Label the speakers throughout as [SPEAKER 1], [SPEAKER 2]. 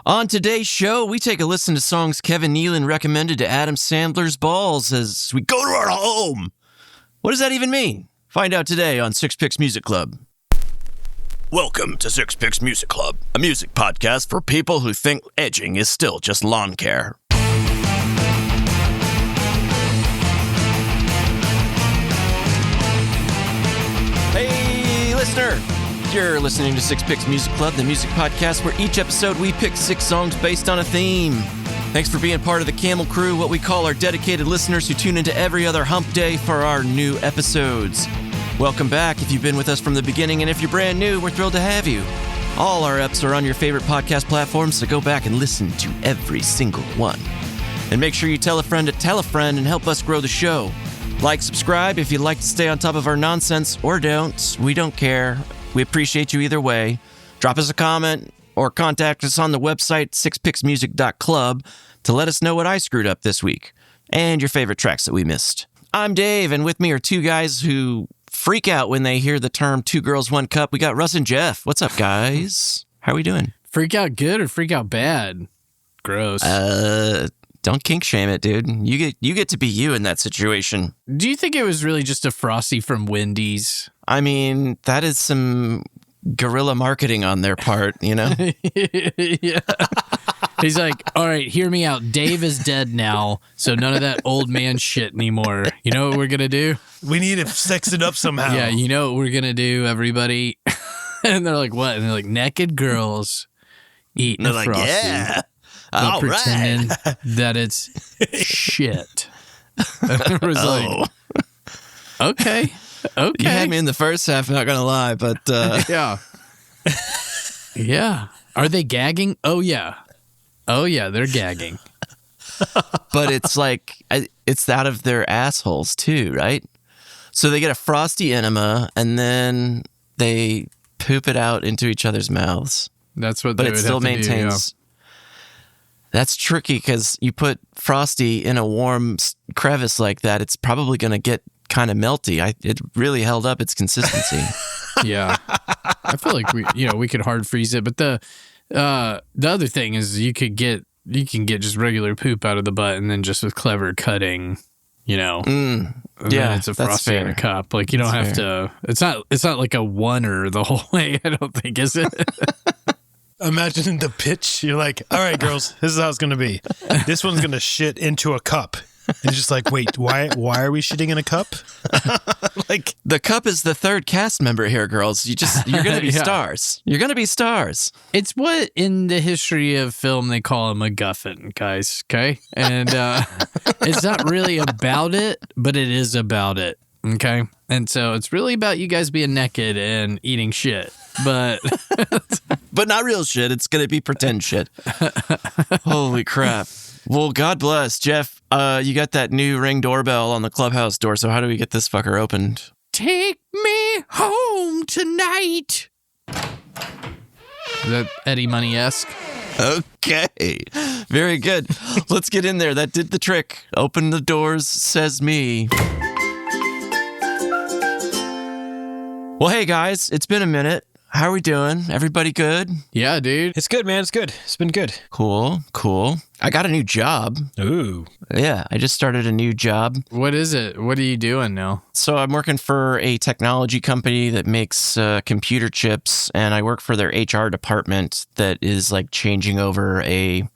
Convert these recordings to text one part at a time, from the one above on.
[SPEAKER 1] On today's show, we take a listen to songs Kevin Nealon recommended to Adam Sandler's balls as we go to our home. What does that even mean? Find out today on Six Picks Music Club. Welcome to Six Picks Music Club, a music podcast for people who think edging is still just lawn care. Hey, listener! You're listening to Six Picks Music Club, the music podcast where each episode we pick 6 songs based on a theme. Thanks for being part of the Camel Crew, what we call our dedicated listeners who tune into every other hump day for our new episodes. Welcome back if you've been with us from the beginning, and if you're brand new, we're thrilled to have you. All our eps are on your favorite podcast platforms, so go back and listen to every single one. And make sure you tell a friend to tell a friend and help us grow the show. Like, subscribe if you'd like to stay on top of our nonsense, or don't. We don't care. We appreciate you either way. Drop us a comment or contact us on the website sixpicksmusic.club to let us know what I screwed up this week and your favorite tracks that we missed. I'm Dave, and with me are 2 guys who freak out when they hear the term 2 girls, 1 cup. We got Russ and Geoff. What's up, guys? How are we doing?
[SPEAKER 2] Freak out good or freak out bad? Gross.
[SPEAKER 1] Don't kink shame it, dude. You get to be you in that situation.
[SPEAKER 2] Do you think it was really just a Frosty from Wendy's?
[SPEAKER 1] I mean, that is some guerrilla marketing on their part, you know?
[SPEAKER 2] Yeah. He's like, all right, hear me out. Dave is dead now, so none of that old man shit anymore. You know what we're going to do?
[SPEAKER 3] We need to sex it up somehow.
[SPEAKER 2] Yeah, you know what we're going to do, everybody? And they're like, what? And they're like, naked girls eating a Frosty.
[SPEAKER 1] Like, yeah.
[SPEAKER 2] All pretending that it's shit. It was like, okay.
[SPEAKER 1] You had me in the first half, not gonna lie, but
[SPEAKER 2] yeah. Yeah. Are they gagging? Oh yeah, they're gagging.
[SPEAKER 1] But it's like it's out of their assholes too, right? So they get a Frosty enema and then they poop it out into each other's mouths.
[SPEAKER 2] That's what.
[SPEAKER 1] But
[SPEAKER 2] they
[SPEAKER 1] it
[SPEAKER 2] would
[SPEAKER 1] still
[SPEAKER 2] have to
[SPEAKER 1] maintains.
[SPEAKER 2] do, yeah.
[SPEAKER 1] That's tricky because you put Frosty in a warm crevice like that, it's probably going to get kind of melty. It really held up its consistency.
[SPEAKER 2] Yeah, I feel like we could hard freeze it, but the other thing is you can get just regular poop out of the butt, and then just with clever cutting, yeah, it's a Frosty in a cup. Like you don't have to. It's not like a oneer the whole way. I don't think, is it?
[SPEAKER 3] Imagine the pitch. You're like, all right, girls, this is how it's going to be. This one's going to shit into a cup. And you're just like, wait, why are we shitting in a cup?
[SPEAKER 1] Like, the cup is the 3rd cast member here, girls. You're going to be stars. You're going to be stars.
[SPEAKER 2] It's what in the history of film they call a MacGuffin, guys. Okay. And it's not really about it, but it is about it. Okay. And so it's really about you guys being naked and eating shit. But
[SPEAKER 1] not real shit. It's going to be pretend shit. Holy crap. Well, God bless. Geoff, you got that new Ring doorbell on the clubhouse door, so how do we get this fucker opened?
[SPEAKER 2] Take me home tonight. Is that Eddie Money-esque?
[SPEAKER 1] Okay. Very good. Let's get in there. That did the trick. Open the doors, says me. Well, hey, guys. It's been a minute. How are we doing? Everybody good?
[SPEAKER 2] Yeah, dude.
[SPEAKER 3] It's good, man. It's good. It's been good.
[SPEAKER 1] Cool. I got a new job.
[SPEAKER 3] Ooh.
[SPEAKER 1] Yeah, I just started a new job.
[SPEAKER 2] What is it? What are you doing now?
[SPEAKER 1] So I'm working for a technology company that makes computer chips, and I work for their HR department that is like changing over a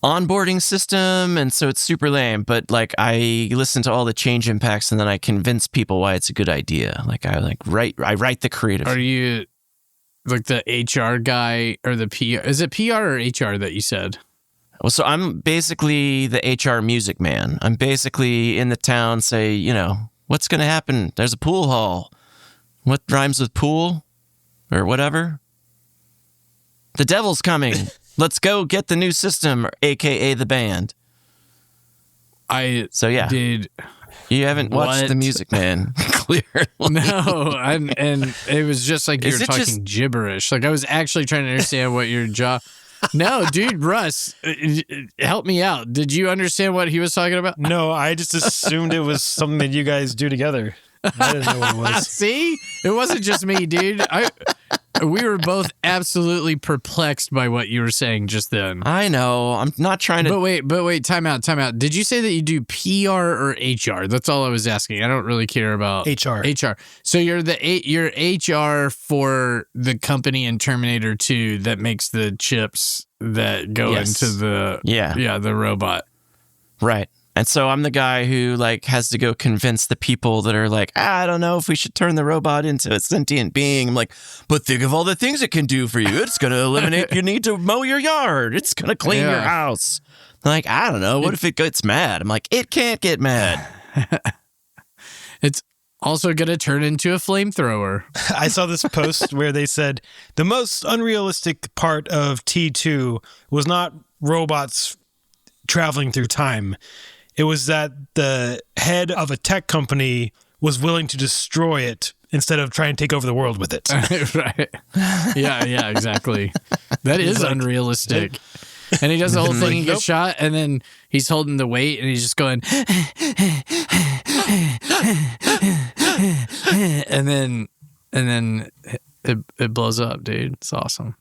[SPEAKER 1] onboarding system, and so it's super lame, but like I listen to all the change impacts and then I convince people why it's a good idea. Like I write the creative.
[SPEAKER 2] Are you like the HR guy or the PR? Is it PR or HR that you said?
[SPEAKER 1] Well, so I'm basically the HR music man. I'm basically in the town, say, what's going to happen? There's a pool hall. What rhymes with pool or whatever? The devil's coming. Let's go get the new system, a.k.a. the band.
[SPEAKER 2] Dude,
[SPEAKER 1] you haven't watched The Music Man, clearly.
[SPEAKER 2] No, and it was just like you were talking gibberish. Like I was actually trying to understand what your job... No, dude, Russ, help me out. Did you understand what he was talking about?
[SPEAKER 3] No, I just assumed it was something that you guys do together. I didn't know what it was.
[SPEAKER 2] See? It wasn't just me, dude. We were both absolutely perplexed by what you were saying just then.
[SPEAKER 1] I know. I'm not trying to.
[SPEAKER 2] But wait, time out. Did you say that you do PR or HR? That's all I was asking. I don't really care about
[SPEAKER 3] HR.
[SPEAKER 2] So you're HR for the company in Terminator 2 that makes the chips that go into the robot.
[SPEAKER 1] Right. And so I'm the guy who like has to go convince the people that are like, I don't know if we should turn the robot into a sentient being. I'm like, but think of all the things it can do for you. It's going to eliminate your need to mow your yard. It's going to clean your house. They're like, I don't know. What if it gets mad? I'm like, it can't get mad.
[SPEAKER 2] It's also going to turn into a flamethrower.
[SPEAKER 3] I saw this post where they said the most unrealistic part of T2 was not robots traveling through time. It was that the head of a tech company was willing to destroy it instead of try and take over the world with it.
[SPEAKER 2] Right. Yeah, exactly. That is like, unrealistic. And he does the whole thing, he gets shot, and then he's holding the weight, and he's just going... and then it blows up, dude. It's awesome.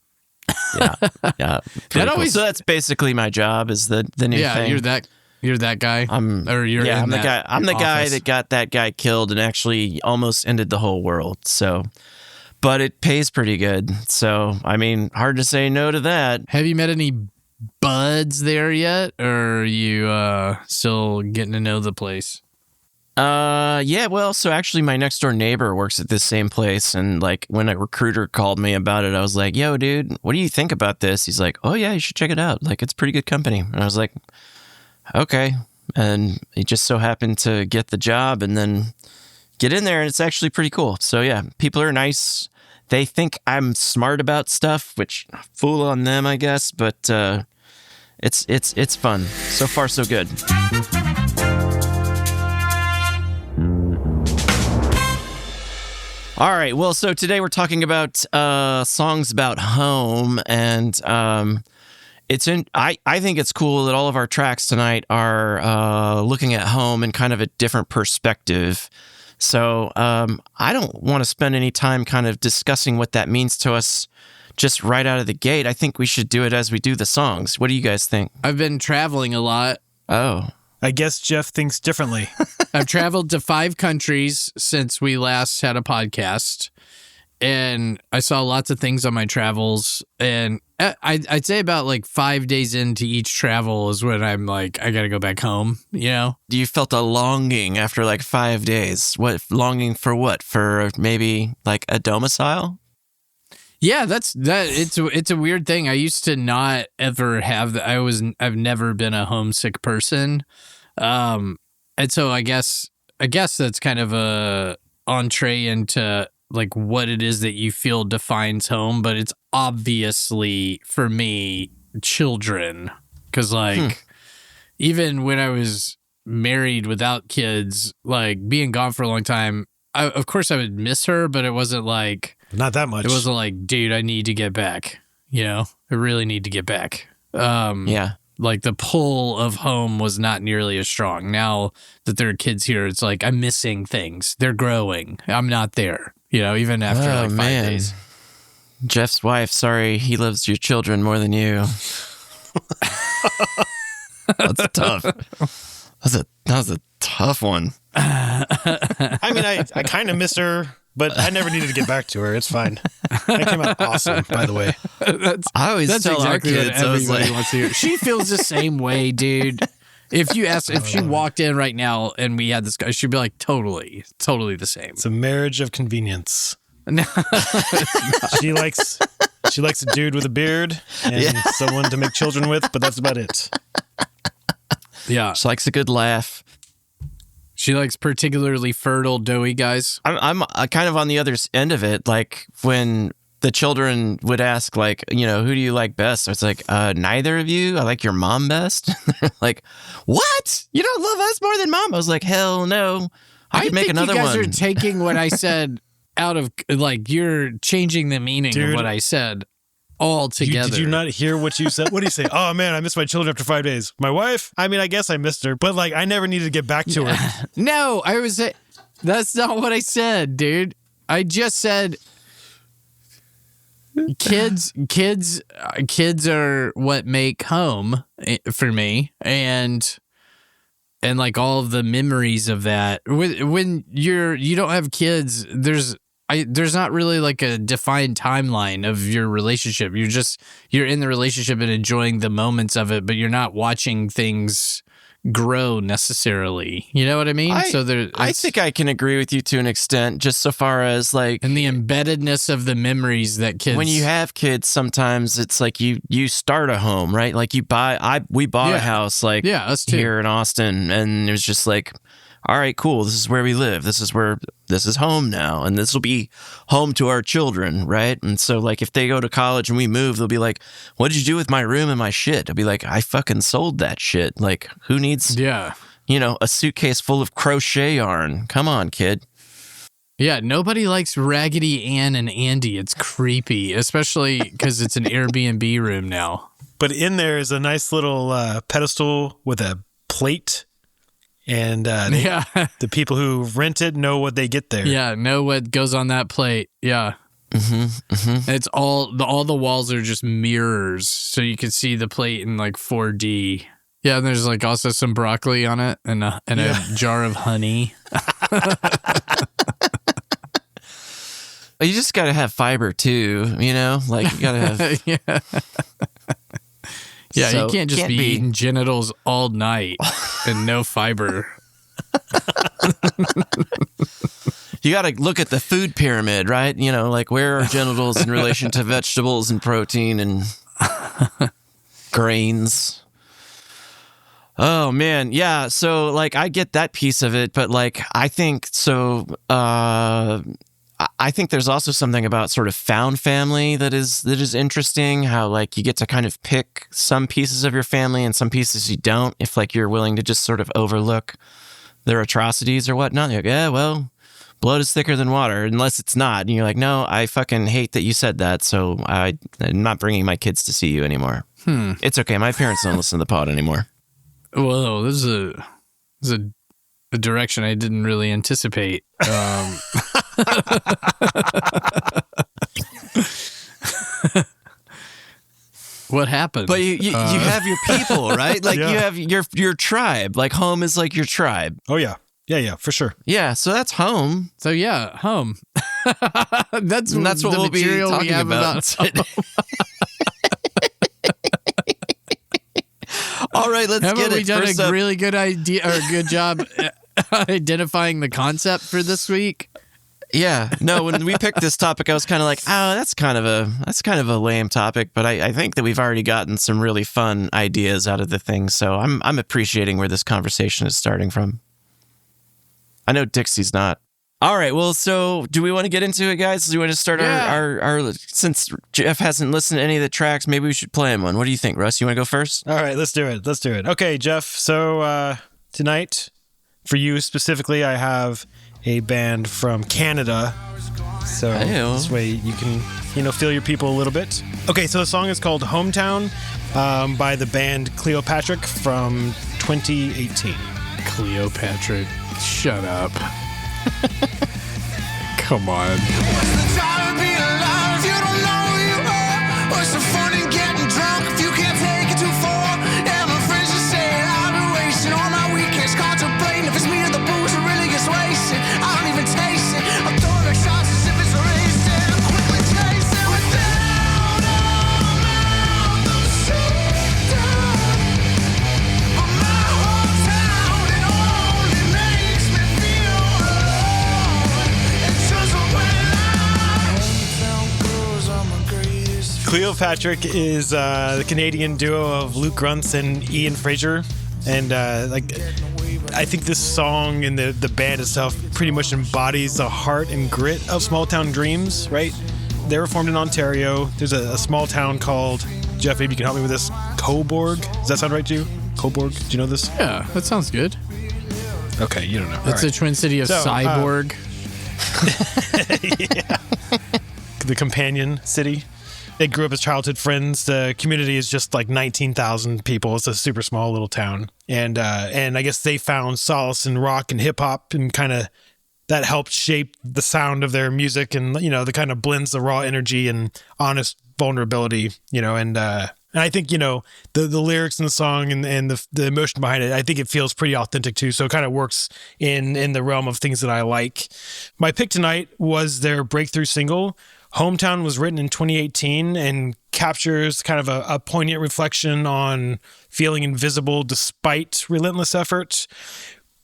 [SPEAKER 1] Yeah. That always, so that's basically my job is the new thing.
[SPEAKER 2] Yeah, you're that guy. I'm the
[SPEAKER 1] guy. I'm the guy that got that guy killed and actually almost ended the whole world. So, but it pays pretty good. So, I mean, hard to say no to that.
[SPEAKER 2] Have you met any buds there yet, or are you still getting to know the place?
[SPEAKER 1] Yeah, well, so actually my next door neighbor works at this same place, and like when a recruiter called me about it, I was like, yo, dude, what do you think about this? He's like, oh yeah, you should check it out. Like, it's a pretty good company. And I was like, okay. And he just so happened to get the job and then get in there, and it's actually pretty cool. So yeah, people are nice. They think I'm smart about stuff, which fool on them, I guess, but it's fun. So far, so good. All right. Well, so today we're talking about songs about home, and I think it's cool that all of our tracks tonight are looking at home in kind of a different perspective. So I don't want to spend any time kind of discussing what that means to us just right out of the gate. I think we should do it as we do the songs. What do you guys think?
[SPEAKER 2] I've been traveling a lot.
[SPEAKER 1] Oh.
[SPEAKER 3] I guess Geoff thinks differently.
[SPEAKER 2] I've traveled to 5 countries since we last had a podcast, and I saw lots of things on my travels. And I'd say about like 5 days into each travel is when I'm like, I got to go back home, you know?
[SPEAKER 1] You felt a longing after like 5 days. What longing for what? For maybe like a domicile?
[SPEAKER 2] Yeah, it's a weird thing. I used to not ever have that. I've never been a homesick person. And so I guess that's kind of a entree into like what it is that you feel defines home, but it's obviously for me children, cuz like even when I was married without kids, like being gone for a long time, of course I would miss her, but it wasn't like
[SPEAKER 3] not that much.
[SPEAKER 2] It wasn't like, dude, I need to get back. You know, I really need to get back.
[SPEAKER 1] Yeah.
[SPEAKER 2] Like the pull of home was not nearly as strong. Now that there are kids here, it's like I'm missing things. They're growing. I'm not there. You know, even after like 5 days.
[SPEAKER 1] Geoff's wife, sorry, he loves your children more than you. That's tough. That was a tough one.
[SPEAKER 3] I mean, I kind of miss her, but I never needed to get back to her. It's fine. That came out awesome, by the way.
[SPEAKER 1] I always tell
[SPEAKER 2] exactly
[SPEAKER 1] our kids,
[SPEAKER 2] what everybody wants to hear. She feels the same way, dude. If she walked in right now and we had this guy, she'd be like, totally the same.
[SPEAKER 3] It's a marriage of convenience.
[SPEAKER 2] No,
[SPEAKER 3] she likes a dude with a beard and someone to make children with, but that's about it.
[SPEAKER 2] Yeah,
[SPEAKER 1] she likes a good laugh.
[SPEAKER 2] She likes particularly fertile, doughy guys.
[SPEAKER 1] I'm kind of on the other end of it. Like when the children would ask, like, you know, who do you like best? So it's like, neither of you. I like your mom best. They're like, what? You don't love us more than mom? I was like, hell no. I could make another one.
[SPEAKER 2] You guys are taking what I said out of, like, you're changing the meaning of what I said all together.
[SPEAKER 3] Did you not hear what you said? What do you say? Oh, man, I missed my children after 5 days. My wife? I mean, I guess I missed her, but, like, I never needed to get back to her.
[SPEAKER 2] No, that's not what I said, dude. I just said... kids are what make home for me, and like all of the memories of that. When you don't have kids, there's not really like a defined timeline of your relationship. You're in the relationship and enjoying the moments of it, but you're not watching things grow necessarily. You know what I mean?
[SPEAKER 1] I think I can agree with you to an extent, just so far as like,
[SPEAKER 2] and the embeddedness of the memories that kids.
[SPEAKER 1] When you have kids, sometimes it's like you start a home, right? Like we bought a house like
[SPEAKER 2] us too.
[SPEAKER 1] Here in Austin, and it was just like, all right, cool. This is where we live. This is home now. And this will be home to our children, right? And so, like, if they go to college and we move, they'll be like, what did you do with my room and my shit? I'll be like, I fucking sold that shit. Like, who needs, a suitcase full of crochet yarn? Come on, kid.
[SPEAKER 2] Yeah, nobody likes Raggedy Ann and Andy. It's creepy, especially because it's an Airbnb room now.
[SPEAKER 3] But in there is a nice little pedestal with a plate. And the people who rent it know what they get there.
[SPEAKER 2] Yeah, know what goes on that plate. Yeah. It's all the walls are just mirrors, so you can see the plate in like 4D. Yeah, and there's like also some broccoli on it and a jar of honey.
[SPEAKER 1] You just got to have fiber too, like you got to have.
[SPEAKER 2] Yeah, so you can't just be eating genitals all night and no fiber.
[SPEAKER 1] You got to look at the food pyramid, right? Like where are genitals in relation to vegetables and protein and grains? Oh, man. Yeah. So like I get that piece of it, but like I think so. I think there's also something about sort of found family that is interesting, how like you get to kind of pick some pieces of your family and some pieces you don't, if like you're willing to just sort of overlook their atrocities or whatnot. You're like, yeah, well, blood is thicker than water, unless it's not. And you're like, no, I fucking hate that you said that, so I'm not bringing my kids to see you anymore. It's okay. My parents don't listen to the pod anymore.
[SPEAKER 2] Whoa, this is a direction I didn't really anticipate. What happened?
[SPEAKER 1] But you have your people, right? Like you have your tribe. Like home is like your tribe.
[SPEAKER 3] Oh yeah, for sure.
[SPEAKER 1] Yeah, so that's home.
[SPEAKER 2] So yeah, home. that's
[SPEAKER 1] what we'll be talking about. All right, let's get it.
[SPEAKER 2] Haven't we done a really good idea or a good job identifying the concept for this week?
[SPEAKER 1] Yeah, no. When we picked this topic, I was kind of like, "Oh, that's kind of a lame topic." But I think that we've already gotten some really fun ideas out of the thing. So I'm appreciating where this conversation is starting from. I know Dixie's not. All right. Well, so do we want to get into it, guys? Do we want to start our since Geoff hasn't listened to any of the tracks, maybe we should play him one. What do you think, Russ? You want to go first?
[SPEAKER 3] All right, let's do it. Okay, Geoff. So tonight, for you specifically, I have a band from Canada. So this way you can, feel your people a little bit. Okay, so the song is called Hometown by the band Cleopatrick from 2018.
[SPEAKER 2] Cleopatrick, shut up. Come on.
[SPEAKER 4] What's the time of being alive if you don't know who you are? What's the fun in getting drunk if you can't take it too far? Yeah, my friends just say I've been wasting all my weekends contemplating if it's me or the booze that really gets wasted. I don't even taste it. I'm throwing back shots as if it's wasted. I'm quickly chasing without a mouth of shooter. But my hometown, it only makes me feel alone. It's just when hometown girls are my greatest.
[SPEAKER 3] Cleopatrick is the Canadian duo of Luke Gruntz and Ian Fraser. And I think this song and the band itself pretty much embodies the heart and grit of small town dreams, right? They were formed in Ontario. There's a small town called, Geoff, maybe you can help me with this, Cobourg. Does that sound right to you? Cobourg? Do you know this?
[SPEAKER 2] Yeah, that sounds good.
[SPEAKER 3] Okay, you don't know.
[SPEAKER 2] It's a twin city of Cyborg.
[SPEAKER 3] The companion city. They grew up as childhood friends. The community is just like 19,000 people. It's a super small little town. And I guess they found solace in rock and hip hop and kind of that helped shape the sound of their music, and, you know, the kind of blends the raw energy and honest vulnerability, you know, and I think, you know, the lyrics in the song and the emotion behind it, I think it feels pretty authentic too. So it kind of works in the realm of things that I like. My pick tonight was their breakthrough single. Hometown was written in 2018 and captures kind of a poignant reflection on feeling invisible despite relentless effort.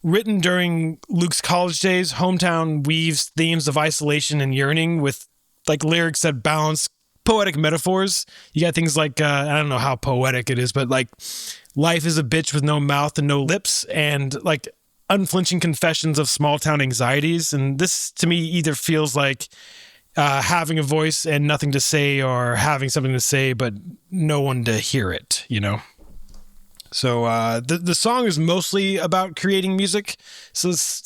[SPEAKER 3] Written during Luke's college days, Hometown weaves themes of isolation and yearning with like lyrics that balance poetic metaphors. You got things like, I don't know how poetic it is, but like life is a bitch with no mouth and no lips, and like unflinching confessions of small town anxieties. And this to me either feels like having a voice and nothing to say, or having something to say but no one to hear it, you know? So the song is mostly about creating music,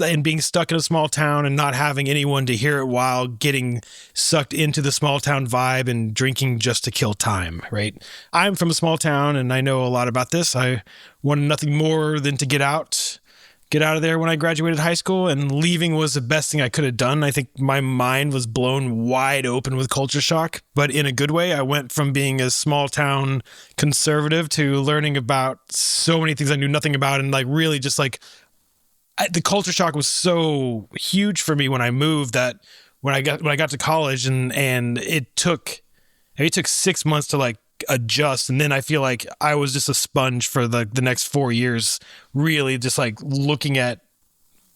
[SPEAKER 3] and being stuck in a small town and not having anyone to hear it while getting sucked into the small town vibe and drinking just to kill time, right? I'm from a small town and I know a lot about this. I wanted nothing more than to get out of there when I graduated high school, and leaving was the best thing I could have done. I think my mind was blown wide open with culture shock, but in a good way. I went from being a small town conservative to learning about so many things I knew nothing about, and like really just like the culture shock was so huge for me when I moved that when I got to college and it took 6 months to like adjust, and then I feel like I was just a sponge for the next 4 years, really just like looking at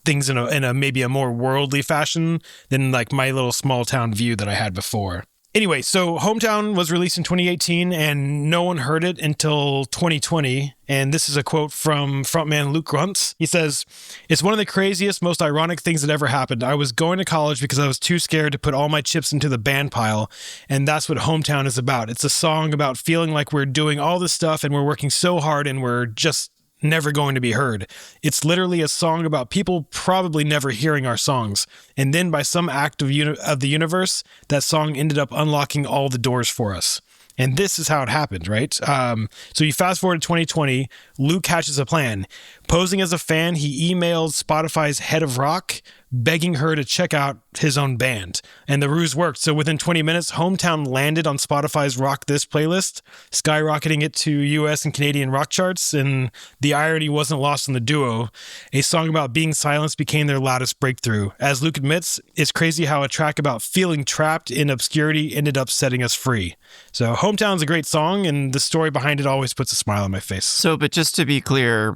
[SPEAKER 3] things in a maybe a more worldly fashion than like my little small town view that I had before. Anyway, so Hometown was released in 2018 and no one heard it until 2020. And this is a quote from frontman Luke Gruntz. He says, "It's one of the craziest, most ironic things that ever happened. I was going to college because I was too scared to put all my chips into the band pile. And that's what Hometown is about. It's a song about feeling like we're doing all this stuff and we're working so hard and we're just never going to be heard. It's literally a song about people probably never hearing our songs. And then by some act of the universe, that song ended up unlocking all the doors for us." And this is how it happened, right? So you fast forward to 2020, Luke hatches a plan. Posing as a fan, he emailed Spotify's head of rock, begging her to check out his own band. And the ruse worked. So within 20 minutes, Hometown landed on Spotify's Rock This playlist, skyrocketing it to US and Canadian rock charts. And the irony wasn't lost on the duo. A song about being silenced became their loudest breakthrough. As Luke admits, it's crazy how a track about feeling trapped in obscurity ended up setting us free. So Hometown's a great song, and the story behind it always puts a smile on my face.
[SPEAKER 1] So, but just to be clear,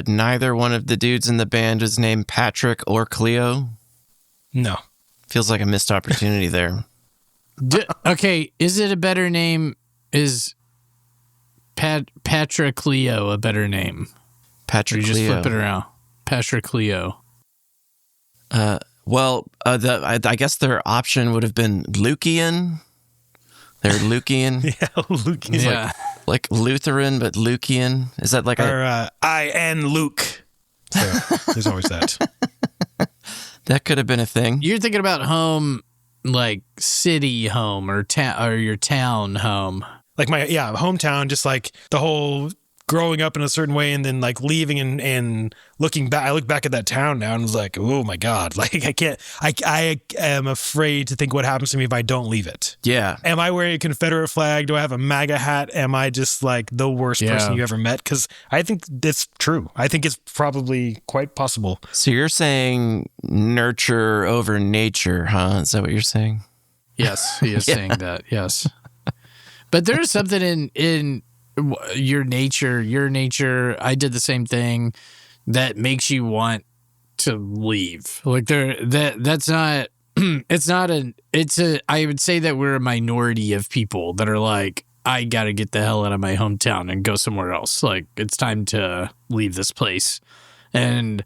[SPEAKER 1] neither one of the dudes in the band is named Patrick or Cleo?
[SPEAKER 3] No.
[SPEAKER 1] Feels like a missed opportunity there.
[SPEAKER 2] Okay, is it a better name? Is Patrick Cleo a better name?
[SPEAKER 1] Patrick
[SPEAKER 2] Cleo.
[SPEAKER 1] Cleo.
[SPEAKER 2] Just flip it around. Patrick Cleo.
[SPEAKER 1] I guess their option would have been Lucian. They're Lucian.
[SPEAKER 3] Yeah, Luke. He's
[SPEAKER 1] like Lutheran, but Lucian. Is that like
[SPEAKER 3] I and Luke. So there's always that.
[SPEAKER 1] That could have been a thing.
[SPEAKER 2] You're thinking about home, like city home or or your town home.
[SPEAKER 3] Like my hometown, just like the whole growing up in a certain way and then like leaving and looking back. I look back at that town now and was like, oh my God, like I am afraid to think what happens to me if I don't leave it.
[SPEAKER 1] Yeah.
[SPEAKER 3] Am I wearing a Confederate flag? Do I have a MAGA hat? Am I just like the worst person you ever met? Because I think that's true. I think it's probably quite possible.
[SPEAKER 1] So you're saying nurture over nature, huh? Is that what you're saying?
[SPEAKER 2] Yes, he is saying that. Yes. But there is something in your nature. I did the same thing that makes you want to leave. Like that's not, I would say that we're a minority of people that are like, I got to get the hell out of my hometown and go somewhere else. Like it's time to leave this place. And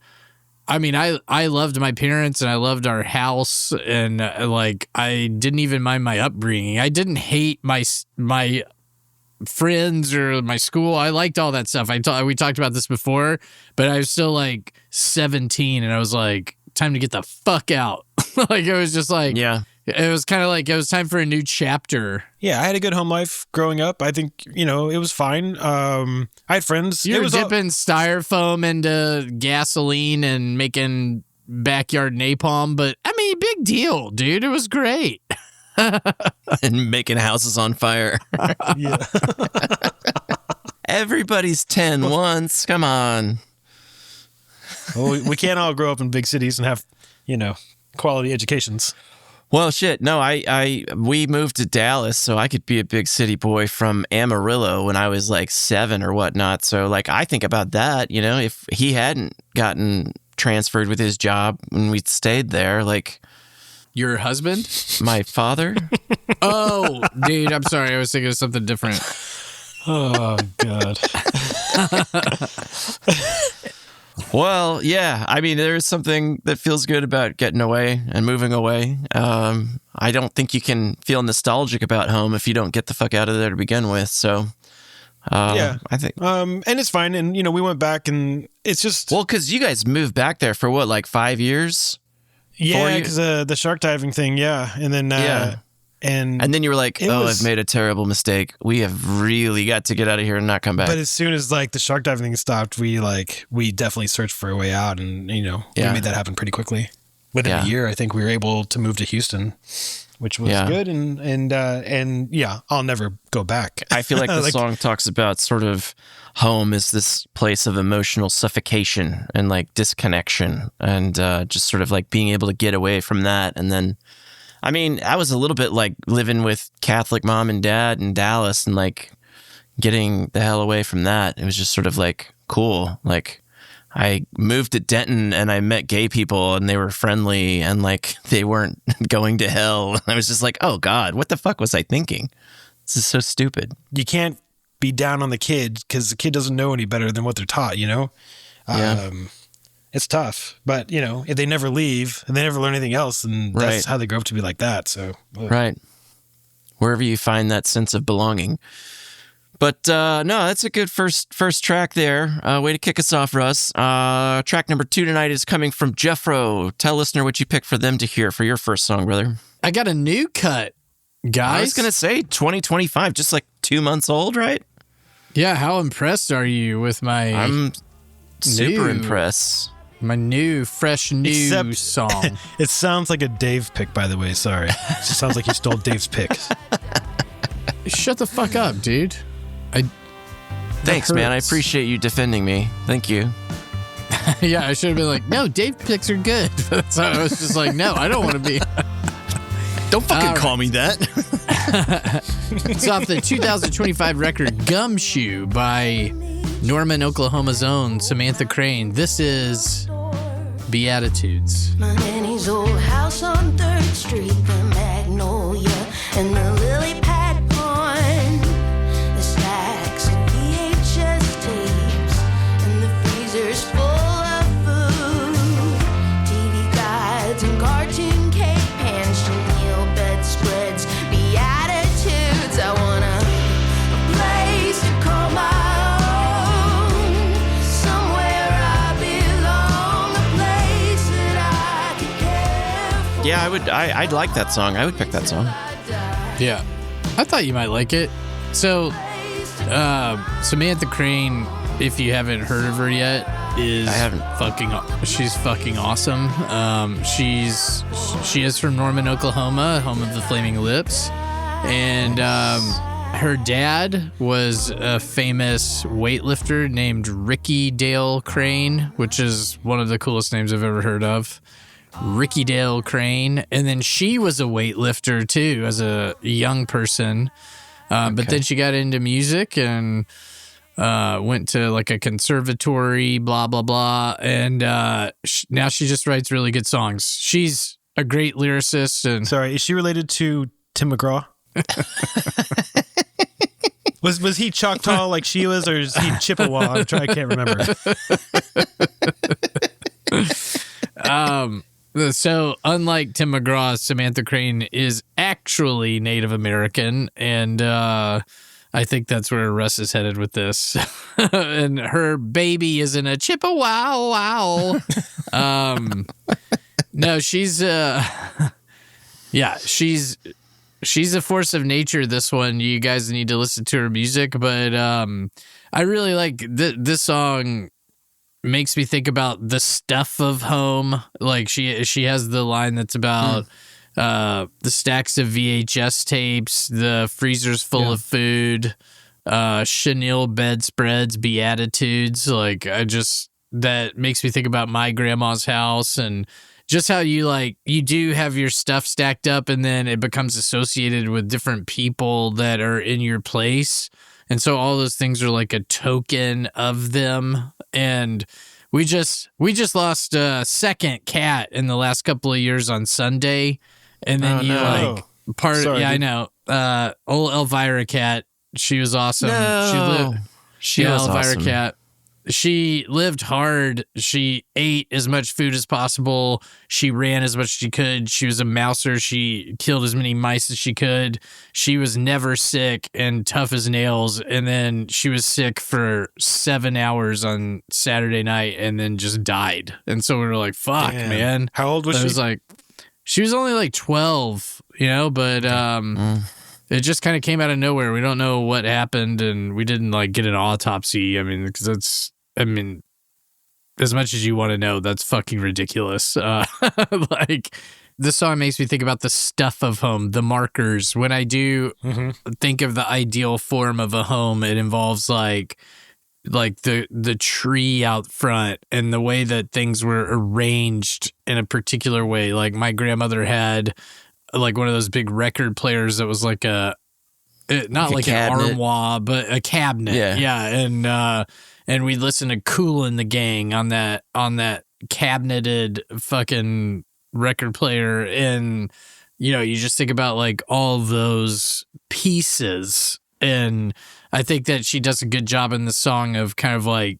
[SPEAKER 2] I mean, I loved my parents and I loved our house and like, I didn't even mind my upbringing. I didn't hate my friends or my school. I liked all that stuff. We talked about this before, but I was still like 17 and I was like, time to get the fuck out. Like it was just like, it was kind of like it was time for a new chapter.
[SPEAKER 3] Yeah, I had a good home life growing up. I think, it was fine. I had friends.
[SPEAKER 2] You were dipping styrofoam into gasoline and making backyard napalm, but I mean, big deal, dude. It was great.
[SPEAKER 1] And making houses on fire.
[SPEAKER 3] Yeah.
[SPEAKER 1] Everybody's 10 once. Come on.
[SPEAKER 3] Well, we can't all grow up in big cities and have, quality educations.
[SPEAKER 1] Well, shit. No, we moved to Dallas, so I could be a big city boy from Amarillo when I was like 7 or whatnot. So, like, I think about that. If he hadn't gotten transferred with his job when we stayed there, like.
[SPEAKER 2] Your husband?
[SPEAKER 1] My father?
[SPEAKER 2] Oh, dude, I'm sorry. I was thinking of something different.
[SPEAKER 3] Oh, God.
[SPEAKER 1] Well, yeah. I mean, there's something that feels good about getting away and moving away. I don't think you can feel nostalgic about home if you don't get the fuck out of there to begin with. So,
[SPEAKER 3] Yeah.
[SPEAKER 1] I think.
[SPEAKER 3] And it's fine. And, we went back and it's just.
[SPEAKER 1] Well, because you guys moved back there for what, like 5 years?
[SPEAKER 3] Yeah, because the shark diving thing, yeah. And then,
[SPEAKER 1] Yeah. And then you were like, I've made a terrible mistake. We have really got to get out of here and not come back.
[SPEAKER 3] But as soon as like the shark diving thing stopped, we definitely searched for a way out, and we made that happen pretty quickly. Within a year, I think we were able to move to Houston, which was good. And yeah, I'll never go back.
[SPEAKER 1] I feel like the song talks about sort of home is this place of emotional suffocation and like disconnection, and just sort of like being able to get away from that. And then, I mean, I was a little bit like living with Catholic mom and dad in Dallas and like getting the hell away from that. It was just sort of like cool. Like I moved to Denton and I met gay people and they were friendly and like they weren't going to hell. I was just like, oh God, what the fuck was I thinking? This is so stupid.
[SPEAKER 3] You can't be down on the kid because the kid doesn't know any better than what they're taught,
[SPEAKER 1] Yeah.
[SPEAKER 3] It's tough, but if they never leave and they never learn anything else, and that's how they grow up to be like that. So,
[SPEAKER 1] right. Wherever you find that sense of belonging. But no, that's a good first track there. Way to kick us off, Russ. Track number 2 tonight is coming from Geoffro. Tell listener what you picked for them to hear for your first song, brother.
[SPEAKER 2] I got a new cut, guys.
[SPEAKER 1] I was going to say 2025, just like 2 months old, right?
[SPEAKER 2] Yeah, how impressed are you with my...
[SPEAKER 1] I'm super impressed.
[SPEAKER 2] My fresh song.
[SPEAKER 3] It sounds like a Dave pick, by the way. Sorry. It just sounds like you stole Dave's pick.
[SPEAKER 2] Shut the fuck up, dude.
[SPEAKER 1] Thanks, man. I appreciate you defending me. Thank you.
[SPEAKER 2] Yeah, I should have been like, no, Dave picks are good. So I was just like, no, I don't want to be.
[SPEAKER 1] Don't fucking call me that.
[SPEAKER 2] It's off the 2025 record Gumshoe by Norman, Oklahoma's own Samantha Crane. This is Beatitudes.
[SPEAKER 5] My nanny's old house on 3rd Street, the magnolia and the lily pad pond, the stacks of VHS tapes and the freezers full of food, TV guides and cartoon cake pans, chenille bedspreads, Beatitudes. I want a place to call my own, somewhere I belong, a place that I can care for.
[SPEAKER 1] Yeah, I'd like that song. I would pick that song.
[SPEAKER 2] Yeah. I thought you might like it. So, Samantha Crane, if you haven't heard of her yet, is
[SPEAKER 1] I haven't.
[SPEAKER 2] She's fucking awesome. She is from Norman, Oklahoma, home of the Flaming Lips. And her dad was a famous weightlifter named Ricky Dale Crane, which is one of the coolest names I've ever heard of. Ricky Dale Crane. And then she was a weightlifter too as a young person. But then she got into music and went to like a conservatory, blah, blah, blah. And now she just writes really good songs. She's a great lyricist. And
[SPEAKER 3] Sorry, is she related to Tim McGraw? Was he Choctaw like she was, or is he Chippewa? I can't remember.
[SPEAKER 2] So unlike Tim McGraw, Samantha Crane is actually Native American, and I think that's where Russ is headed with this. And her baby isn't a Chippewa. Wow. No, she's she's a force of nature. This one, you guys need to listen to her music, but I really like this song. makes me think about the stuff of home. Like she has the line that's about the stacks of VHS tapes, the freezers full of food, chenille bedspreads, beatitudes. Like that makes me think about my grandma's house and just how you do have your stuff stacked up and then it becomes associated with different people that are in your place. And so all those things are like a token of them. And we just lost a second cat in the last couple of years on Sunday. And then
[SPEAKER 3] Sorry,
[SPEAKER 2] I know. Old Elvira cat. She was awesome.
[SPEAKER 1] No. She was
[SPEAKER 2] Elvira
[SPEAKER 1] awesome.
[SPEAKER 2] cat. She lived hard. She ate as much food as possible. She ran as much as she could. She was a mouser. She killed as many mice as she could. She was never sick and tough as nails. And then she was sick for 7 hours on Saturday night and then just died. And so we were like, fuck,
[SPEAKER 3] Damn.
[SPEAKER 2] man.
[SPEAKER 3] How old was
[SPEAKER 2] It
[SPEAKER 3] she?
[SPEAKER 2] was like, she was only like 12, but it just kind of came out of nowhere. We don't know what happened and we didn't like get an autopsy. I mean, because as much as you want to know, that's fucking ridiculous. Like, this song makes me think about the stuff of home, the markers. When I do think of the ideal form of a home, it involves like the tree out front and the way that things were arranged in a particular way. Like my grandmother had like one of those big record players that was like not like an armoire, but a cabinet. Yeah. And we listened to Kool and the Gang on that cabineted fucking record player. And, you just think about like all those pieces. And I think that she does a good job in the song of kind of like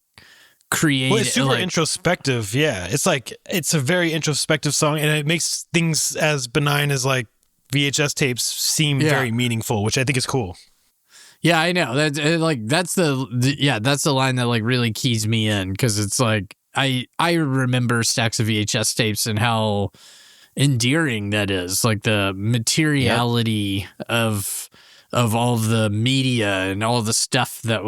[SPEAKER 2] creating.
[SPEAKER 3] Well, it's super introspective. Yeah. It's a very introspective song and it makes things as benign as like VHS tapes seem very meaningful, which I think is cool.
[SPEAKER 2] Yeah, I know. That's the line that like really keys me in because it's like I remember stacks of VHS tapes and how endearing that is. Like the materiality of all of the media and all the stuff that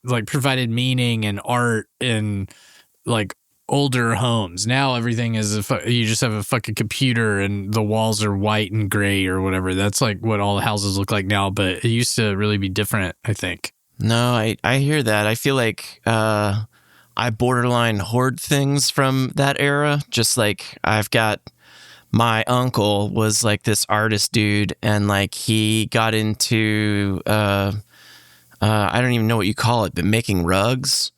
[SPEAKER 2] like provided meaning and art in like older homes. Now everything is you just have a fucking computer and the walls are white and gray or whatever. That's like what all the houses look like now, but it used to really be different, I think.
[SPEAKER 1] No, I hear that. I feel like I borderline hoard things from that era. Just like I've got my uncle was like this artist dude and like he got into I don't even know what you call it, but making rugs.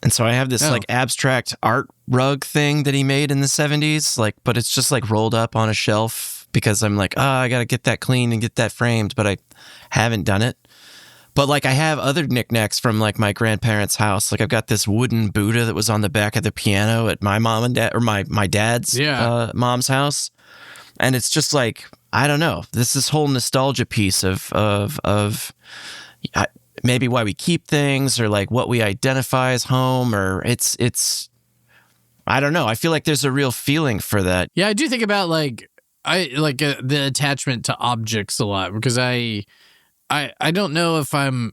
[SPEAKER 1] And so I have this like abstract art rug thing that he made in the 70s, like, but it's just like rolled up on a shelf because I'm like, I got to get that clean and get that framed, but I haven't done it. But like I have other knickknacks from like my grandparents' house. Like I've got this wooden Buddha that was on the back of the piano at my mom and dad or my dad's mom's house. And it's just like, I don't know, this whole nostalgia piece of maybe why we keep things or like what we identify as home or it's I don't know. I feel like there's a real feeling for that.
[SPEAKER 2] Yeah, I do think about like the attachment to objects a lot because I don't know if I'm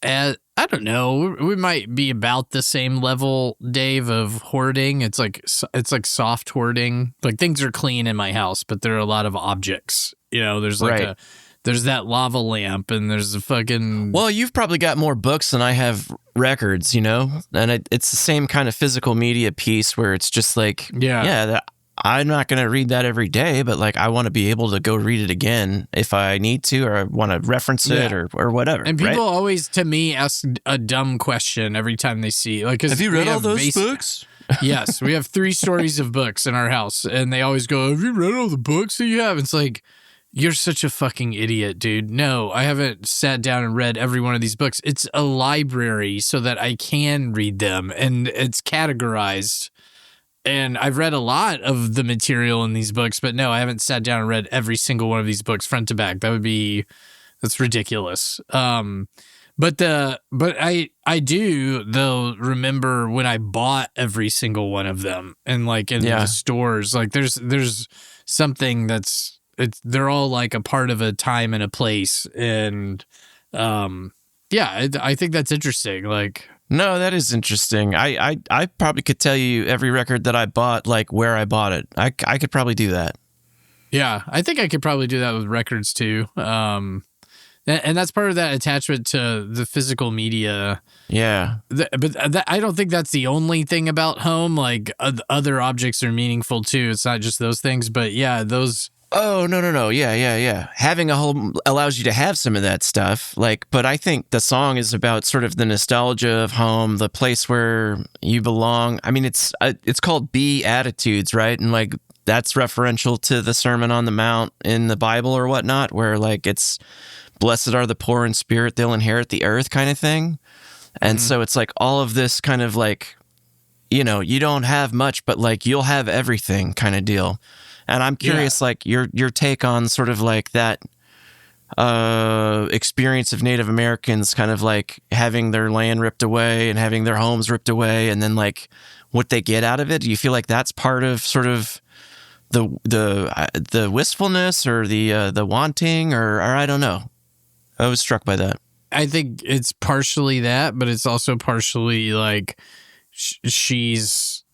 [SPEAKER 2] I don't know. We might be about the same level, Dave, of hoarding. It's like soft hoarding. Like things are clean in my house, but there are a lot of objects. There's like there's that lava lamp and there's a fucking...
[SPEAKER 1] Well, you've probably got more books than I have records, And it's the same kind of physical media piece where it's just like, I'm not going to read that every day, but like I want to be able to go read it again if I need to or I want to reference it or whatever.
[SPEAKER 2] And people always, to me, ask a dumb question every time they see... Like,
[SPEAKER 1] have you read all those books?
[SPEAKER 2] Yes, we have 3 stories of books in our house and they always go, have you read all the books that you have? It's like... You're such a fucking idiot, dude. No, I haven't sat down and read every one of these books. It's a library so that I can read them, and it's categorized. And I've read a lot of the material in these books, but no, I haven't sat down and read every single one of these books front to back. That's ridiculous. But I do though remember when I bought every single one of them, and like in the stores, like there's something that's. They're all like a part of a time and a place. And I think that's interesting. Like,
[SPEAKER 1] No, that is interesting. I probably could tell you every record that I bought, like where I bought it. I could probably do that.
[SPEAKER 2] Yeah, I think I could probably do that with records too. And that's part of that attachment to the physical media.
[SPEAKER 1] Yeah.
[SPEAKER 2] But I don't think that's the only thing about home. Like other objects are meaningful too. It's not just those things, but yeah, those.
[SPEAKER 1] Oh, no. Yeah. Having a home allows you to have some of that stuff. Like, but I think the song is about sort of the nostalgia of home, the place where you belong. I mean, it's called Beatitudes, right? And like, that's referential to the Sermon on the Mount in the Bible or whatnot, where like it's blessed are the poor in spirit, they'll inherit the earth kind of thing. And so it's like all of this kind of like, you know, you don't have much, but like you'll have everything kind of deal. And I'm curious, like your take on sort of like that experience of Native Americans kind of like having their land ripped away and having their homes ripped away, and then like what they get out of it. Do you feel like that's part of sort of the wistfulness or the wanting, or I don't know. I was struck by that.
[SPEAKER 2] I think it's partially that, but it's also partially like she's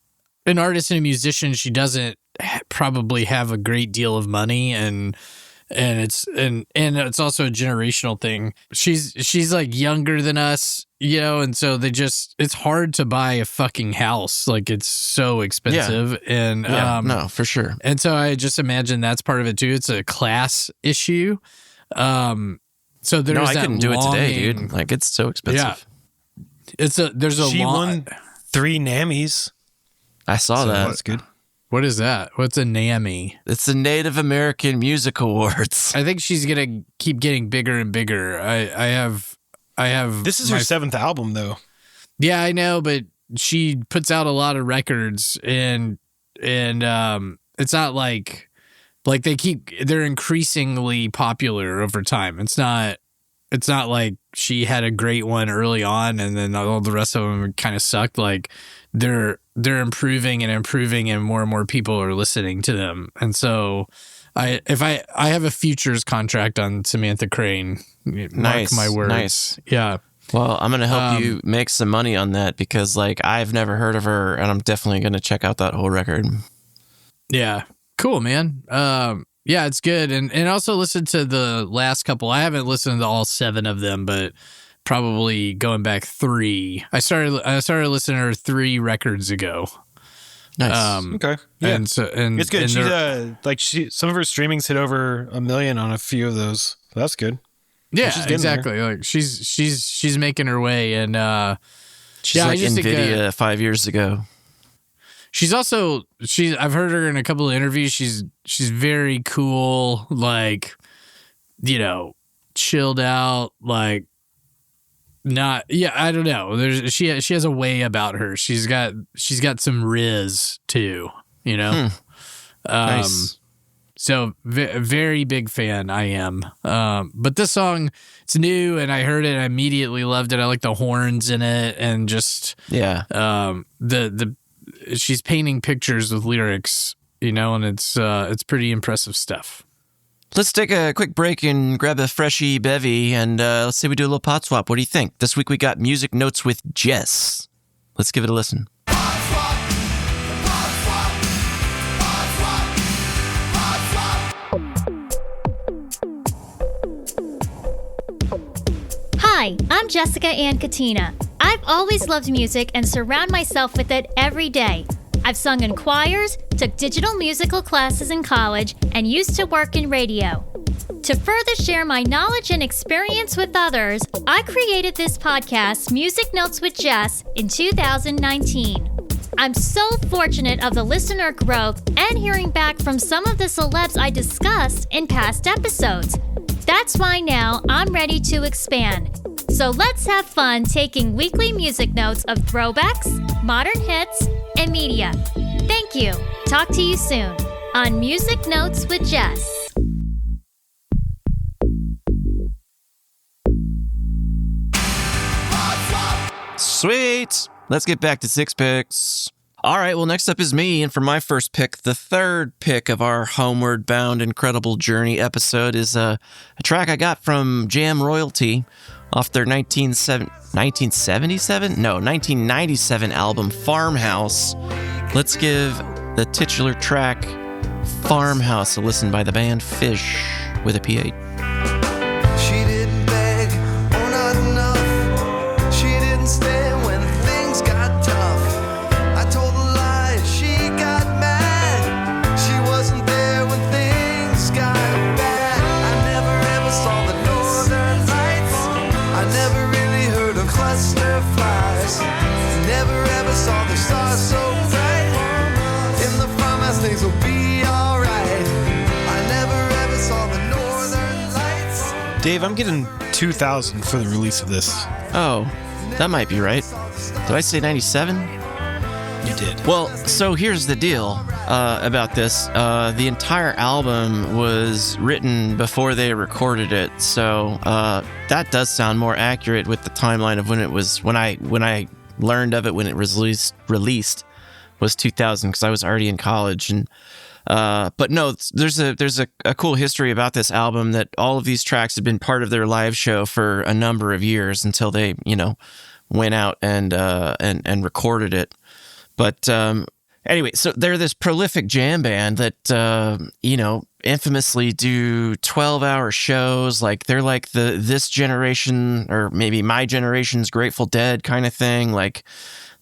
[SPEAKER 2] an artist and a musician. She doesn't probably have a great deal of money, and it's it's also a generational thing. She's like younger than us, you know, and so it's hard to buy a fucking house. Like it's so expensive. And
[SPEAKER 1] no, for sure.
[SPEAKER 2] And so I just imagine that's part of it too. It's a class issue. So there's
[SPEAKER 1] I couldn't do it today, dude. Like it's so expensive.
[SPEAKER 2] Yeah.
[SPEAKER 3] She won 3 NAMMYs.
[SPEAKER 1] I saw that.
[SPEAKER 3] That's good.
[SPEAKER 2] What is that? What's a NAMMY?
[SPEAKER 1] It's the Native American Music Awards.
[SPEAKER 2] I think she's gonna keep getting bigger and bigger. I have.
[SPEAKER 3] This is her 7th album, though.
[SPEAKER 2] Yeah, I know, but she puts out a lot of records, and it's not like they're increasingly popular over time. It's not like she had a great one early on and then all the rest of them kind of sucked. Like they're improving and more people are listening to them. And so I have a futures contract on Samantha Crane. Mark my words.
[SPEAKER 1] Nice.
[SPEAKER 2] Yeah.
[SPEAKER 1] Well, I'm going to help you make some money on that because like I've never heard of her and I'm definitely going to check out that whole record.
[SPEAKER 2] Yeah. Cool, man. Yeah, it's good. And also listen to the last couple. I haven't listened to all 7 of them, but probably going back 3. I started listening to her 3 records ago.
[SPEAKER 1] Nice.
[SPEAKER 3] Okay. Yeah.
[SPEAKER 2] And
[SPEAKER 3] it's good. She's some of her streamings hit over 1 million on a few of those. So that's good.
[SPEAKER 2] Yeah, exactly. There. Like she's making her way, and
[SPEAKER 1] she's like NVIDIA 5 years ago.
[SPEAKER 2] She's also I've heard her in a couple of interviews. She's very cool, like, you know, chilled out, like not I don't know. She has a way about her. She's got some riz too, you know.
[SPEAKER 1] Nice.
[SPEAKER 2] So very big fan I am. But this song, it's new and I heard it, I immediately loved it. I like the horns in it and just she's painting pictures with lyrics, you know, and it's pretty impressive stuff.
[SPEAKER 1] Let's take a quick break and grab a freshy bevy, and let's say we do a little pot swap. What do you think? This week we got Music Notes with Jess. Let's give it a listen.
[SPEAKER 6] Hi, I'm Jessica Ann Katina. I've always loved music and surround myself with it every day. I've sung in choirs, took digital musical classes in college, and used to work in radio. To further share my knowledge and experience with others, I created this podcast, Music Notes with Jess, in 2019. I'm so fortunate of the listener growth and hearing back from some of the celebs I discussed in past episodes. That's why now I'm ready to expand. So let's have fun taking weekly music notes of throwbacks, modern hits, and media. Thank you. Talk to you soon on Music Notes with Jess.
[SPEAKER 1] Sweet. Let's get back to 6 picks. All right, well, next up is me, and for my first pick, the third pick of our Homeward Bound Incredible Journey episode is a track I got from Jam Royalty off their 1997 album Farmhouse. Let's give the titular track Farmhouse a listen by the band Phish with a PH.
[SPEAKER 4] She didn't beg, oh not enough. She didn't stay when things got tough. I told a lie, she got mad. She wasn't there when things got bad. I never ever saw the northern lights. I never really heard of cluster flies. Never ever saw the stars so bright. In the farmhouse things will be alright. I never ever saw the northern lights.
[SPEAKER 3] Dave, I'm getting 2000 for the release of this.
[SPEAKER 1] Oh, that might be right. Did I say 97?
[SPEAKER 3] You did.
[SPEAKER 1] Well, so here's the deal about this. The entire album was written before they recorded it, so that does sound more accurate with the timeline of when it was when I learned of it when it was released was 2000 because I was already in college. And but no, there's a cool history about this album that all of these tracks had been part of their live show for a number of years until they went out and recorded it. But anyway, so they're this prolific jam band that infamously do 12-hour shows. Like they're like this generation or maybe my generation's Grateful Dead kind of thing. Like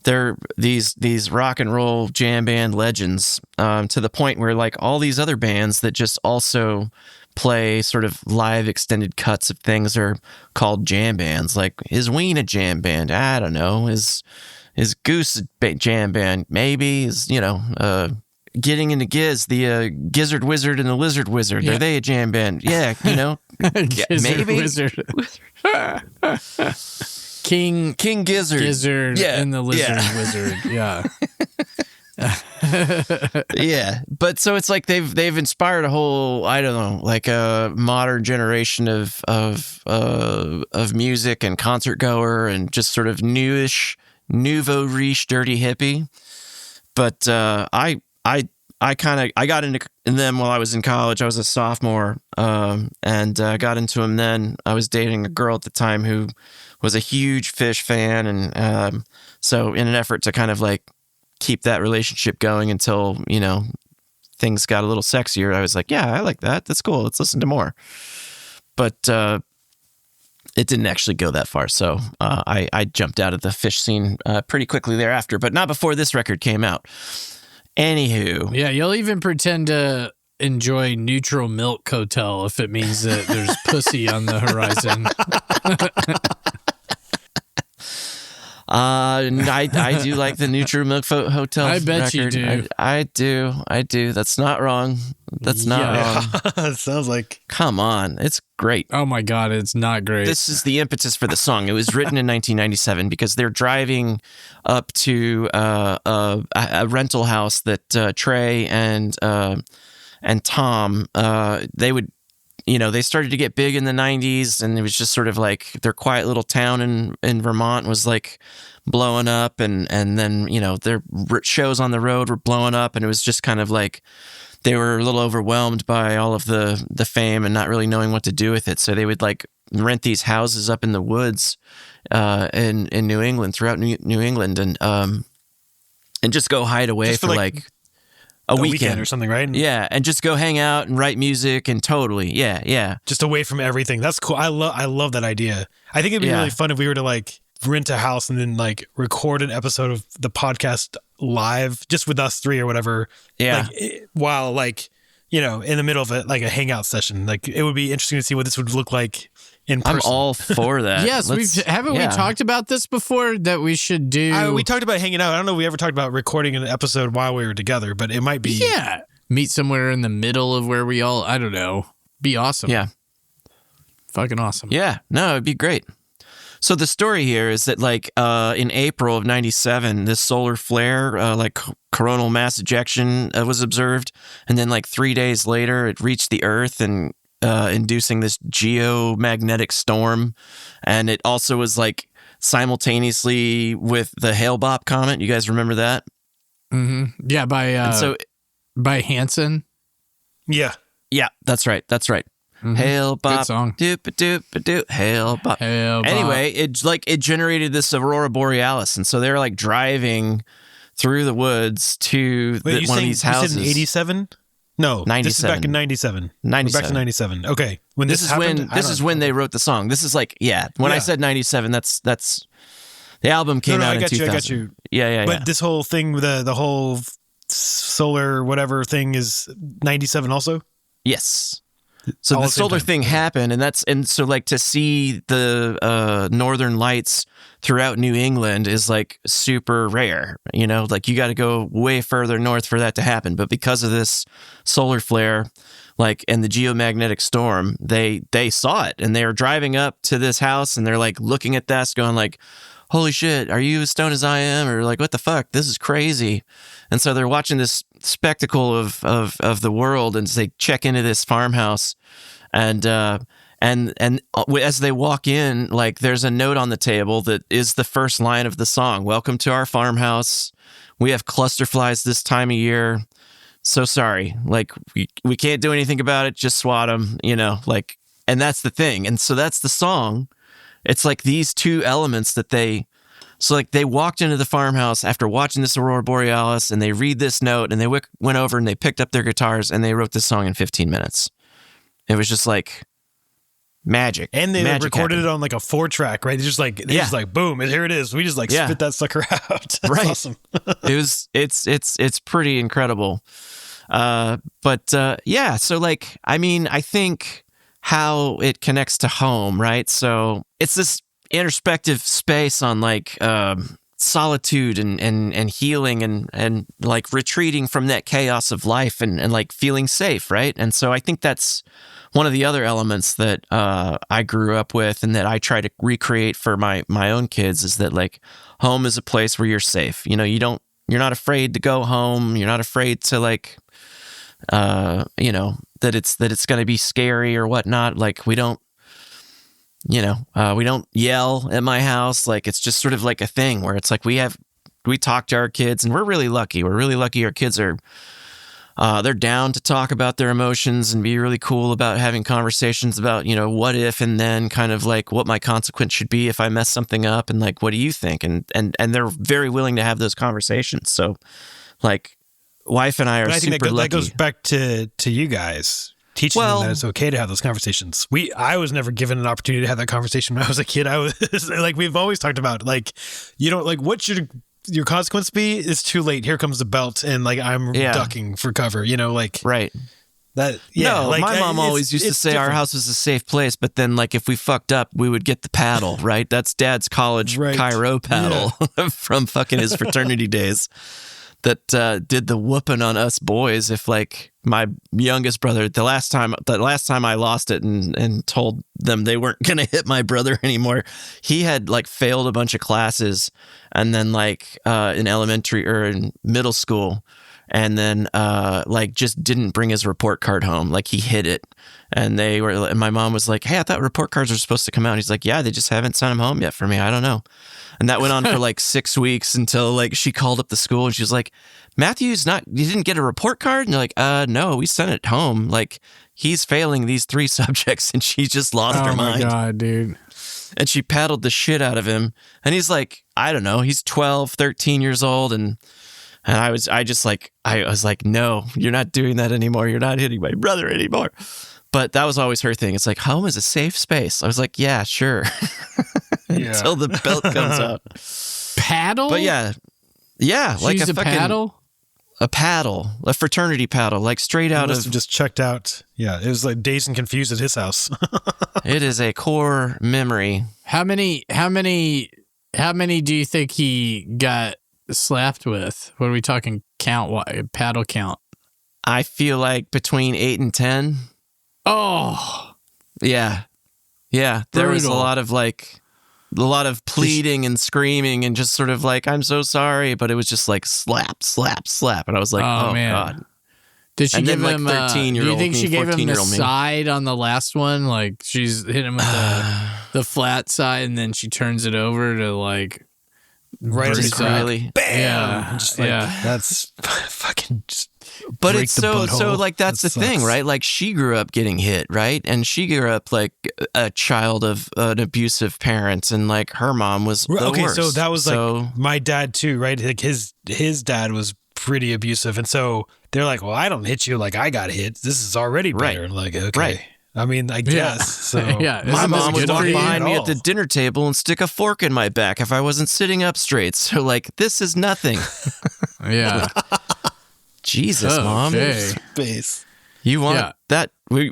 [SPEAKER 1] they're these rock and roll jam band legends, to the point where like all these other bands that just also play sort of live extended cuts of things are called jam bands. Like, is Ween a jam band? I don't know. Is Goose a jam band? Maybe. Is Getting Into Giz, the Gizzard Wizard and the Lizard Wizard,
[SPEAKER 2] Yeah.
[SPEAKER 1] are they a jam band? Yeah, yeah,
[SPEAKER 2] Gizzard
[SPEAKER 1] maybe.
[SPEAKER 2] Wizard. King
[SPEAKER 1] Gizzard.
[SPEAKER 2] Gizzard
[SPEAKER 1] Yeah,
[SPEAKER 2] and the Lizard
[SPEAKER 1] yeah.
[SPEAKER 2] Wizard. Yeah.
[SPEAKER 1] Yeah, but so it's like they've inspired a whole, I don't know, like a modern generation of music and concert goer and just sort of nouveau riche dirty hippie. But I got into them while I was in college. I was a sophomore, and got into them then. I was dating a girl at the time who was a huge Phish fan, and so in an effort to kind of like keep that relationship going until things got a little sexier, I was like, yeah, I like that. That's cool. Let's listen to more. But it didn't actually go that far, so I jumped out of the Phish scene pretty quickly thereafter, but not before this record came out. Anywho.
[SPEAKER 2] Yeah, you'll even pretend to enjoy Neutral Milk Hotel if it means that there's pussy on the horizon.
[SPEAKER 1] I do like the Neutral Milk Hotel
[SPEAKER 2] I bet
[SPEAKER 1] record.
[SPEAKER 2] you do.
[SPEAKER 1] I do. That's not wrong. That's not wrong.
[SPEAKER 3] It sounds like.
[SPEAKER 1] Come on. It's great.
[SPEAKER 2] Oh my God, it's not great.
[SPEAKER 1] This is the impetus for the song. It was written in 1997 because they're driving up to a rental house that Trey and Tom, they would, they started to get big in the 90s, and it was just sort of like their quiet little town in Vermont was like blowing up, and then, their shows on the road were blowing up, and it was just kind of like they were a little overwhelmed by all of the fame and not really knowing what to do with it. So they would like rent these houses up in the woods in New England, throughout New England, and just go hide away
[SPEAKER 3] Just
[SPEAKER 1] for like a weekend
[SPEAKER 3] or something, right?
[SPEAKER 1] Yeah, and just go hang out and write music and totally, yeah.
[SPEAKER 3] Just away from everything. That's cool. I love that idea. I think it'd be really fun if we were to like rent a house and then like record an episode of the podcast live, just with us three or whatever.
[SPEAKER 1] Yeah.
[SPEAKER 3] Like, while like, in the middle of it, like a hangout session. Like it would be interesting to see what this would look like in person.
[SPEAKER 1] I'm all for that.
[SPEAKER 2] Yes, we talked about this before that we should do.
[SPEAKER 3] We talked about hanging out. I don't know if we ever talked about recording an episode while we were together, but it might be.
[SPEAKER 2] Yeah. Meet somewhere in the middle of where we all, I don't know, be awesome.
[SPEAKER 1] Yeah.
[SPEAKER 2] Fucking awesome.
[SPEAKER 1] Yeah, no, it'd be great. So the story here is that like in April of 97, this solar flare, like coronal mass ejection was observed. And then like 3 days later, it reached the Earth and inducing this geomagnetic storm. And it also was like simultaneously with the Hale-Bopp comet. You guys remember that?
[SPEAKER 2] Mm-hmm. Yeah, by Hansen.
[SPEAKER 3] Yeah.
[SPEAKER 1] Yeah, that's right. Hail Bob.
[SPEAKER 2] Good song.
[SPEAKER 1] Doop-a-doop-a-doop. Hail Bob.
[SPEAKER 2] Hail Bob.
[SPEAKER 1] Anyway, it generated this aurora borealis, and so they're like driving through the woods to one of these houses.
[SPEAKER 3] You said in 87? No,
[SPEAKER 1] 97.
[SPEAKER 3] This is back in 97.
[SPEAKER 1] 97.
[SPEAKER 3] We're back to 97. Okay. When this happened,
[SPEAKER 1] this is when they wrote the song. This is like, when I said 97, that's the album came out in 2000.
[SPEAKER 3] I got you.
[SPEAKER 1] Yeah.
[SPEAKER 3] But this whole thing, the whole solar whatever thing is 97 also?
[SPEAKER 1] Yes. So
[SPEAKER 3] All
[SPEAKER 1] the
[SPEAKER 3] at the same
[SPEAKER 1] solar
[SPEAKER 3] time.
[SPEAKER 1] thing happened, and so like to see the northern lights throughout New England is like super rare. You know, like you got to go way further north for that to happen. But because of this solar flare, like and the geomagnetic storm, they saw it, and they were driving up to this house, and they're like looking at this, going like, "Holy shit, are you as stoned as I am?" Or like, "What the fuck? This is crazy." And so they're watching this spectacle of the world, and they check into this farmhouse, and as they walk in, like there's a note on the table that is the first line of the song. "Welcome to our farmhouse. We have cluster flies this time of year. So sorry. Like we can't do anything about it. Just swat them, you know, like," and that's the thing. And so that's the song. It's like these two elements that they walked into the farmhouse after watching this aurora borealis, and they read this note, and they went over and they picked up their guitars and they wrote this song in 15 minutes. It was just like magic.
[SPEAKER 3] And they
[SPEAKER 1] Magic
[SPEAKER 3] recorded
[SPEAKER 1] happened.
[SPEAKER 3] it on like a 4-track, right? They just like boom, and here it is. We just like spit that sucker out. That's
[SPEAKER 1] Right.
[SPEAKER 3] awesome.
[SPEAKER 1] It's pretty incredible. So like, I mean, I think how it connects to home, right? So it's this introspective space on like solitude and healing and like retreating from that chaos of life and like feeling safe, right? And so I think that's one of the other elements that I grew up with and that I try to recreate for my own kids is that like home is a place where you're safe. You know, you're not afraid to go home. You're not afraid to like you know, that it's going to be scary or whatnot. Like we don't yell at my house. Like it's just sort of like a thing where it's like we talk to our kids, and we're really lucky. We're really lucky. Our kids are they're down to talk about their emotions and be really cool about having conversations about, you know, what if, and then kind of like what my consequence should be if I mess something up, and like, what do you think? And they're very willing to have those conversations. So like wife and I are
[SPEAKER 3] But I think
[SPEAKER 1] super lucky.
[SPEAKER 3] that goes back to you guys teaching them that it's okay to have those conversations. I was never given an opportunity to have that conversation when I was a kid. I was like, we've always talked about like, you know, like what should your consequence be? It's too late. Here comes the belt, and like I'm ducking for cover. You know, like
[SPEAKER 1] right.
[SPEAKER 3] That. Yeah,
[SPEAKER 1] no,
[SPEAKER 3] like,
[SPEAKER 1] my mom always used to say
[SPEAKER 3] different.
[SPEAKER 1] our house was a safe place, but then like if we fucked up, we would get the paddle, right? That's Dad's college Cairo paddle from fucking his fraternity days. That did the whooping on us boys if like my youngest brother, the last time I lost it and told them they weren't going to hit my brother anymore, he had like failed a bunch of classes and then like in elementary or in middle school, and then like just didn't bring his report card home. Like he hid it, and my mom was like, "Hey, I thought report cards were supposed to come out." He's like, "Yeah, they just haven't sent them home yet for me. I don't know." And that went on for like 6 weeks until like she called up the school and she was like, "You didn't get a report card?" And they're like, "No, we sent it home. Like he's failing these 3 subjects." And she just lost her mind.
[SPEAKER 2] Oh my God, dude.
[SPEAKER 1] And she paddled the shit out of him. And he's like, I don't know, he's 12, 13 years old. And I was like, "No, you're not doing that anymore. You're not hitting my brother anymore." But that was always her thing. It's like, home is a safe space. I was like, yeah, sure. Until the belt comes out.
[SPEAKER 2] Paddle?
[SPEAKER 1] But yeah, like
[SPEAKER 2] She's a paddle?
[SPEAKER 1] A paddle, a fraternity paddle, like straight out
[SPEAKER 3] must
[SPEAKER 1] of.
[SPEAKER 3] have just checked out. Yeah, it was like dazed and confused at his house.
[SPEAKER 1] It is a core memory.
[SPEAKER 2] How many do you think he got slapped with? What are we talking paddle count?
[SPEAKER 1] I feel like between 8 and 10.
[SPEAKER 2] Oh,
[SPEAKER 1] yeah. There was a
[SPEAKER 2] Brutal.
[SPEAKER 1] lot of pleading and screaming and just sort of like, "I'm so sorry," but it was just like slap, slap, slap, and I was like, "Oh
[SPEAKER 2] man.
[SPEAKER 1] God."
[SPEAKER 2] Did she
[SPEAKER 1] And
[SPEAKER 2] give
[SPEAKER 1] then,
[SPEAKER 2] him?
[SPEAKER 1] like, 13-year-old
[SPEAKER 2] do you think
[SPEAKER 1] me,
[SPEAKER 2] she gave him the
[SPEAKER 1] 14-year-old me.
[SPEAKER 2] side on the last one? Like she's hit him with the flat side, and then she turns it over to like
[SPEAKER 3] right at the
[SPEAKER 2] Bruce
[SPEAKER 3] crack.
[SPEAKER 1] Really?
[SPEAKER 3] Bam!
[SPEAKER 2] Yeah,
[SPEAKER 3] Just like,
[SPEAKER 2] yeah.
[SPEAKER 3] that's fucking just.
[SPEAKER 1] But
[SPEAKER 3] break
[SPEAKER 1] it's
[SPEAKER 3] the
[SPEAKER 1] so
[SPEAKER 3] butthole.
[SPEAKER 1] like that's
[SPEAKER 3] That
[SPEAKER 1] the thing,
[SPEAKER 3] sucks.
[SPEAKER 1] right? Like she grew up getting hit, right? And she grew up like a child of an abusive parent, and like her mom was the
[SPEAKER 3] Okay,
[SPEAKER 1] worst.
[SPEAKER 3] so that was
[SPEAKER 1] So-
[SPEAKER 3] like my dad too, right? Like his dad was pretty abusive, and so they're like, "Well, I don't hit you like I got hit. This is already better."
[SPEAKER 1] Right.
[SPEAKER 3] Like, okay,
[SPEAKER 1] Right.
[SPEAKER 3] I mean, I guess so.
[SPEAKER 2] Yeah,
[SPEAKER 1] my
[SPEAKER 2] Isn't this
[SPEAKER 1] mom would
[SPEAKER 2] good
[SPEAKER 1] walk
[SPEAKER 2] for you?
[SPEAKER 1] behind me
[SPEAKER 3] At
[SPEAKER 1] at the
[SPEAKER 3] all.
[SPEAKER 1] dinner table and stick a fork in my back if I wasn't sitting up straight. So like this is nothing.
[SPEAKER 2] Yeah.
[SPEAKER 1] Jesus, mom.
[SPEAKER 2] Okay.
[SPEAKER 3] Space.
[SPEAKER 1] You want
[SPEAKER 2] Yeah.
[SPEAKER 1] that?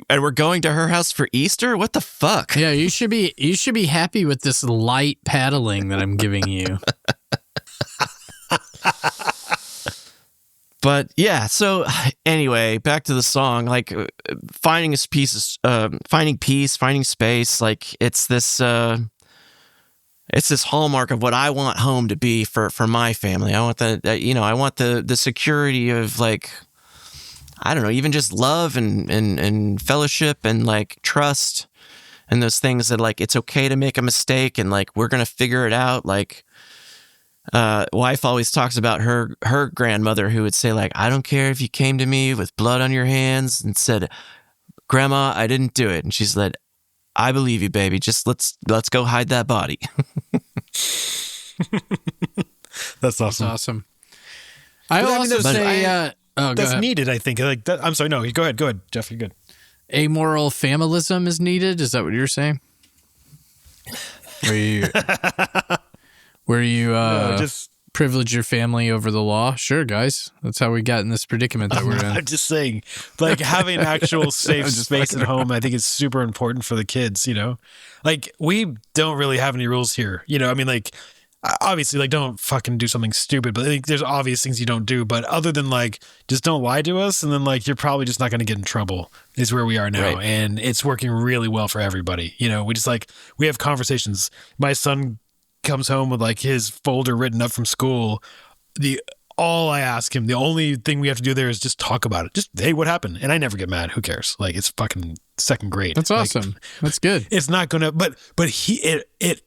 [SPEAKER 1] And we're going to her house for Easter? What the fuck?
[SPEAKER 2] Yeah, you should be happy with this light paddling that I'm giving you.
[SPEAKER 1] But yeah, so anyway, back to the song. Like finding finding peace, finding space. Like it's this hallmark of what I want home to be for my family. I want I want the security of like, I don't know, even just love and fellowship and like trust and those things that like it's okay to make a mistake and like we're gonna figure it out. Like wife always talks about her grandmother who would say like, I don't care if you came to me with blood on your hands and said, Grandma, I didn't do it. And she said, I believe you, baby. Just let's go hide that body.
[SPEAKER 3] That's
[SPEAKER 2] That's
[SPEAKER 3] awesome.
[SPEAKER 2] awesome. I
[SPEAKER 3] But I mean,
[SPEAKER 2] also
[SPEAKER 3] that's-
[SPEAKER 2] say, go
[SPEAKER 3] That's
[SPEAKER 2] ahead.
[SPEAKER 3] needed, I think. Like that, I'm sorry. No, go ahead, Jeff. You're good.
[SPEAKER 2] Amoral familism is needed. Is that what you're saying? Where you
[SPEAKER 3] No, just
[SPEAKER 2] privilege your family over the law? Sure, guys. That's how we got in this predicament that we're in.
[SPEAKER 3] I'm just saying, like having actual safe space at home, I think is super important for the kids. Like we don't really have any rules here. I mean, like obviously, like don't fucking do something stupid, but I think there's obvious things you don't do. But other than like, just don't lie to us, and then like you're probably just not going to get in trouble. Is where we are now,
[SPEAKER 1] Right.
[SPEAKER 3] and it's working really well for everybody. We just like we have conversations. My son comes home with like his folder written up from school. All I ask him, the only thing we have to do there is just talk about it. Just, hey, what happened? And I never get mad. Who cares? Like it's fucking second grade.
[SPEAKER 2] That's
[SPEAKER 3] Like,
[SPEAKER 2] awesome. That's good.
[SPEAKER 3] it's not gonna, but it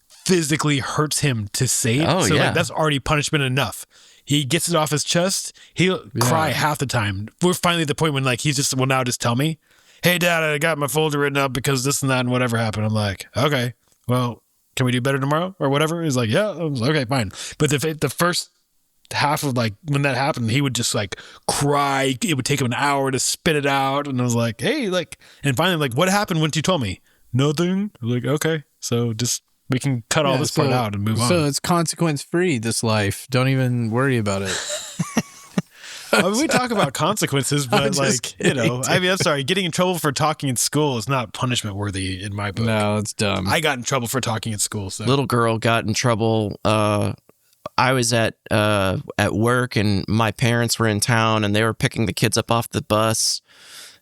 [SPEAKER 3] physically hurts him to say it.
[SPEAKER 1] Oh,
[SPEAKER 3] So
[SPEAKER 1] yeah.
[SPEAKER 3] like that's already punishment enough. He gets it off his chest. He'll cry half the time. We're finally at the point when like he's just, well, now just tell me, hey, Dad, I got my folder written up because this and that and whatever happened. I'm like, okay, well, can we do better tomorrow or whatever? He's like, yeah, I was like, okay, fine. But the first half of like when that happened, he would just like cry. It would take him an hour to spit it out. And I was like, hey, like, and finally, like, what happened once you told me? Nothing. I'm like, okay, so just we can cut all
[SPEAKER 2] Yeah,
[SPEAKER 3] this part out and move on.
[SPEAKER 2] So it's consequence free, this life. Don't even worry about it.
[SPEAKER 3] I mean, we talk about consequences, but
[SPEAKER 2] just
[SPEAKER 3] like,
[SPEAKER 2] kidding,
[SPEAKER 3] I mean, I'm sorry, getting in trouble for talking in school is not punishment worthy in my book.
[SPEAKER 2] No, it's dumb.
[SPEAKER 3] I got in trouble for talking at school. So
[SPEAKER 1] Little girl got in trouble. I was at work and my parents were in town and they were picking the kids up off the bus,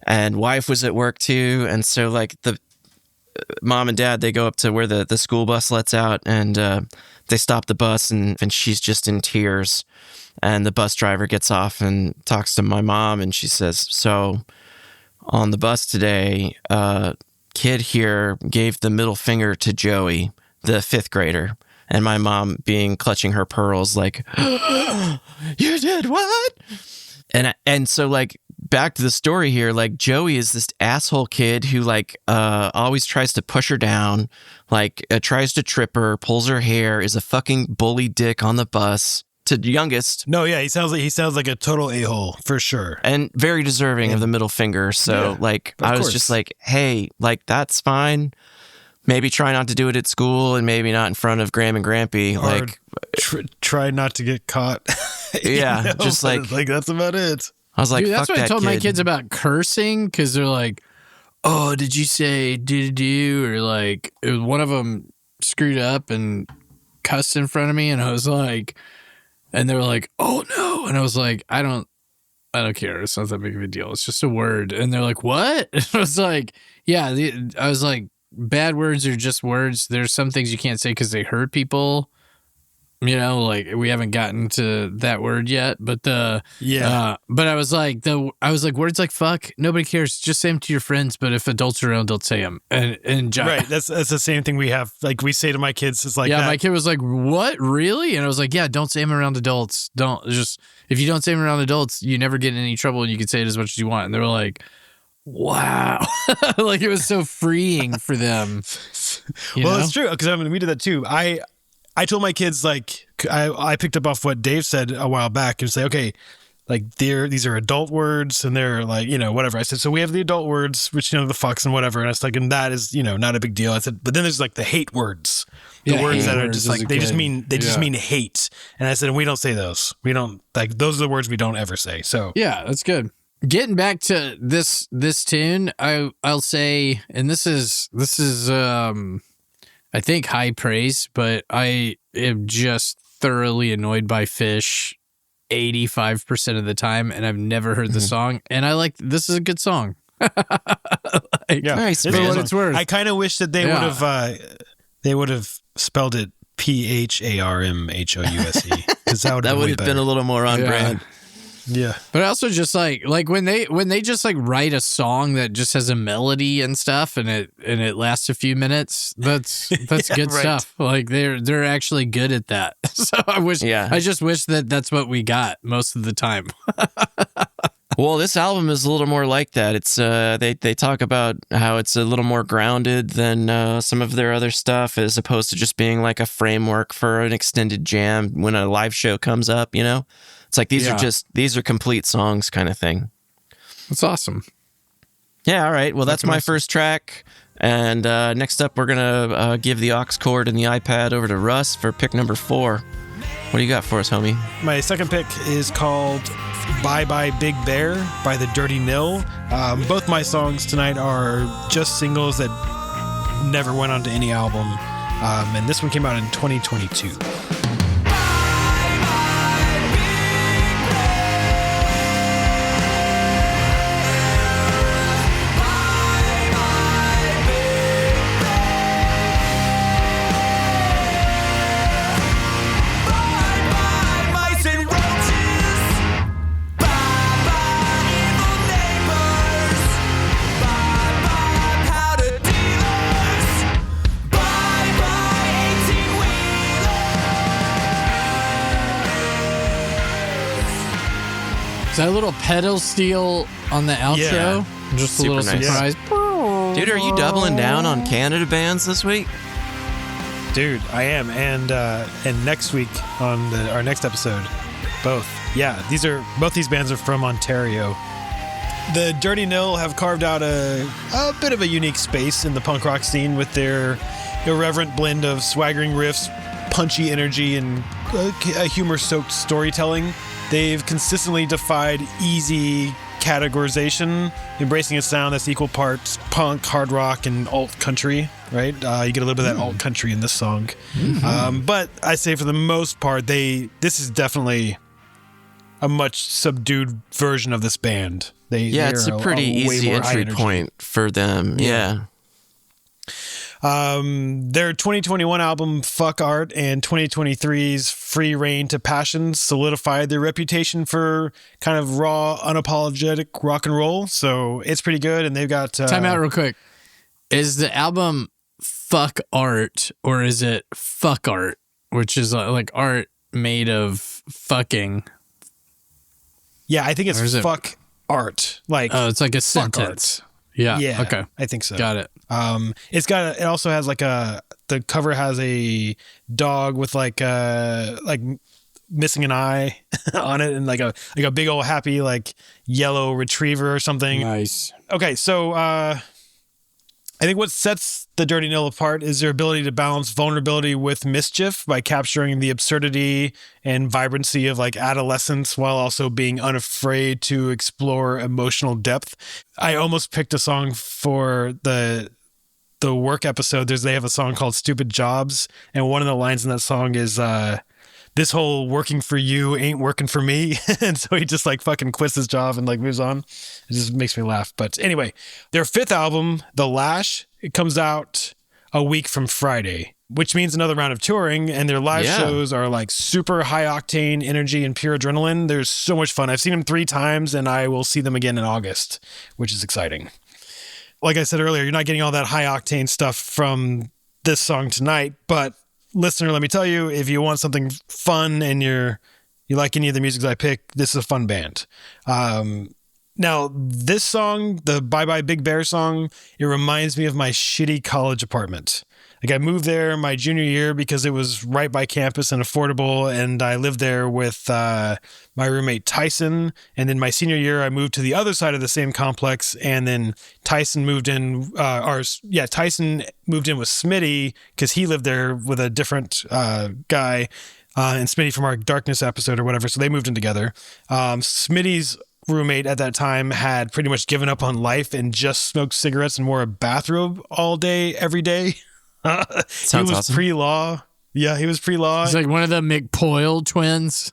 [SPEAKER 1] and wife was at work too. And so like the mom and dad, they go up to where the school bus lets out, and they stop the bus, and she's just in tears. And the bus driver gets off and talks to my mom, and she says, so on the bus today, kid here gave the middle finger to Joey, the 5th grader. And my mom, being clutching her pearls, like, you did what? And so like back to the story here, like Joey is this asshole kid who like always tries to push her down, like tries to trip her, pulls her hair, is a fucking bully dick on the bus to the youngest,
[SPEAKER 3] no, yeah, he sounds like a total a-hole for sure.
[SPEAKER 1] and very deserving of the middle finger. So
[SPEAKER 3] Yeah,
[SPEAKER 1] like
[SPEAKER 3] of
[SPEAKER 1] I was
[SPEAKER 3] course.
[SPEAKER 1] just like, hey, like that's fine. Maybe try not to do it at school, and maybe not in front of Graham and Grampy.
[SPEAKER 3] Or
[SPEAKER 1] Like,
[SPEAKER 3] try not to get caught.
[SPEAKER 1] yeah, just
[SPEAKER 3] but
[SPEAKER 1] like
[SPEAKER 3] it's that's about it.
[SPEAKER 1] I was like,
[SPEAKER 2] Dude, that's
[SPEAKER 1] fuck
[SPEAKER 2] what I
[SPEAKER 1] that
[SPEAKER 2] told
[SPEAKER 1] kid.
[SPEAKER 2] my kids about cursing, because they're like, oh, did you say do? Or like, one of them screwed up and cussed in front of me, and I was like, and they were like, oh no. And I was like, I don't care. It's not that big of a deal. It's just a word. And they're like, what? And I was like, yeah, I was like, bad words are just words. There's some things you can't say because they hurt people. You know, like we haven't gotten to that word yet, but but I was like, words like fuck, nobody cares. Just say them to your friends, but if adults are around, don't say them. And John,
[SPEAKER 3] right, that's the same thing we have. Like we say to my kids, it's like,
[SPEAKER 2] yeah,
[SPEAKER 3] that.
[SPEAKER 2] my kid was like, what, really? And I was like, yeah, don't say them around adults. If you don't say them around adults, you never get in any trouble, and you can say it as much as you want. And they were like, wow, like it was so freeing for them.
[SPEAKER 3] Well, it's true because we did that too. I told my kids, like, I picked up off what Dave said a while back and say, okay, like these are adult words and they're like, you know, whatever. I said, so we have the adult words, which, you know, the fucks and whatever. And I was like, and that is, you know, not a big deal. I said, but then there's like the hate words, the words that are just like, they just mean hate. And I said, we don't say those. We don't, like, those are the words we don't ever say. So
[SPEAKER 2] yeah, that's good. Getting back to this tune, I'll say, and this is I think high praise, but I am just thoroughly annoyed by Phish 85% of the time, and I've never heard the song. And this is a good song.
[SPEAKER 1] Nice,
[SPEAKER 2] for what it's worth.
[SPEAKER 3] I kind of wish that they would have spelled it PHARMHOUSE, because that would have
[SPEAKER 1] been a little more on brand.
[SPEAKER 3] Yeah,
[SPEAKER 2] but I also just like when they just like write a song that just has a melody and stuff, and it lasts a few minutes. That's good stuff. Like they're actually good at that. So I just wish that that's what we got most of the time.
[SPEAKER 1] Well, this album is a little more like that. It's they talk about how it's a little more grounded than some of their other stuff, as opposed to just being like a framework for an extended jam when a live show comes up. You know. It's like these are complete songs kind of thing.
[SPEAKER 2] That's awesome.
[SPEAKER 1] Yeah, all right. Well, that's my first track. And next up, we're going to give the aux cord and the iPad over to Russ for pick number 4. What do you got for us, homie?
[SPEAKER 3] My second pick is called Bye Bye Big Bear by the Dirty Nil. Both my songs tonight are just singles that never went onto any album. And this one came out in 2022.
[SPEAKER 2] Is that a little pedal steel on the outro?
[SPEAKER 3] Yeah.
[SPEAKER 2] Just
[SPEAKER 1] Super
[SPEAKER 2] a little
[SPEAKER 1] nice.
[SPEAKER 2] surprise.
[SPEAKER 1] Dude, are you doubling down on Canada bands this week?
[SPEAKER 3] Dude, I am. And next week on our next episode, both. Yeah, both these bands are from Ontario. The Dirty Nil have carved out a bit of a unique space in the punk rock scene with their irreverent blend of swaggering riffs, punchy energy, and a humor-soaked storytelling. They've consistently defied easy categorization, embracing a sound that's equal parts punk, hard rock, and alt country, right? You get a little bit of that alt country in this song. Mm-hmm. But I say for the most part, this is definitely a much subdued version of this band.
[SPEAKER 1] It's a pretty easy entry point for them. Yeah.
[SPEAKER 3] Their 2021 album Fuck Art and 2023's Free Rein to Passion solidified their reputation for kind of raw, unapologetic rock and roll. So it's pretty good. And they've got
[SPEAKER 2] time out real quick. Is the album Fuck Art, or is it Fuck Art, which is like art made of fucking?
[SPEAKER 3] Yeah, I think it's Fuck Art. Like,
[SPEAKER 2] oh, it's like a sentence. Yeah. Okay.
[SPEAKER 3] I think so.
[SPEAKER 2] Got it.
[SPEAKER 3] It also has the cover has a dog with like missing an eye on it, and like a big old happy like yellow retriever or something.
[SPEAKER 2] Nice.
[SPEAKER 3] Okay, so I think what sets the Dirty Nil apart is their ability to balance vulnerability with mischief by capturing the absurdity and vibrancy of like adolescence while also being unafraid to explore emotional depth. I almost picked a song for the work episode. They have a song called Stupid Jobs, and one of the lines in that song is this whole working for you ain't working for me. And so he just like fucking quits his job and like moves on. It just makes me laugh. But anyway, their fifth album, The Lash, it comes out a week from Friday. which means another round of touring, and their live shows are like super high octane energy and pure adrenaline. There's so much fun. I've seen them 3 times, and I will see them again in August, which is exciting. Like I said earlier, you're not getting all that high octane stuff from this song tonight, but listener, let me tell you, if you want something fun and you like any of the music I pick, this is a fun band. Now, this song, the Bye Bye Big Bear song, it reminds me of my shitty college apartment. Like, I moved there my junior year because it was right by campus and affordable, and I lived there with my roommate Tyson. And then my senior year, I moved to the other side of the same complex, and then Tyson moved in. Tyson moved in with Smitty because he lived there with a different guy, and Smitty from our Darkness episode or whatever. So they moved in together. Smitty's roommate at that time had pretty much given up on life and just smoked cigarettes and wore a bathrobe all day, every day. He was
[SPEAKER 1] awesome.
[SPEAKER 3] Pre-law. Yeah, he was pre-law.
[SPEAKER 2] He's like one of the McPoyle twins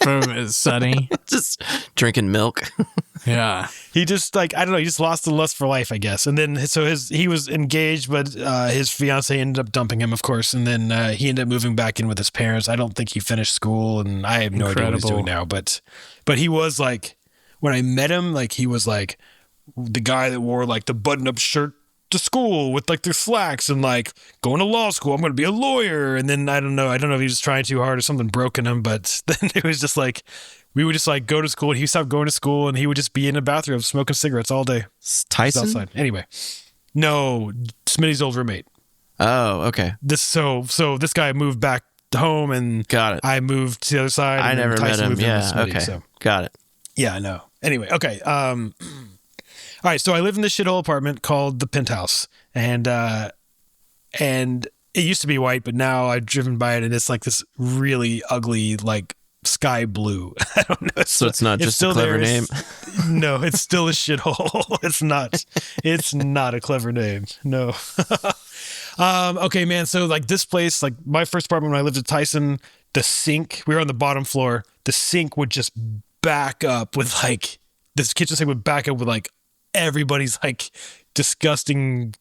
[SPEAKER 2] from Sunny.
[SPEAKER 1] Just drinking milk.
[SPEAKER 2] Yeah.
[SPEAKER 3] He just I don't know, he just lost the lust for life, I guess. And then he was engaged, but his fiance ended up dumping him, of course. And then he ended up moving back in with his parents. I don't think he finished school, and I have no idea what he's doing now. But he was like, when I met him, like he was like the guy that wore like the button-up shirt to school with like the slacks and like going to law school. I'm going to be a lawyer. And then I don't know if he was trying too hard or something broke in him, but then it was just like, we would just like go to school, and he stopped going to school, and he would just be in a bathroom smoking cigarettes all day.
[SPEAKER 1] Tyson?
[SPEAKER 3] Outside. Anyway, no, Smitty's old roommate.
[SPEAKER 1] Oh, okay.
[SPEAKER 3] So this guy moved back home, and
[SPEAKER 1] Got it.
[SPEAKER 3] I moved to the other side.
[SPEAKER 1] I
[SPEAKER 3] and
[SPEAKER 1] never met
[SPEAKER 3] Tyson
[SPEAKER 1] him.
[SPEAKER 3] moved in with
[SPEAKER 1] Yeah.
[SPEAKER 3] Smitty,
[SPEAKER 1] Okay.
[SPEAKER 3] so.
[SPEAKER 1] Got it.
[SPEAKER 3] Yeah, I know. Anyway, okay. All right, so I live in this shithole apartment called the Penthouse, and it used to be white, but now I've driven by it, and it's like this really ugly, like sky blue. I don't know.
[SPEAKER 1] So it's not just a clever name.
[SPEAKER 3] No, it's still a shithole. It's not a clever name. No. Okay, man. So like this place, like my first apartment when I lived at Tyson, the sink, we were on the bottom floor. The sink would just back up with like, this kitchen sink would back up with like everybody's like disgusting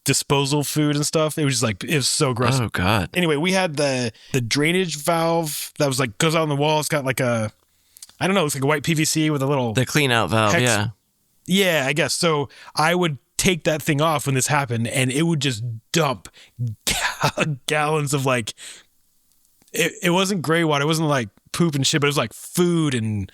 [SPEAKER 3] disposal food and stuff. It was just like, it was so gross.
[SPEAKER 1] Oh, God.
[SPEAKER 3] Anyway, we had the drainage valve that was like, goes out on the wall. It's got like it's like a white PVC with a little...
[SPEAKER 1] The clean out valve,
[SPEAKER 3] Hex-
[SPEAKER 1] yeah.
[SPEAKER 3] Yeah, I guess. So I would take that thing off when this happened, and it would just dump gallons of like... It wasn't gray water. It wasn't like poop and shit, but it was like food and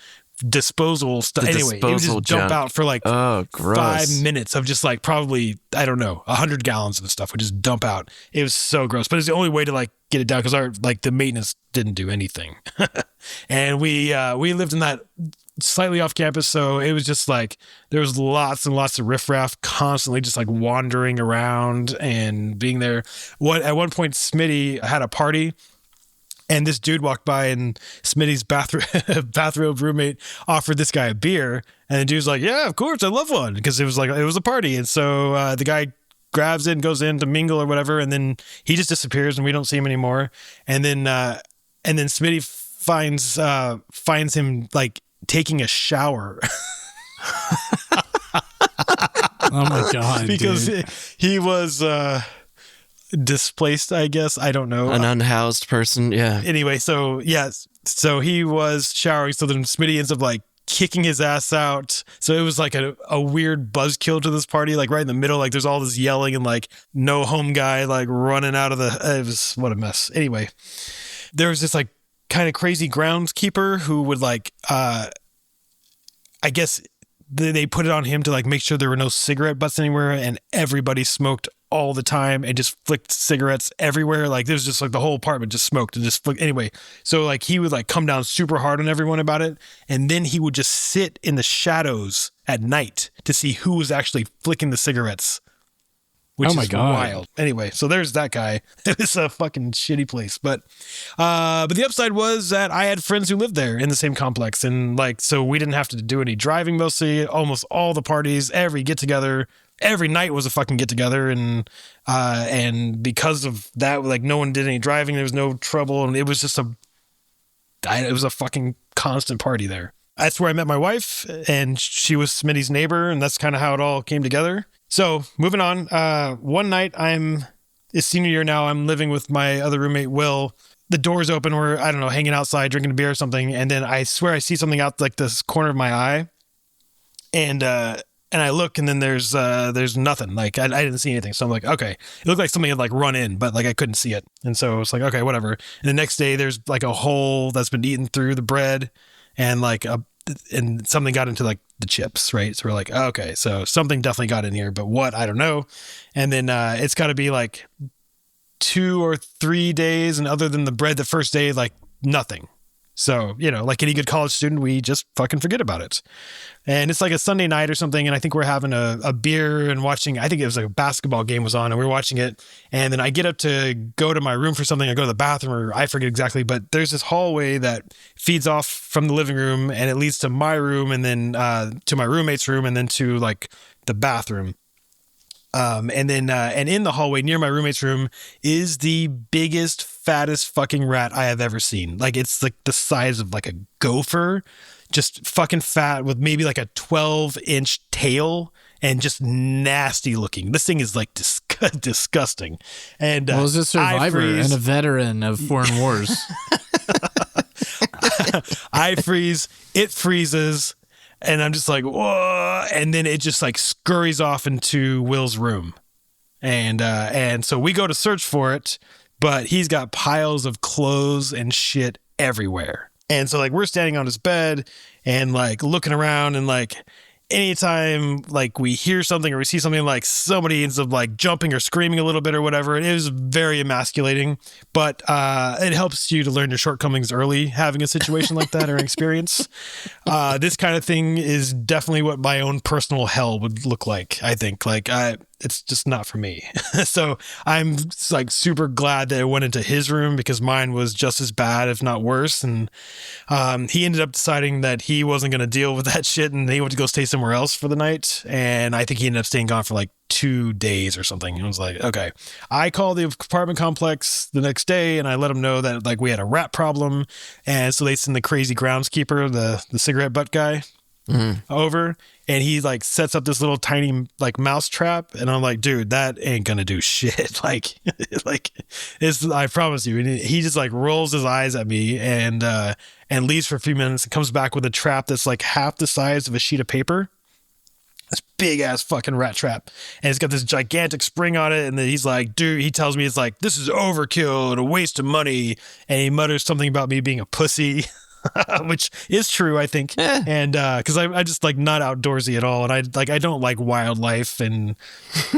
[SPEAKER 3] disposal stuff.
[SPEAKER 1] The
[SPEAKER 3] Anyway, it would
[SPEAKER 1] disposal
[SPEAKER 3] just dump
[SPEAKER 1] junk.
[SPEAKER 3] out for like
[SPEAKER 1] Oh, gross.
[SPEAKER 3] 5 minutes of just like probably, I don't know, 100 gallons of the stuff would just dump out. It was so gross, but it's the only way to like get it down because our like the maintenance didn't do anything. And we lived in that slightly off campus, so it was just like there was lots and lots of riffraff constantly just like wandering around and being there. At one point, Smitty had a party. And this dude walked by, and Smitty's bathrobe roommate offered this guy a beer. And the dude's like, yeah, of course, I love one. Because it was a party. And so the guy grabs it and goes in to mingle or whatever. And then he just disappears, and we don't see him anymore. And then Smitty finds him like taking a shower.
[SPEAKER 2] Oh my God.
[SPEAKER 3] Because
[SPEAKER 2] dude.
[SPEAKER 3] he was displaced, I guess. I don't know.
[SPEAKER 1] An unhoused person, yeah.
[SPEAKER 3] Anyway, so he was showering, so then Smitty ends up like kicking his ass out. So it was like a weird buzzkill to this party, like right in the middle, like there's all this yelling and like no home guy like running out of it was, what a mess. Anyway, there was this like kind of crazy groundskeeper who would like I guess they put it on him to like make sure there were no cigarette butts anywhere, and everybody smoked all the time and just flicked cigarettes everywhere. Like there was just like the whole apartment just smoked and just flicked. Anyway, so like he would like come down super hard on everyone about it, and then he would just sit in the shadows at night to see who was actually flicking the cigarettes. Which
[SPEAKER 2] Oh my
[SPEAKER 3] is
[SPEAKER 2] God.
[SPEAKER 3] wild. Anyway, so there's that guy. It's a fucking shitty place. But the upside was that I had friends who lived there in the same complex. And like, so we didn't have to do any driving mostly. Almost all the parties, every get together, every night was a fucking get together. And because of that, like no one did any driving. There was no trouble. And it was just it was a fucking constant party there. That's where I met my wife, and she was Smitty's neighbor. And that's kind of how it all came together. So moving on, one night I'm it's senior year now. I'm living with my other roommate, Will. The door's open. We're, I don't know, hanging outside, drinking a beer or something. And then I swear I see something out like this corner of my eye. And I look, and then there's nothing. Like I didn't see anything. So I'm like, okay. It looked like something had like run in, but like I couldn't see it. And so I was like, okay, whatever. And the next day there's like a hole that's been eaten through the bread, and and something got into like the chips, right? So we're like, okay, so something definitely got in here, but what? I don't know. And then it's got to be like 2 or 3 days, and other than the bread, the first day, like nothing. So, like any good college student, we just fucking forget about it. And it's like a Sunday night or something, and I think we're having a beer and watching, I think it was like a basketball game was on, and we're watching it. And then I get up to go to my room for something. I go to the bathroom, or I forget exactly, but there's this hallway that feeds off from the living room, and it leads to my room, and then to my roommate's room, and then to like the bathroom. And in the hallway near my roommate's room is the biggest, fattest fucking rat I have ever seen. Like, it's like the size of like a gopher, just fucking fat with maybe like a 12-inch tail and just nasty looking. This thing is like disgusting. And
[SPEAKER 2] well, was a survivor and a veteran of foreign wars.
[SPEAKER 3] I freeze, it freezes. And I'm just like, whoa. And then it just like scurries off into Will's room. And so we go to search for it, but he's got piles of clothes and shit everywhere. And so like we're standing on his bed and like looking around, and like anytime like we hear something or we see something, like somebody ends up like jumping or screaming a little bit or whatever. It is very emasculating, but it helps you to learn your shortcomings early, having a situation like that or an experience. This kind of thing is definitely what my own personal hell would look like. I think it's just not for me. So I'm like super glad that I went into his room, because mine was just as bad, if not worse. And he ended up deciding that he wasn't going to deal with that shit, and he went to go stay somewhere else for the night. And I think he ended up staying gone for like 2 days or something. And I was like, okay. I called the apartment complex the next day, and I let them know that like we had a rat problem. And so they send the crazy groundskeeper, the cigarette butt guy, over, and he like sets up this little tiny like mouse trap, and I'm like, dude, that ain't gonna do shit. like it's, I promise you. And he just like rolls his eyes at me and leaves for a few minutes and comes back with a trap that's like half the size of a sheet of paper. This big ass fucking rat trap, and it's got this gigantic spring on it. And then he's like, dude, he tells me it's like, this is overkill and a waste of money, and he mutters something about me being a pussy. Which is true, I think. And because I just like not outdoorsy at all, and I don't like wildlife, and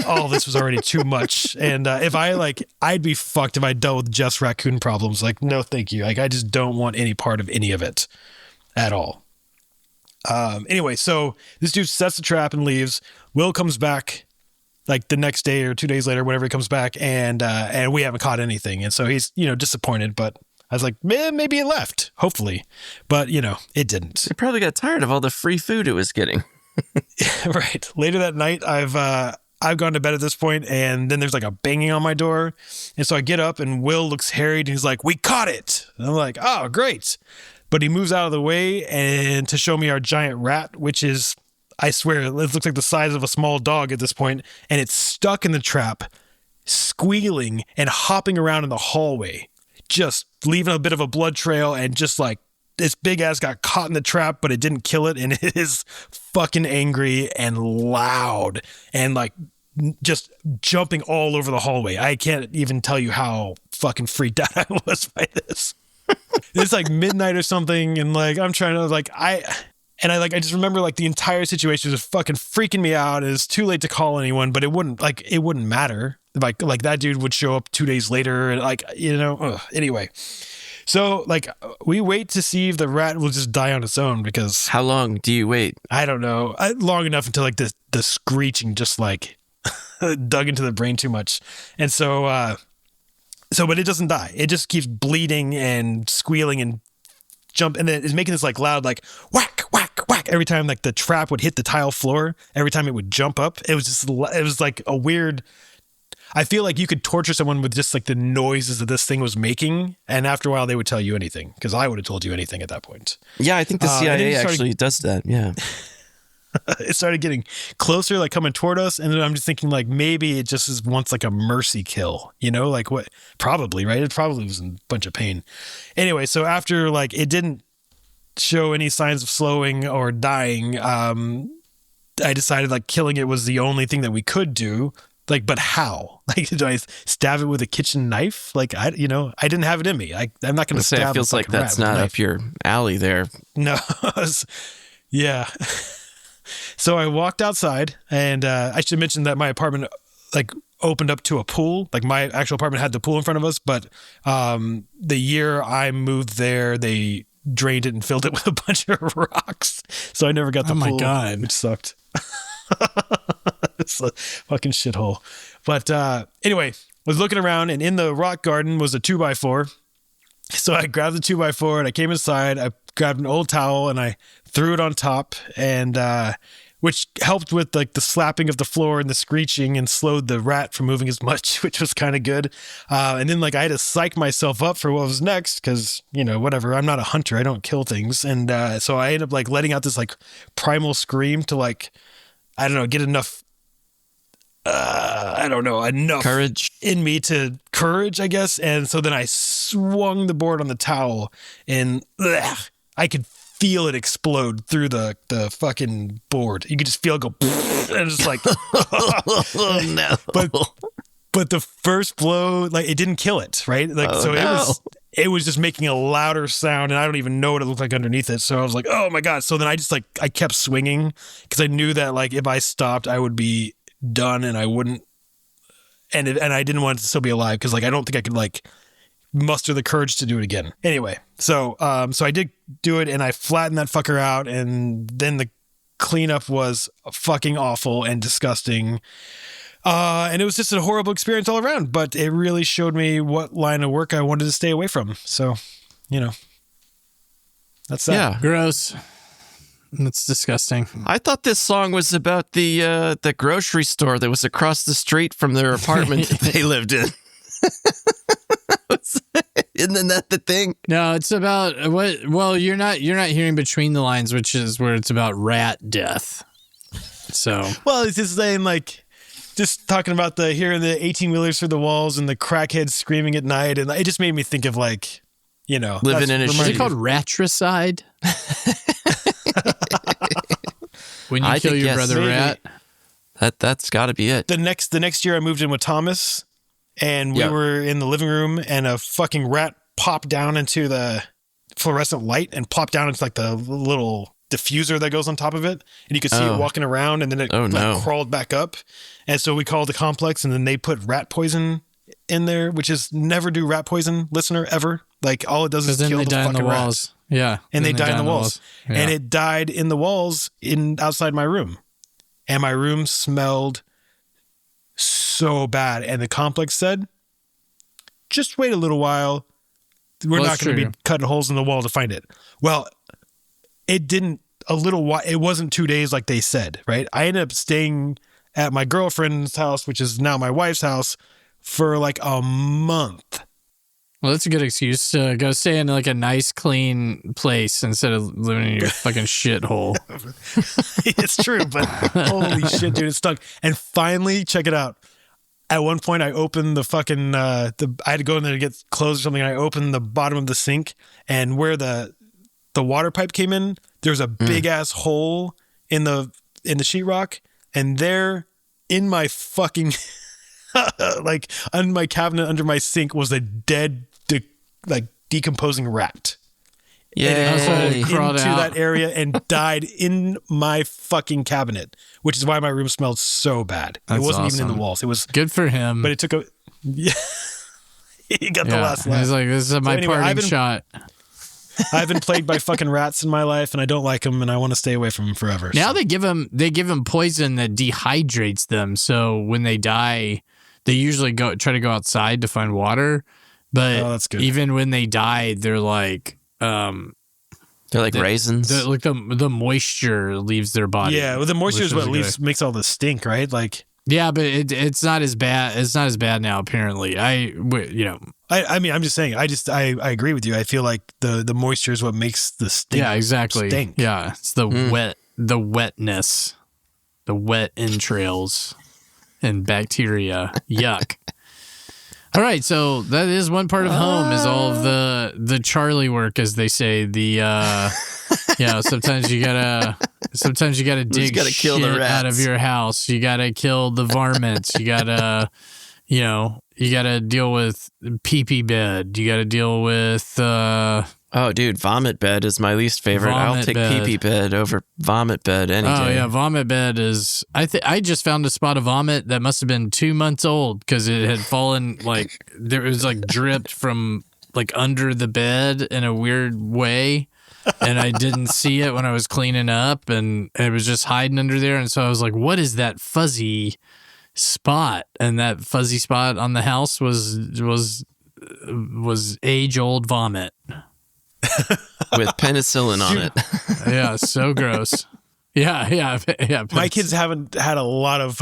[SPEAKER 3] all this was already too much. And if I'd be fucked if I dealt with Jeff's raccoon problems. Like, no thank you. Like, I just don't want any part of any of it at all. Anyway, so this dude sets the trap and leaves. Will comes back like the next day or 2 days later, whenever he comes back, and we haven't caught anything. And so he's disappointed, but I was like, man, maybe it left, hopefully. But, it didn't.
[SPEAKER 1] It probably got tired of all the free food it was getting.
[SPEAKER 3] Right. Later that night, I've gone to bed at this point, and then there's like a banging on my door. And so I get up, and Will looks harried, and he's like, we caught it. And I'm like, oh, great. But he moves out of the way and to show me our giant rat, which is, I swear, it looks like the size of a small dog at this point, and it's stuck in the trap, squealing and hopping around in the hallway, just leaving a bit of a blood trail, and just like this big ass got caught in the trap, but it didn't kill it. And it is fucking angry and loud and like just jumping all over the hallway. I can't even tell you how fucking freaked out I was by this. It's like midnight or something. And like, I'm trying to I just remember like the entire situation was fucking freaking me out. It's too late to call anyone, but it wouldn't matter. Like that dude would show up 2 days later, and anyway. So like we wait to see if the rat will just die on its own, because
[SPEAKER 1] how long do you wait?
[SPEAKER 3] I don't know. Long enough until like the screeching just like dug into the brain too much. And so but it doesn't die. It just keeps bleeding and squealing and jump, and then it's making this like loud like whack whack whack every time like the trap would hit the tile floor. Every time it would jump up, it was like a weird. I feel like you could torture someone with just like the noises that this thing was making, and after a while they would tell you anything, because I would have told you anything at that point.
[SPEAKER 1] Yeah, I think the CIA actually does that. Yeah.
[SPEAKER 3] it started getting closer, like coming toward us. And then I'm just thinking like, maybe it just wants like a mercy kill, you know, like what, probably, right? It probably was in a bunch of pain. Anyway, so after like, it didn't show any signs of slowing or dying, I decided like killing it was the only thing that we could do. Like, but how? Like, do I stab it with a kitchen knife? Like, I didn't have it in me. I'm not going to stab.
[SPEAKER 1] It feels like that's not up your alley there.
[SPEAKER 3] No. Yeah. So I walked outside, and I should mention that my apartment like opened up to a pool. Like my actual apartment had the pool in front of us, but the year I moved there, they drained it and filled it with a bunch of rocks. So I never got the pool.
[SPEAKER 2] Oh my God.
[SPEAKER 3] Which sucked. It's a fucking shithole. But anyway, I was looking around, and in the rock garden was a 2x4. So I grabbed the 2x4 and I came inside. I grabbed an old towel and I threw it on top, and which helped with like the slapping of the floor and the screeching and slowed the rat from moving as much, which was kind of good. And then like I had to psych myself up for what was next because, you know, whatever. I'm not a hunter. I don't kill things. And so I ended up like letting out this like primal scream to like, I don't know, get enough enough
[SPEAKER 1] courage
[SPEAKER 3] in me to courage, I guess. And so then I swung the board on the towel, and I could feel it explode through the fucking board. You could just feel it go, and it's like,
[SPEAKER 1] oh no.
[SPEAKER 3] But the first blow, like it didn't kill it, right? Like it was just making a louder sound, and I don't even know what it looked like underneath it. So I was like, oh my God. So then I just like, I kept swinging because I knew that like if I stopped, I would be done, and I wouldn't, and I didn't want it to still be alive because like I don't think I could like muster the courage to do it again. Anyway, so I did do it, and I flattened that fucker out, and then the cleanup was fucking awful and disgusting. And it was just a horrible experience all around, but it really showed me what line of work I wanted to stay away from. So, you know, that's that.
[SPEAKER 1] Yeah.
[SPEAKER 2] Gross. That's disgusting.
[SPEAKER 1] I thought this song was about the grocery store that was across the street from their apartment that they lived in. Isn't that the thing?
[SPEAKER 2] No, it's about what? Well, you're not hearing between the lines, which is where it's about rat death. So,
[SPEAKER 3] well, it's just saying like, just talking about hearing the 18-wheelers through the walls and the crackheads screaming at night, and it just made me think of like, you know,
[SPEAKER 1] living in a
[SPEAKER 2] is it called ratricide? When you kill your brother rat.
[SPEAKER 1] That's got to be it.
[SPEAKER 3] The next year I moved in with Thomas, and we were in the living room, and a fucking rat popped down into the fluorescent light and popped down into like the little diffuser that goes on top of it, and you could see it walking around, and then it crawled back up. And so we called the complex, and then they put rat poison in there, which is never do rat poison, listener, ever. Like all it does is kill the fucking rats.
[SPEAKER 2] Yeah.
[SPEAKER 3] And they died in the walls.
[SPEAKER 2] Yeah.
[SPEAKER 3] And it died in the walls outside my room. And my room smelled so bad. And the complex said, just wait a little while. We're not going to be cutting holes in the wall to find it. Well, it didn't it wasn't 2 days like they said, right? I ended up staying at my girlfriend's house, which is now my wife's house, for like a month.
[SPEAKER 2] Well, that's a good excuse to go stay in like a nice, clean place instead of living in your fucking shithole.
[SPEAKER 3] It's true, but holy shit, dude, it stunk. And finally, check it out. At one point, I opened the fucking, I had to go in there to get clothes or something. I opened the bottom of the sink, and where the water pipe came in, there's a big ass hole in the sheetrock, and there in my fucking, like on my cabinet under my sink was a dead, decomposing rat.
[SPEAKER 1] Yeah,
[SPEAKER 3] into that area and died in my fucking cabinet, which is why my room smelled so bad.
[SPEAKER 2] That's
[SPEAKER 3] it wasn't
[SPEAKER 2] awesome.
[SPEAKER 3] even in the walls. It was
[SPEAKER 2] good for him,
[SPEAKER 3] but it took he got the last laugh.
[SPEAKER 2] He's like, this is my parting shot.
[SPEAKER 3] I've been plagued by fucking rats in my life, and I don't like them, and I want to stay away from them forever.
[SPEAKER 2] Now they give them poison that dehydrates them, so when they die, they usually try to go outside to find water. But
[SPEAKER 3] that's good.
[SPEAKER 2] Even when they die, they're like
[SPEAKER 1] raisins.
[SPEAKER 2] Like the moisture leaves their body.
[SPEAKER 3] Yeah, well, the moisture is what makes all the stink, right? Like,
[SPEAKER 2] yeah, but it's not as bad. It's not as bad now. Apparently, I
[SPEAKER 3] mean, I'm just saying. I agree with you. I feel like the moisture is what makes the stink.
[SPEAKER 2] Yeah, exactly.
[SPEAKER 3] Stink.
[SPEAKER 2] Yeah, it's the the wetness, the wet entrails and bacteria. Yuck. All right, so that is one part of home is all of the Charlie work, as they say. Sometimes you gotta dig
[SPEAKER 1] kill the
[SPEAKER 2] shit
[SPEAKER 1] rats
[SPEAKER 2] out of your house. You gotta kill the varmints. You gotta, you gotta deal with pee-pee bed. You gotta deal with.
[SPEAKER 1] Oh, dude, vomit bed is my least favorite. I'll take pee-pee bed over vomit bed any day.
[SPEAKER 2] Oh, yeah, vomit bed is... I just found a spot of vomit that must have been 2 months old because it had fallen, there was, dripped from, under the bed in a weird way, and I didn't see it when I was cleaning up, and it was just hiding under there, and so I was like, what is that fuzzy spot? And that fuzzy spot on the house was age-old vomit.
[SPEAKER 1] With penicillin on it.
[SPEAKER 2] Yeah, so gross. Yeah.
[SPEAKER 3] My kids haven't had a lot of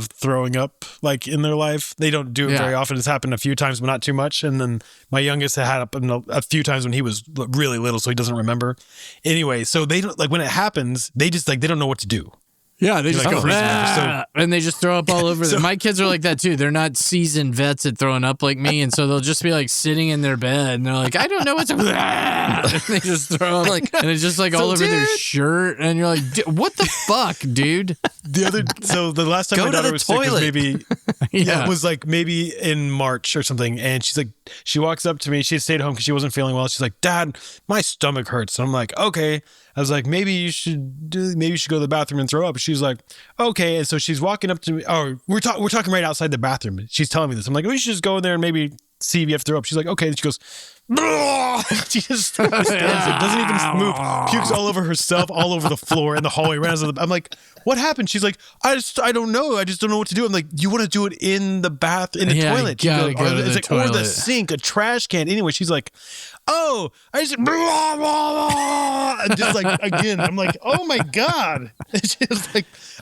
[SPEAKER 3] throwing up in their life. They don't do it very often. It's happened a few times, but not too much. And then my youngest had up a few times when he was really little, so he doesn't remember. Anyway, so they don't when it happens, they just they don't know what to do.
[SPEAKER 2] Yeah, they just go,
[SPEAKER 3] "Ah,"
[SPEAKER 2] and they just throw up all over them. My kids are like that too. They're not seasoned vets at throwing up like me, and so they'll just be sitting in their bed, and they're like, I don't know what to and they just throw up, and it's just all over their shirt, and you're like, what the fuck, dude?
[SPEAKER 3] The last time
[SPEAKER 1] Go
[SPEAKER 3] my
[SPEAKER 1] to
[SPEAKER 3] daughter
[SPEAKER 1] the
[SPEAKER 3] was sick was
[SPEAKER 1] toilet.
[SPEAKER 3] maybe it was maybe in March or something, and she walks up to me. She had stayed home because she wasn't feeling well. She's like, Dad, my stomach hurts. And I'm like, okay. I was like, maybe you should go to the bathroom and throw up. She's like, okay. And so she's walking up to me. Oh, we're talking right outside the bathroom. She's telling me this. I'm like, we should just go in there and maybe see if you have to throw up. She's like, okay. And she goes, she just stands there, doesn't even move, pukes all over herself, all over the floor in the hallway. I'm like, what happened? She's like, I don't know. I just don't know what to do. I'm like, you want to do it in the toilet?
[SPEAKER 2] You gotta go to the toilet.
[SPEAKER 3] Or the sink, a trash can. Anyway, she's like, oh, I just blah, blah, blah. And just again, I'm like, oh my God.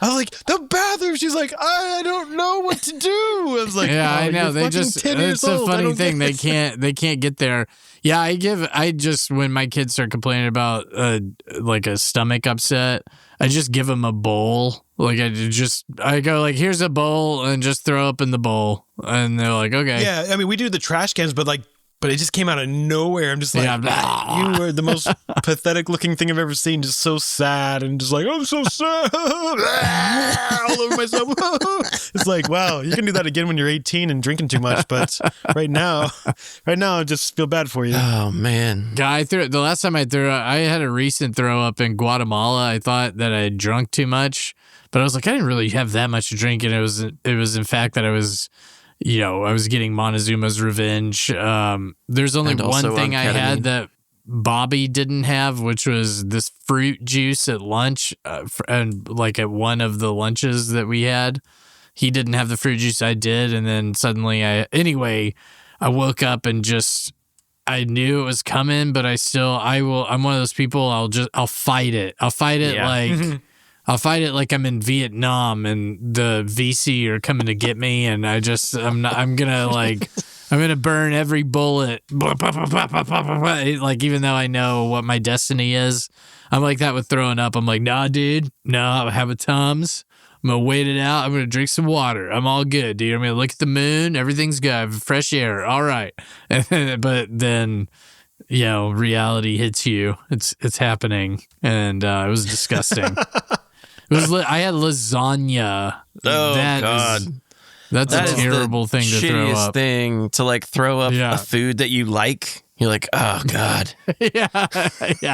[SPEAKER 3] I'm like, the bathroom. She's like, I don't know what to do. I was like,
[SPEAKER 2] yeah, I know. They just,
[SPEAKER 3] 10 years
[SPEAKER 2] it's a
[SPEAKER 3] old.
[SPEAKER 2] funny thing. They can't get there. Yeah, when my kids start complaining about a stomach upset, I just give them a bowl. I go here's a bowl and just throw up in the bowl. And they're like, okay.
[SPEAKER 3] Yeah, I mean, we do the trash cans, but it just came out of nowhere. I'm just like, you were the most pathetic looking thing I've ever seen. Just so sad and just I'm so sad. All over myself. It's like, wow, you can do that again when you're 18 and drinking too much. But right now, I just feel bad for you.
[SPEAKER 1] Oh, man.
[SPEAKER 2] Yeah, the last time I had a recent throw up in Guatemala. I thought that I had drunk too much, but I was like, I didn't really have that much to drink. And it was in fact that I was getting Montezuma's revenge. There's only one thing I had that Bobby didn't have, which was this fruit juice at lunch. And at one of the lunches that we had, he didn't have the fruit juice. I did. And then suddenly I woke up and I knew it was coming, but I'm one of those people, I'll fight it. I'll fight it I'll fight it like I'm in Vietnam and the VC are coming to get me, and I'm gonna burn every bullet. Even though I know what my destiny is, I'm like that with throwing up. I'm like, nah, dude, no, I'll have a Tums. I'm gonna wait it out. I'm gonna drink some water. I'm all good, dude. I'm gonna look at the moon. Everything's good. I have fresh air. All right. But then, reality hits you. It's happening, and it was disgusting. I had lasagna.
[SPEAKER 1] Oh, God.
[SPEAKER 2] That's a terrible thing to throw up.
[SPEAKER 1] Thing to throw up a food that you like. You're like, oh, God.
[SPEAKER 2] Yeah.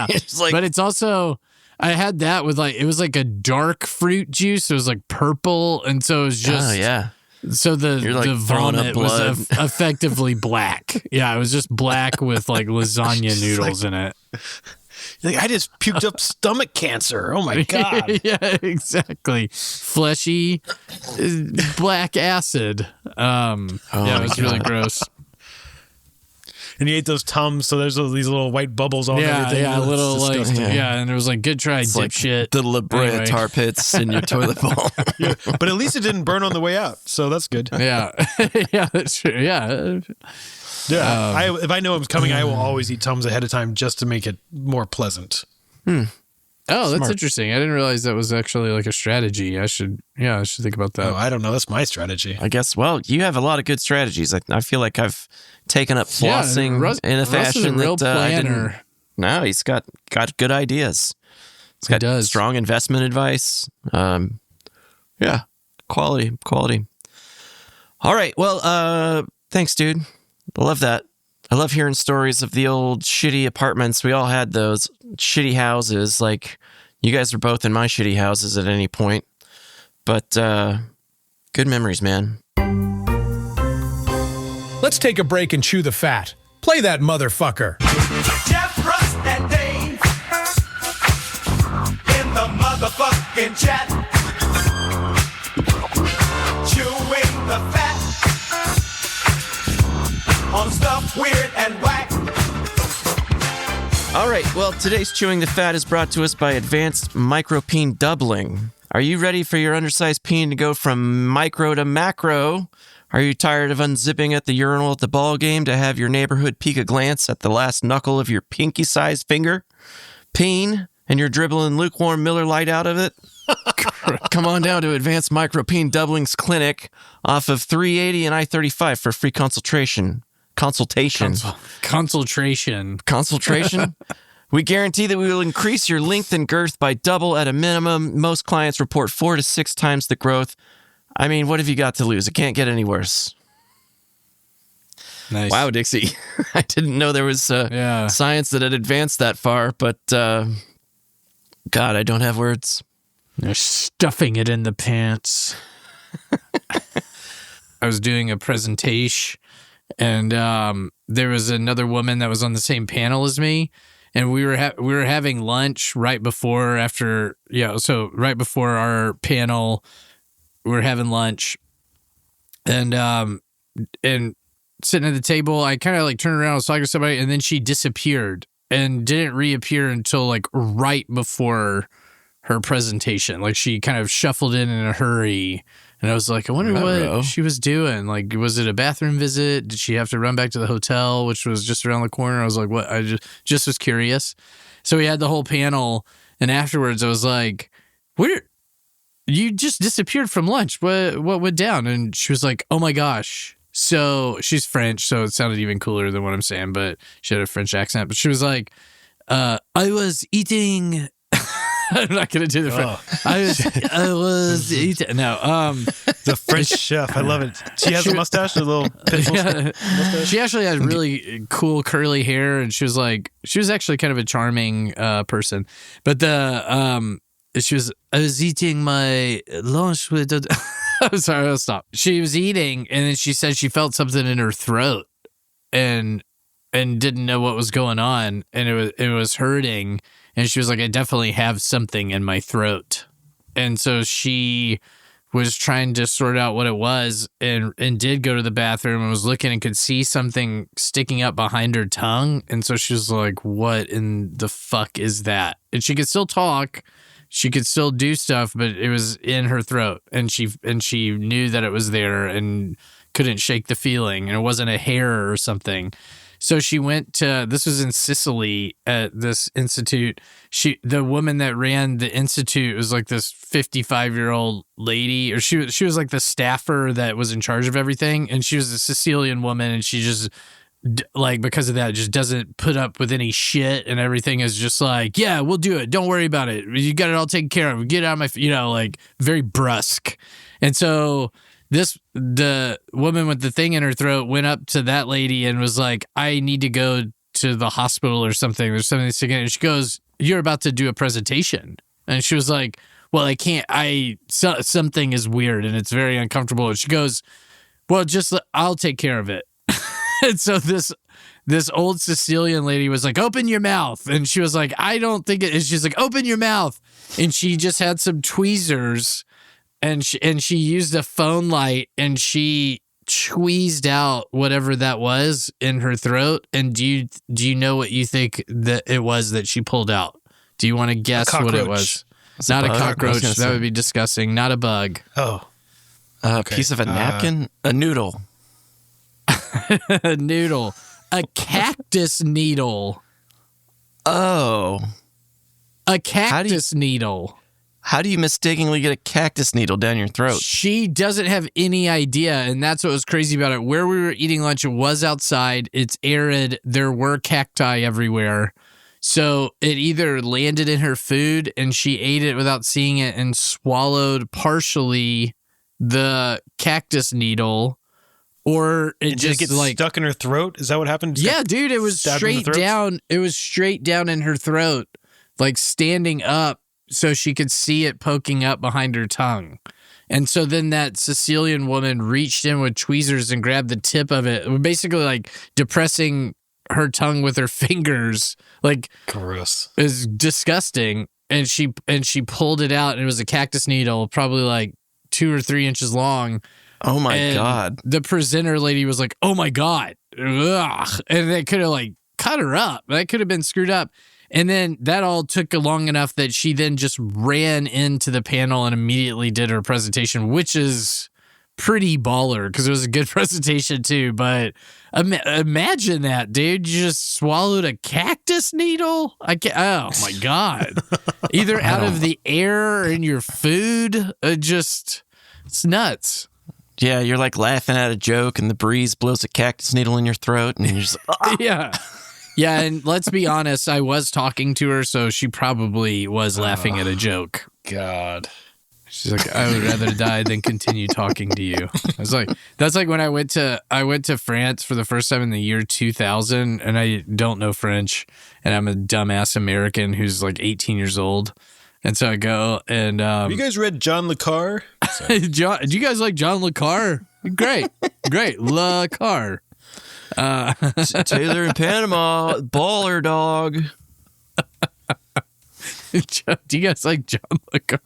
[SPEAKER 1] It's
[SPEAKER 2] but it's also, I had that with it was a dark fruit juice. It was purple. And so it was just.
[SPEAKER 1] Oh, yeah.
[SPEAKER 2] So the vomit was effectively black. Yeah, it was just black with lasagna noodles in it.
[SPEAKER 3] I just puked up stomach cancer. Oh my God.
[SPEAKER 2] Yeah, exactly. Fleshy black acid. It was really gross.
[SPEAKER 3] And you ate those Tums, so there's these little white bubbles all over everything.
[SPEAKER 2] Yeah, and it was good try, dipshit.
[SPEAKER 1] The La Brea tar pits in your toilet bowl.
[SPEAKER 3] Yeah, but at least it didn't burn on the way out, so that's good.
[SPEAKER 2] Yeah, yeah, that's true. Yeah.
[SPEAKER 3] Yeah, if I know it was coming, I will always eat Tums ahead of time just to make it more pleasant.
[SPEAKER 2] Oh, that's
[SPEAKER 1] Smart.
[SPEAKER 2] interesting. I didn't realize that was actually like a strategy. I should think about that.
[SPEAKER 3] Oh, I don't know. That's my strategy.
[SPEAKER 1] I guess. Well, you have a lot of good strategies. I feel like I've taken up flossing in a fashion
[SPEAKER 2] Russ is a real
[SPEAKER 1] that I didn't.
[SPEAKER 2] planner.
[SPEAKER 1] No, he's got good ideas. He's got
[SPEAKER 2] does.
[SPEAKER 1] strong investment advice. Yeah, quality. All right. Well, thanks, dude. I love that. I love hearing stories of the old shitty apartments. We all had those shitty houses. Like, you guys were both in my shitty houses at any point. But good memories, man.
[SPEAKER 7] Let's take a break and chew the fat. Play that motherfucker.
[SPEAKER 4] Geoff, Russ, and Dave in the motherfucking chat. Chewing the fat on stuff weird and whack.
[SPEAKER 1] All right. Well, today's Chewing the Fat is brought to us by Advanced Micropeen Doubling. Are you ready for your undersized peen to go from micro to macro? Are you tired of unzipping at the urinal at the ball game to have your neighborhood peek a glance at the last knuckle of your pinky-sized finger? Peen, and you're dribbling lukewarm Miller Lite out of it? Come on down to Advanced Micropeen Doublings Clinic off of 380 and I-35 for a free consultation.
[SPEAKER 2] Consultation.
[SPEAKER 1] We guarantee that we will increase your length and girth by double at a minimum. Most clients report 4 to 6 times the growth. I mean, what have you got to lose? It can't get any worse.
[SPEAKER 2] Nice.
[SPEAKER 1] Wow, Dixie. I didn't know there was science that had advanced that far, but God, I don't have words.
[SPEAKER 2] They're stuffing it in the pants. I was doing a presentation, and there was another woman that was on the same panel as me, and we were having lunch right before right before our panel. We were having lunch, and sitting at the table, I kind of like turned around, I was talking to somebody, and then she disappeared and didn't reappear until like right before her presentation. Like, she kind of shuffled in a hurry, and I was like, I wonder what she was doing. Like, was it a bathroom visit? Did she have to run back to the hotel, which was just around the corner? I was like, what? I just was curious. So we had the whole panel, and afterwards I was like, where? You just disappeared from lunch. What went down? And she was like, oh my gosh. So she's French, so it sounded even cooler than what I'm saying, but she had a French accent. But she was like, I was eating. I'm not going to do the French. I was eating. No.
[SPEAKER 3] The French chef. I love it. She has a mustache, a little pencil mustache.
[SPEAKER 2] She actually had really cool curly hair, and she was actually kind of a charming person. But I was eating my lunch with I'm sorry, I'll stop. She was eating, and then she said she felt something in her throat and didn't know what was going on, and it was hurting, and she was like, I definitely have something in my throat. And so she was trying to sort out what it was, and did go to the bathroom and was looking and could see something sticking up behind her tongue. And so she was like, what in the fuck is that? And she could still talk. She could still do stuff, but it was in her throat, and she knew that it was there and couldn't shake the feeling, and it wasn't a hair or something. So she went to, this was in Sicily at this institute. The woman that ran the institute was like this 55-year-old lady, or she was like the staffer that was in charge of everything, and she was a Sicilian woman, and she just, like, because of that, just doesn't put up with any shit, and everything is just like, yeah, we'll do it. Don't worry about it. You got it all taken care of. Get out of my, like, very brusque. And so the woman with the thing in her throat went up to that lady and was like, I need to go to the hospital or something. There's something sticking. And she goes, you're about to do a presentation. And she was like, well, I can't. Something is weird and it's very uncomfortable. And she goes, well, I'll take care of it. And so this old Sicilian lady was like, open your mouth. And she was like, I don't think it is. She's like, open your mouth. And she just had some tweezers, and she used a phone light, and she tweezed out whatever that was in her throat. And do you know what you think that it was that she pulled out? Do you want to guess what it was?
[SPEAKER 1] It's
[SPEAKER 2] not
[SPEAKER 1] a
[SPEAKER 2] a cockroach.
[SPEAKER 1] bug.
[SPEAKER 2] That would be disgusting. Not a bug.
[SPEAKER 3] Oh.
[SPEAKER 1] A piece of a napkin? A noodle.
[SPEAKER 2] A noodle. A cactus needle.
[SPEAKER 1] Oh.
[SPEAKER 2] A cactus needle.
[SPEAKER 1] How do you mistakenly get a cactus needle down your throat?
[SPEAKER 2] She doesn't have any idea, and that's what was crazy about it. Where we were eating lunch, it was outside. It's arid. There were cacti everywhere. So it either landed in her food and she ate it without seeing it and swallowed partially the cactus needle, or it just
[SPEAKER 3] get
[SPEAKER 2] like
[SPEAKER 3] stuck in her throat. Is that what happened?
[SPEAKER 2] Yeah, dude, it was
[SPEAKER 3] Stabbed in the
[SPEAKER 2] straight
[SPEAKER 3] throat?
[SPEAKER 2] down. It was straight down in her throat, like standing up so she could see it poking up behind her tongue. And so then that Sicilian woman reached in with tweezers and grabbed the tip of it, basically like depressing her tongue with her fingers. Like,
[SPEAKER 3] Gross.
[SPEAKER 2] is disgusting. And she pulled it out, and it was a cactus needle, probably like 2 or 3 inches long.
[SPEAKER 1] Oh my
[SPEAKER 2] And
[SPEAKER 1] God.
[SPEAKER 2] the presenter lady was like, "Oh my God." Ugh. And they could have like cut her up. That could have been screwed up. And then that all took long enough that she then just ran into the panel and immediately did her presentation, which is pretty baller because it was a good presentation too. But imagine that, dude. You just swallowed a cactus needle? I can't, oh my God. Either out of the air or in your food. It's nuts.
[SPEAKER 1] Yeah, you're like laughing at a joke and the breeze blows a cactus needle in your throat and you're just like,
[SPEAKER 2] Yeah. Yeah, and let's be honest, I was talking to her, so she probably was laughing at a joke.
[SPEAKER 3] God.
[SPEAKER 2] She's like, "I would rather die than continue talking to you." I was like, that's like when I went to France for the first time in the year 2000, and I don't know French, and I'm a dumbass American who's like 18 years old. And so I go and
[SPEAKER 3] Have you guys read John Le Carre?
[SPEAKER 2] John, do you guys like John Le Carre? Great. Le Carre.
[SPEAKER 1] Taylor in Panama, baller dog.
[SPEAKER 2] Do you guys like John Le Carre?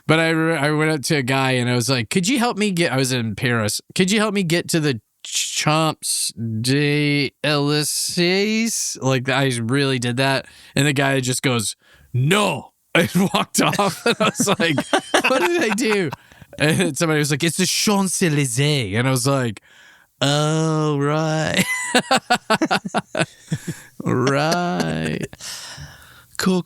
[SPEAKER 2] But I went up to a guy and I was like, "Could you help me get?" I was in Paris. "Could you help me get to the Champs d'Elysees?" Like, I really did that, and the guy just goes, "No," and walked off. And I was like, "What did I do?" And somebody was like, "It's the Champs-Élysées," and I was like, "Oh, right." Right.
[SPEAKER 1] Cool.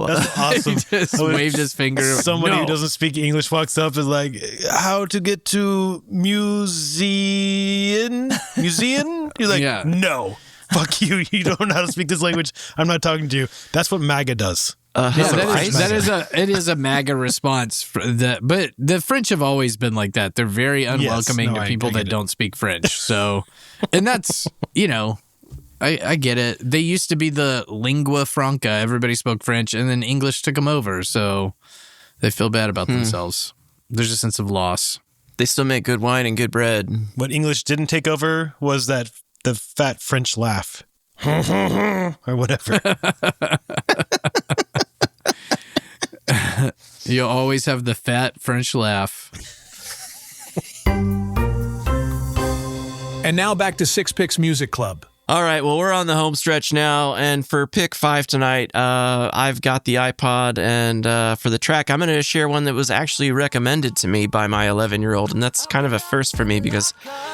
[SPEAKER 3] That's awesome.
[SPEAKER 2] He just waved his finger.
[SPEAKER 3] Somebody
[SPEAKER 2] No.
[SPEAKER 3] who doesn't speak English walks up and is like, "How to get to museum?" You're like,
[SPEAKER 2] Yeah.
[SPEAKER 3] "No, fuck you. You don't know how to speak this language. I'm not talking to you." That's what MAGA does.
[SPEAKER 2] Yeah,
[SPEAKER 1] Hello,
[SPEAKER 2] it is a MAGA response. But the French have always been like that. They're very unwelcoming to people that don't speak French. So, and that's, I get it. They used to be the lingua franca. Everybody spoke French, and then English took them over. So they feel bad about themselves. There's a sense of loss.
[SPEAKER 1] They still make good wine and good bread.
[SPEAKER 3] What English didn't take over was the fat French laugh. Or whatever.
[SPEAKER 2] You always have the fat French laugh.
[SPEAKER 7] And now back to Six Picks Music Club.
[SPEAKER 1] All right, well, we're on the home stretch now, and for pick 5 tonight, I've got the iPod, and for the track, I'm going to share one that was actually recommended to me by my 11-year-old, and that's kind of a first for me because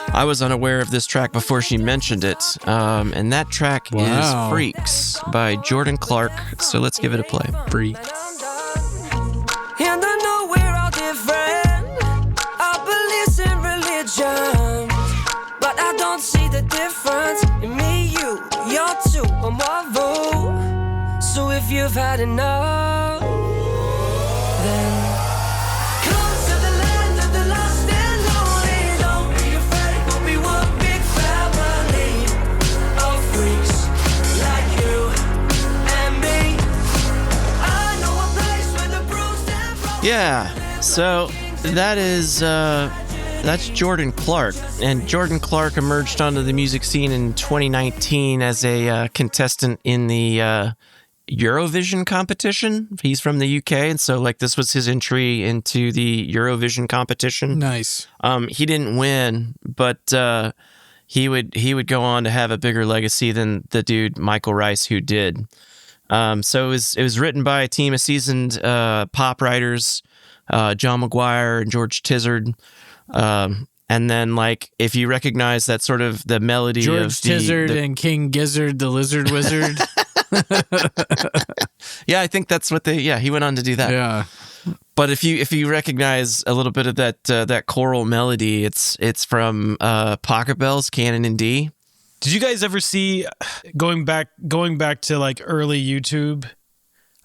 [SPEAKER 1] I was unaware of this track before she mentioned it, and that track is Freaks by Jordan Clarke, so let's give it a play.
[SPEAKER 2] Freaks.
[SPEAKER 4] And I know we're all different. Our beliefs in religion, but I don't see the difference in me, you, you're two, or Marvel. So if you've had enough, then come to the land of the lost and lonely. Don't be afraid, we'll be one big family of freaks like you and me. I know a place where the bruised and broken.
[SPEAKER 1] Yeah, so that's Jordan Clarke, and Jordan Clarke emerged onto the music scene in 2019 as a contestant in the Eurovision competition. He's from the UK, and so this was his entry into the Eurovision competition.
[SPEAKER 2] Nice.
[SPEAKER 1] He didn't win, but he would go on to have a bigger legacy than the dude Michael Rice, who did. So it was written by a team of seasoned pop writers, John McGuire and George Tizard. And then, like, if you recognize that sort of the melody
[SPEAKER 2] George
[SPEAKER 1] of
[SPEAKER 2] Tizard and King Gizzard, the Lizard Wizard.
[SPEAKER 1] Yeah, I think that's what he went on to do that.
[SPEAKER 2] Yeah.
[SPEAKER 1] But if you recognize a little bit of that choral melody, it's from Pocket Bells, Canon in D.
[SPEAKER 3] Did you guys ever see, going back to like early YouTube,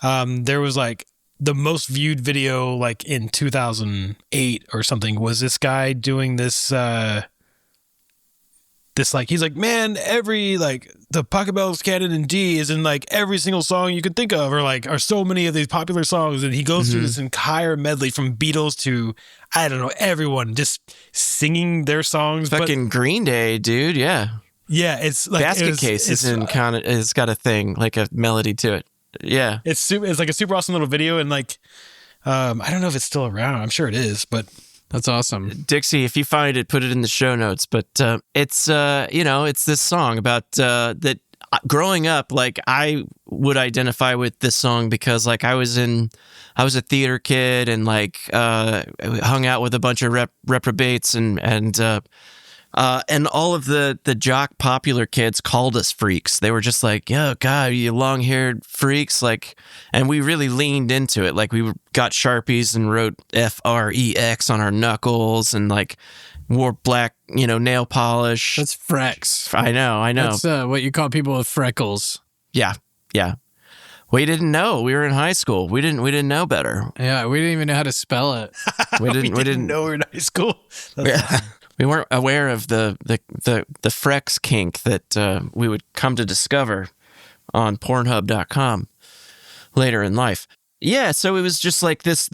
[SPEAKER 3] there was like the most viewed video like in 2008 or something was this guy doing this like, he's like, man, every like the Pocket Bells Canon in D is in like every single song you could think of, or like are so many of these popular songs, and he goes through this entire medley from Beatles to, I don't know, everyone just singing their songs.
[SPEAKER 1] Fucking Green Day, dude. Yeah.
[SPEAKER 3] Yeah, it's like
[SPEAKER 1] Basket Case is in kind of, it's got a thing, like a melody to it. Yeah.
[SPEAKER 3] It's like a super awesome little video, and like I don't know if it's still around. I'm sure it is, but
[SPEAKER 2] That's awesome.
[SPEAKER 1] Dixie, if you find it, put it in the show notes. But it's it's this song about that. Growing up, like, I would identify with this song because, like, I was a theater kid, and like hung out with a bunch of reprobates, and all of the jock popular kids called us freaks. They were just like, "Yo, God, you long-haired freaks!" Like, and we really leaned into it. Like, we got Sharpies and wrote FREX on our knuckles, and like wore black, nail polish.
[SPEAKER 2] That's frex.
[SPEAKER 1] I know.
[SPEAKER 2] That's what you call people with freckles.
[SPEAKER 1] Yeah. We didn't know. We were in high school. We didn't know better.
[SPEAKER 2] Yeah, we didn't even know how to spell it.
[SPEAKER 1] We didn't
[SPEAKER 3] know we were in high school.
[SPEAKER 1] We weren't aware of the frex kink that we would come to discover on Pornhub.com later in life. Yeah, so it was just like this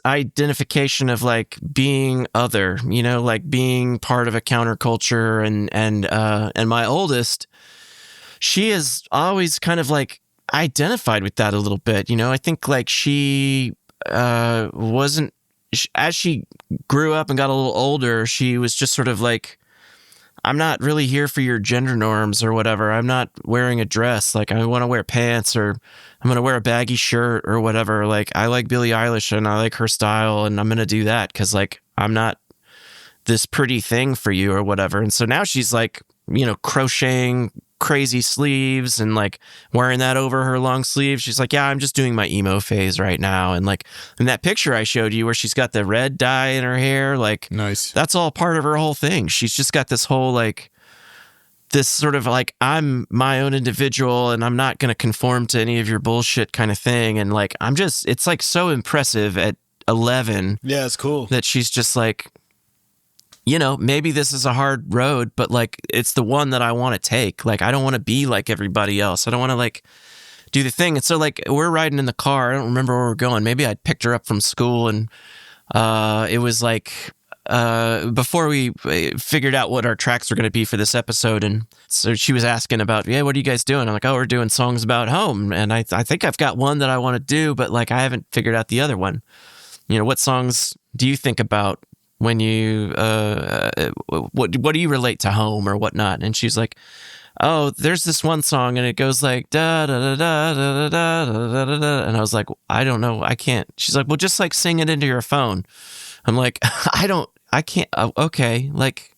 [SPEAKER 1] identification of like being other, like being part of a counterculture, and my oldest, she is always kind of like identified with that a little bit. I think like she wasn't, as she grew up and got a little older, she was just sort of like, I'm not really here for your gender norms or whatever. I'm not wearing a dress. Like, I want to wear pants, or I'm going to wear a baggy shirt or whatever. Like, I like Billie Eilish and I like her style, and I'm going to do that because, like, I'm not this pretty thing for you or whatever. And so now she's like, crocheting crazy sleeves and like wearing that over her long sleeves. She's like, yeah, I'm just doing my emo phase right now. And like in that picture I showed you where she's got the red dye in her hair, like,
[SPEAKER 2] nice.
[SPEAKER 1] That's all part of her whole thing. She's just got this whole like, this sort of like, I'm my own individual and I'm not going to conform to any of your bullshit kind of thing. And like, it's like so impressive at 11.
[SPEAKER 3] Yeah, it's cool
[SPEAKER 1] that she's just like, maybe this is a hard road, but like, it's the one that I want to take. Like, I don't want to be like everybody else. I don't want to like do the thing. And so like, we're riding in the car. I don't remember where we're going. Maybe I picked her up from school, and it was like, before we figured out what our tracks were going to be for this episode. And so she was asking about, yeah, what are you guys doing? I'm like, oh, we're doing songs about home. And I think I've got one that I want to do, but like, I haven't figured out the other one. What songs do you think about when you, what do you relate to home or whatnot? And she's like, oh, there's this one song and it goes like, da, da, da, da, da, da, da, da, da. And I was like, I don't know. I can't. She's like, well, just like sing it into your phone. I'm like, I can't. Okay. Like,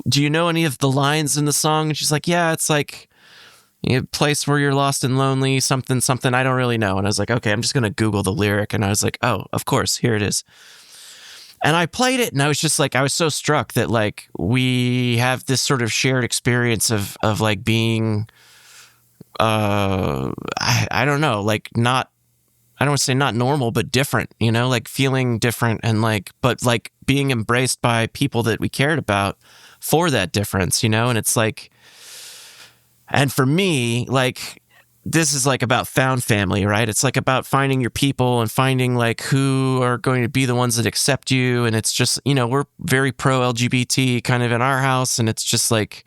[SPEAKER 1] do you know any of the lines in the song? And she's like, yeah, it's like a place where you're lost and lonely, something, something. I don't really know. And I was like, okay, I'm just going to Google the lyric. And I was like, oh, of course, here it is. And I played it, and I was just like, I was so struck that like we have this sort of shared experience of like being, I don't know, like not, I don't want to say not normal, but different, like feeling different, and like, but like being embraced by people that we cared about for that difference, and it's like, and for me, like, this is like about found family, right? It's like about finding your people and finding like who are going to be the ones that accept you. And it's just, we're very pro LGBT kind of in our house. And it's just like,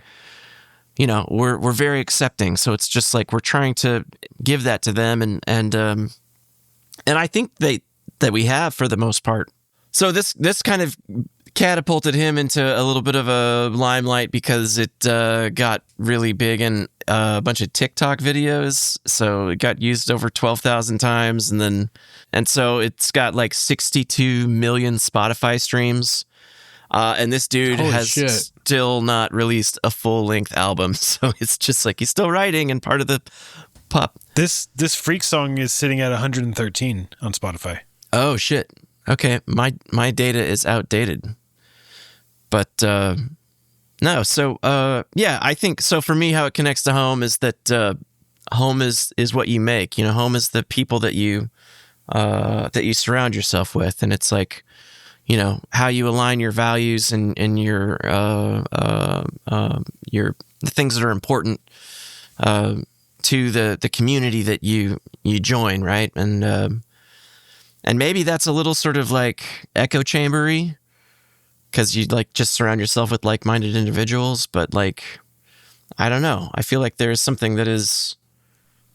[SPEAKER 1] we're very accepting. So it's just like, we're trying to give that to them. And I think that we have for the most part. So this kind of catapulted him into a little bit of a limelight because it got really big in a bunch of TikTok videos. So it got used over 12,000 times, and so it's got like 62 million Spotify streams. And this dude
[SPEAKER 2] Holy
[SPEAKER 1] has
[SPEAKER 2] shit.
[SPEAKER 1] still not released a full-length album. So it's just like he's still writing and part of the pop.
[SPEAKER 3] This Freak song is sitting at 113 on Spotify.
[SPEAKER 1] Oh, shit. Okay, my data is outdated. But no, so yeah, I think so for me how it connects to home is that home is what you make. You know, home is the people that you surround yourself with, and it's like, you know, how you align your values and your the things that are important to the community that you join, right? And maybe that's a little sort of like echo chambery because you like just surround yourself with like-minded individuals. But like, I don't know. I feel like there's something that is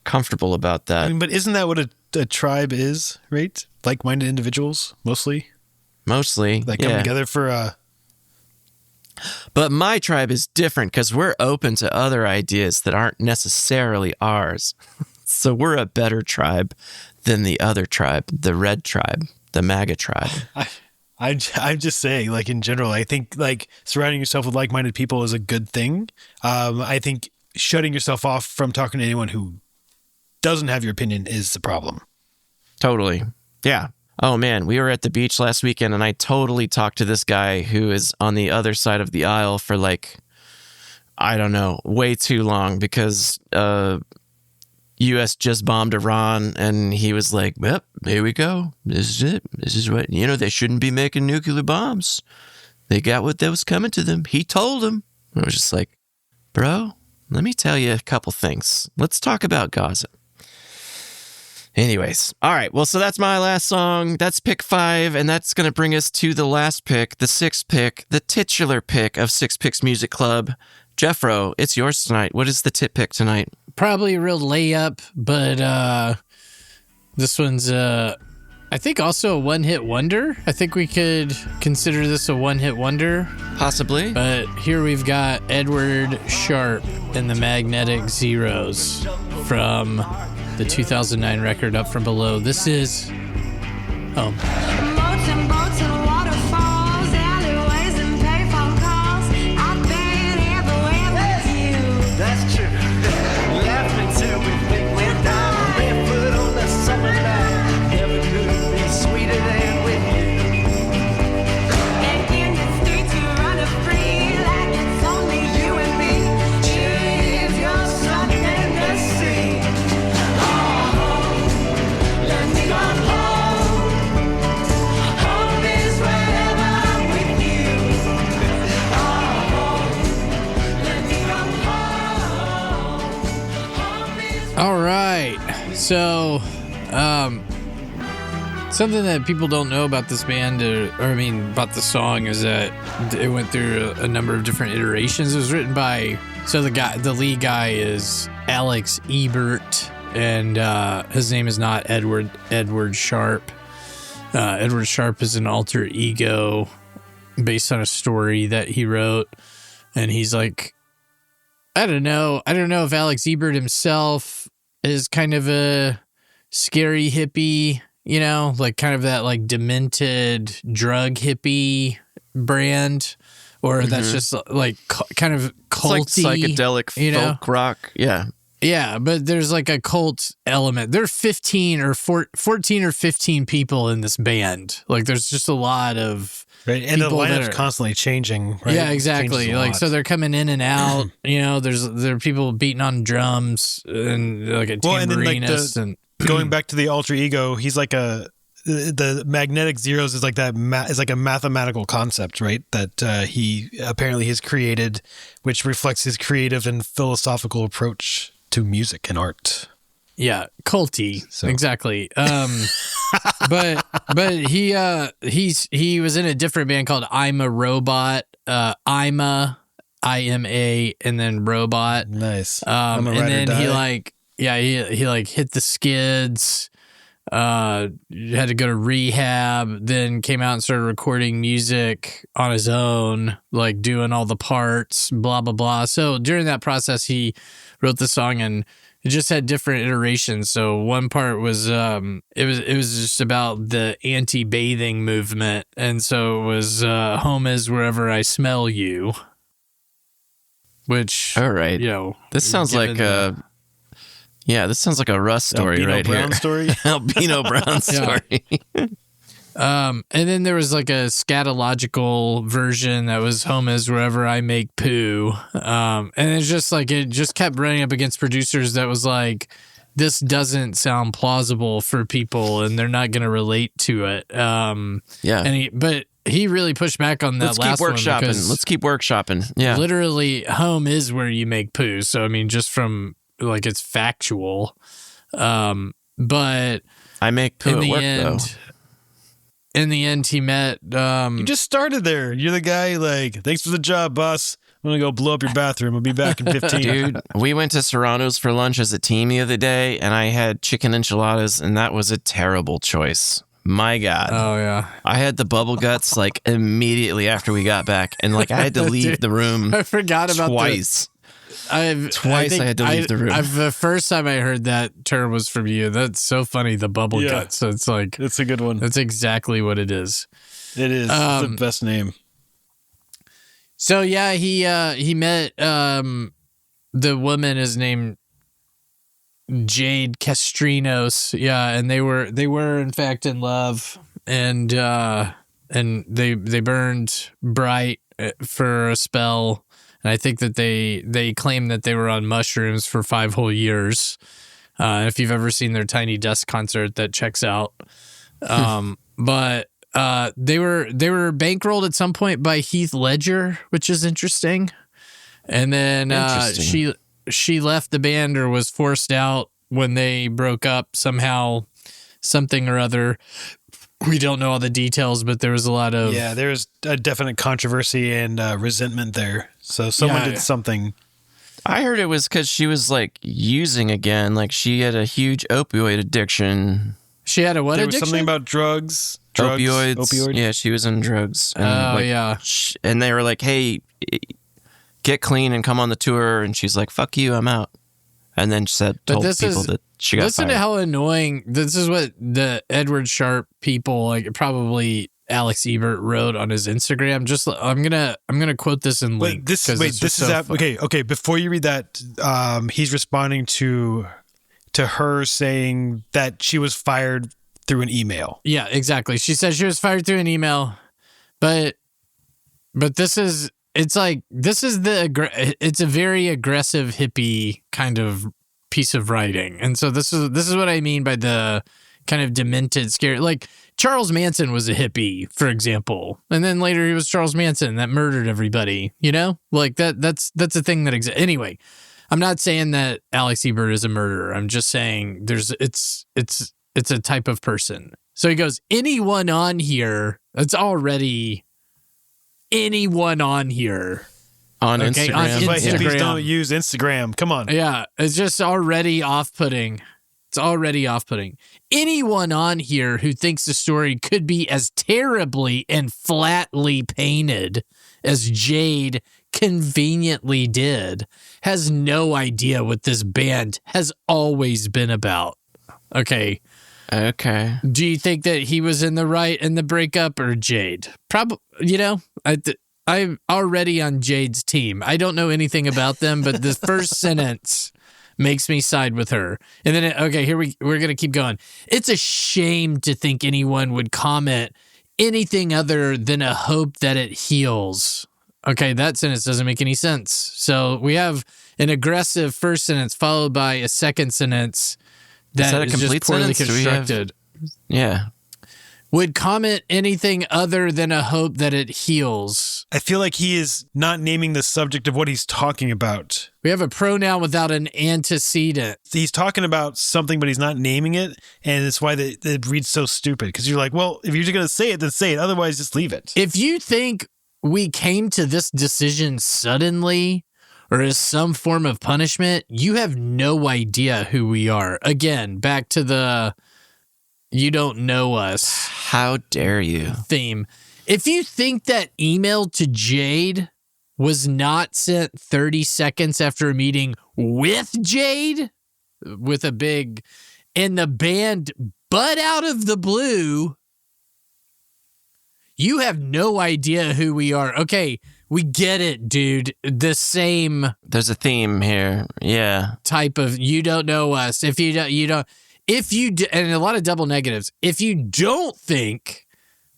[SPEAKER 1] comfortable about that.
[SPEAKER 3] I mean, but isn't that what a tribe is, right? Like-minded individuals, mostly?
[SPEAKER 1] Mostly,
[SPEAKER 3] Like come together for
[SPEAKER 1] But my tribe is different because we're open to other ideas that aren't necessarily ours. So we're a better tribe than the other tribe, the red tribe, the MAGA tribe.
[SPEAKER 3] I'm just saying, like in general, I think like surrounding yourself with like-minded people is a good thing. I think shutting yourself off from talking to anyone who doesn't have your opinion is the problem.
[SPEAKER 1] Totally. Yeah. Oh man, we were at the beach last weekend and I totally talked to this guy who is on the other side of the aisle for like, I don't know, way too long because U.S. just bombed Iran, and he was like, "Yep, here we go. This is it. This is what, you know, they shouldn't be making nuclear bombs. They got what was coming to them. He told them." I was just like, bro, let me tell you a couple things. Let's talk about Gaza. Anyways, all right. Well, so that's my last song. That's pick 5, and that's going to bring us to the last pick, the 6th pick, the titular pick of 6 Picks Music Club. Jeffro, it's yours tonight. What is the tit pick tonight?
[SPEAKER 2] Probably a real layup, but this one's, I think, also a one-hit wonder. I think we could consider this a one-hit wonder.
[SPEAKER 1] Possibly.
[SPEAKER 2] But here we've got Edward Sharpe and the Magnetic Zeros from the 2009 record Up From Below. This is Home.
[SPEAKER 5] Boats and waterfalls, alleyways and payphone calls. I've been everywhere with you.
[SPEAKER 4] That's true. Laughing till we think we're dying. Barefoot on the summer night. Never could be sweeter than with you.
[SPEAKER 5] And in the streets you run free like it's only you and me. If you're something to see. Let me go home. Home is wherever I'm with you. Let me go home. Home is
[SPEAKER 2] All right. So, something that people don't know about this band, about the song, is that it went through a number of different iterations. It was written by, the lead guy is Alex Ebert, and his name is not Edward Sharpe. Edward Sharpe is an alter ego based on a story that he wrote, and he's like, I don't know if Alex Ebert himself is kind of a scary hippie, you know, like kind of that like demented drug hippie brand, or that's just like kind of culty,
[SPEAKER 1] It's like psychedelic folk rock. Yeah.
[SPEAKER 2] Yeah, but there's like a cult element. There are 14 or 15 people in this band. Like there's just a lot of
[SPEAKER 3] Right, and the
[SPEAKER 2] people that
[SPEAKER 3] lineup's
[SPEAKER 2] are-
[SPEAKER 3] constantly changing. Right?
[SPEAKER 2] Yeah,
[SPEAKER 3] It
[SPEAKER 2] exactly.
[SPEAKER 3] changes a
[SPEAKER 2] Like
[SPEAKER 3] lot.
[SPEAKER 2] so they're coming in and out. You know, there are people beating on drums and like a
[SPEAKER 3] Well, and then, like,
[SPEAKER 2] tambourinist and
[SPEAKER 3] going back to the alter ego, he's like the magnetic zeros is like that is like a mathematical concept, right? That he apparently has created, which reflects his creative and philosophical approach to music and art.
[SPEAKER 2] yeah, culty.
[SPEAKER 3] So-
[SPEAKER 2] Exactly. But he was in a different band called I'm a Robot. IMA, and then Robot.
[SPEAKER 3] Nice.
[SPEAKER 2] And
[SPEAKER 3] Ride or
[SPEAKER 2] then he
[SPEAKER 3] Die.
[SPEAKER 2] he like hit the skids, had to go to rehab, then came out and started recording music on his own, like doing all the parts, blah, blah, blah. So during that process, he wrote the song and it just had different iterations. So one part was it was just about the anti-bathing movement, and so it was home is wherever I smell you. Which,
[SPEAKER 1] all right, this sounds like this sounds like a Russ story
[SPEAKER 3] Albino
[SPEAKER 1] right
[SPEAKER 3] Brown
[SPEAKER 1] here.
[SPEAKER 3] story.
[SPEAKER 1] Albino Brown story.
[SPEAKER 2] And then there was like a scatological version that was home is wherever I make poo. And it's just like, it just kept running up against producers that was like, this doesn't sound plausible for people and they're not going to relate to it. But he really pushed back on that last one.
[SPEAKER 1] Let's keep workshopping. Yeah.
[SPEAKER 2] Literally, home is where you make poo. So, I mean, just from like, it's factual. But
[SPEAKER 1] I make poo at work, though.
[SPEAKER 2] In the end, he met.
[SPEAKER 3] You just started there. You're the guy like, thanks for the job, boss. I'm going to go blow up your bathroom. I'll be back in 15.
[SPEAKER 1] Dude, we went to Serrano's for lunch as a team the other day, and I had chicken enchiladas, and that was a terrible choice. My God.
[SPEAKER 2] Oh, yeah.
[SPEAKER 1] I had the bubble guts like immediately after we got back, and like I had to leave the room
[SPEAKER 2] I forgot about
[SPEAKER 1] twice. I had to leave the room.
[SPEAKER 2] The first time I heard that term was from you. That's so funny, the bubble guts. So it's like...
[SPEAKER 3] It's a good one.
[SPEAKER 2] That's exactly what it is.
[SPEAKER 3] It is. It's the best name.
[SPEAKER 2] So, yeah, he met... the woman is named Jade Castrinos. Yeah, and they were in fact in love, and they burned bright for a spell. And I think that they claimed that they were on mushrooms for 5 whole years. If you've ever seen their Tiny Desk concert, that checks out. But they were bankrolled at some point by Heath Ledger, which is interesting. And then she left the band or was forced out when they broke up somehow, something or other. We don't know all the details, but there was a lot of...
[SPEAKER 3] Yeah, there's a definite controversy and resentment there. So someone did something.
[SPEAKER 1] I heard it was because she was like using again. Like she had a huge opioid addiction.
[SPEAKER 2] She had a what
[SPEAKER 3] There
[SPEAKER 2] addiction?
[SPEAKER 3] was something about drugs.
[SPEAKER 1] Opioid. Yeah, she was on drugs. And
[SPEAKER 2] yeah.
[SPEAKER 1] And they were like, hey, get clean and come on the tour. And she's like, fuck you, I'm out. And then told people that she got
[SPEAKER 2] Listen
[SPEAKER 1] fired.
[SPEAKER 2] to how annoying. This is what the Edward Sharpe people, like probably Alex Ebert, wrote on his Instagram. Just I'm gonna quote this in link.
[SPEAKER 3] This is okay. Before you read that, he's responding to her saying that she was fired through an email.
[SPEAKER 2] Yeah, exactly. She said she was fired through an email, but this is. It's like, it's a very aggressive hippie kind of piece of writing. And so this is what I mean by the kind of demented, scary, like Charles Manson was a hippie, for example. And then later he was Charles Manson that murdered everybody, like that's a thing that exists. Anyway, I'm not saying that Alex Ebert is a murderer. I'm just saying it's a type of person. So he goes, anyone on here, it's already... anyone on here
[SPEAKER 1] on Instagram.
[SPEAKER 2] On Instagram.
[SPEAKER 3] Hippies don't use Instagram. Come on.
[SPEAKER 2] Yeah, it's just already off-putting. It's already off-putting. Anyone on here who thinks the story could be as terribly and flatly painted as Jade conveniently did has no idea what this band has always been about. Okay. Do you think that he was in the right in the breakup or Jade? Probably, I'm already on Jade's team. I don't know anything about them, but the first sentence makes me side with her. And then, we're going to keep going. It's a shame to think anyone would comment anything other than a hope that it heals. Okay, that sentence doesn't make any sense. So we have an aggressive first sentence followed by a second sentence that is just poorly constructed.
[SPEAKER 1] Yeah.
[SPEAKER 2] Would comment anything other than a hope that it heals.
[SPEAKER 3] I feel like he is not naming the subject of what he's talking about.
[SPEAKER 2] We have a pronoun without an antecedent.
[SPEAKER 3] He's talking about something, but he's not naming it, and it's why it reads so stupid. Because you're like, well, if you're just going to say it, then say it. Otherwise, just leave it.
[SPEAKER 2] If you think we came to this decision suddenly or as some form of punishment, you have no idea who we are. Again, back to the you don't know us.
[SPEAKER 1] How dare you?
[SPEAKER 2] Theme. If you think that email to Jade was not sent 30 seconds after a meeting with Jade, with a big, and the band butt out of the blue. You have no idea who we are. Okay, we get it, dude. The same
[SPEAKER 1] There's a theme here. Yeah.
[SPEAKER 2] type of you don't know us. If you don't, and a lot of double negatives. If you don't think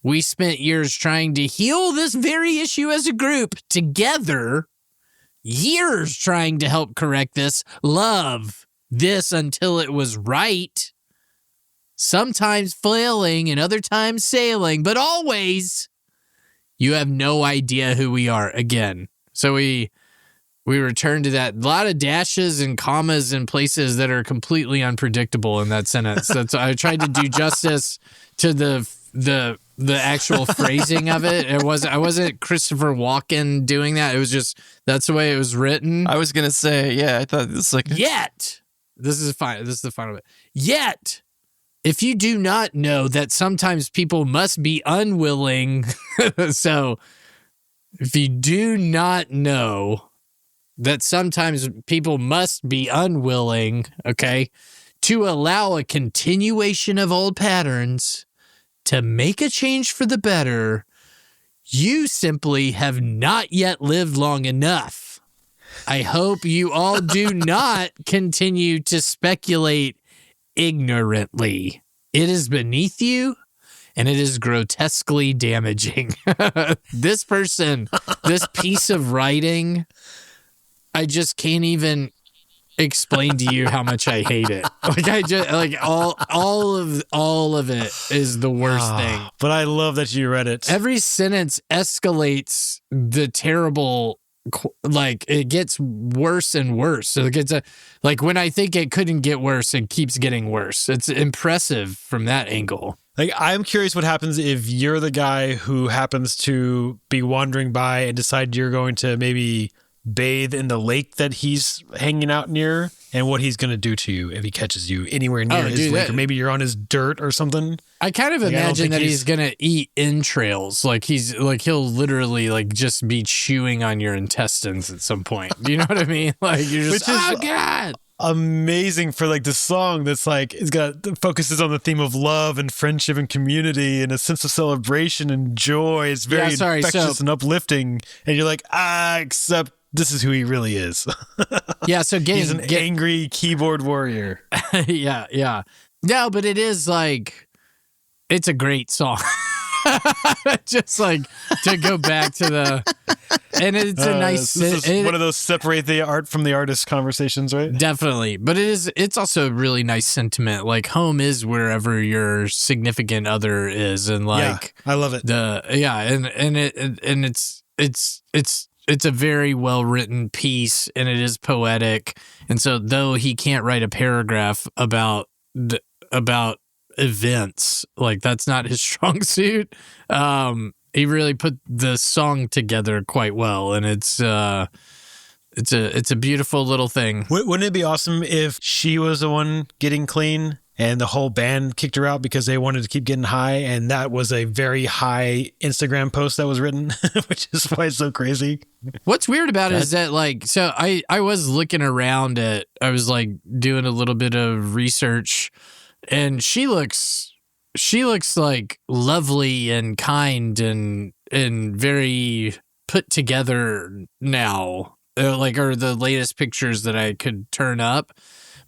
[SPEAKER 2] we spent years trying to heal this very issue as a group together, years trying to help correct this, love this until it was right, sometimes flailing and other times sailing, but always, you have no idea who we are again. So we return to that. A lot of dashes and commas in places that are completely unpredictable in that sentence. That's I tried to do justice to the actual phrasing of it. I wasn't Christopher Walken doing that. It was just that's the way it was written.
[SPEAKER 1] I was gonna say, yeah, I thought this like
[SPEAKER 2] Yet, this is fine. This is the final bit. Yet, if you do not know that sometimes people must be unwilling, so if you do not know that sometimes people must be unwilling, okay, to allow a continuation of old patterns to make a change for the better, you simply have not yet lived long enough. I hope you all do not continue to speculate ignorantly. It is beneath you, and it is grotesquely damaging. This person, this piece of writing, I just can't even explain to you how much I hate it. Like I just like all of it is the worst thing.
[SPEAKER 3] But I love that you read it.
[SPEAKER 2] Every sentence escalates the terrible. Like it gets worse and worse. So it gets like when I think it couldn't get worse, it keeps getting worse. It's impressive from that angle.
[SPEAKER 3] Like, I'm curious what happens if you're the guy who happens to be wandering by and decide you're going to maybe bathe in the lake that he's hanging out near, and what he's going to do to you if he catches you anywhere near his lake, or maybe you're on his dirt or something.
[SPEAKER 2] I kind of imagine that he's going to eat entrails. Like he'll literally like just be chewing on your intestines at some point. Do you know what I mean? Like you're just, oh God.
[SPEAKER 3] Amazing for like the song that's like focuses on the theme of love and friendship and community and a sense of celebration and joy. It's very infectious and uplifting, and you're like, except this is who he really is.
[SPEAKER 2] Yeah, so
[SPEAKER 3] he's an angry keyboard warrior.
[SPEAKER 2] Yeah. No, but it is like it's a great song. Just like to go back to the, and it's a nice.
[SPEAKER 3] This is one of those separate the art from the artist conversations, right?
[SPEAKER 2] Definitely, but it's also a really nice sentiment. Like home is wherever your significant other is, and like
[SPEAKER 3] I love it.
[SPEAKER 2] It's a very well written piece, and it is poetic. And so, though he can't write a paragraph about events, like that's not his strong suit, he really put the song together quite well, and it's a beautiful little thing.
[SPEAKER 3] Wouldn't it be awesome if she was the one getting clean and the whole band kicked her out because they wanted to keep getting high, and that was a very high Instagram post that was written, which is why it's so crazy.
[SPEAKER 2] What's weird about it is that, like, so I was looking around I was like doing a little bit of research, and she looks like lovely and kind and very put together now, like, are the latest pictures that I could turn up.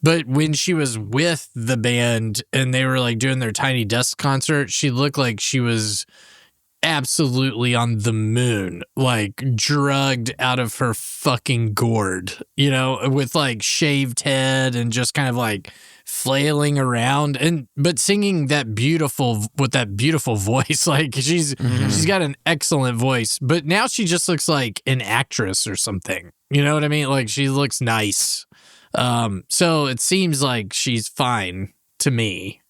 [SPEAKER 2] But when she was with the band and they were like doing their Tiny Desk concert, she looked like she was absolutely on the moon, like drugged out of her fucking gourd, you know, with like shaved head and just kind of like flailing around, but singing with that beautiful voice. Like she's got an excellent voice, but now she just looks like an actress or something. You know what I mean? Like she looks nice. So it seems like she's fine to me,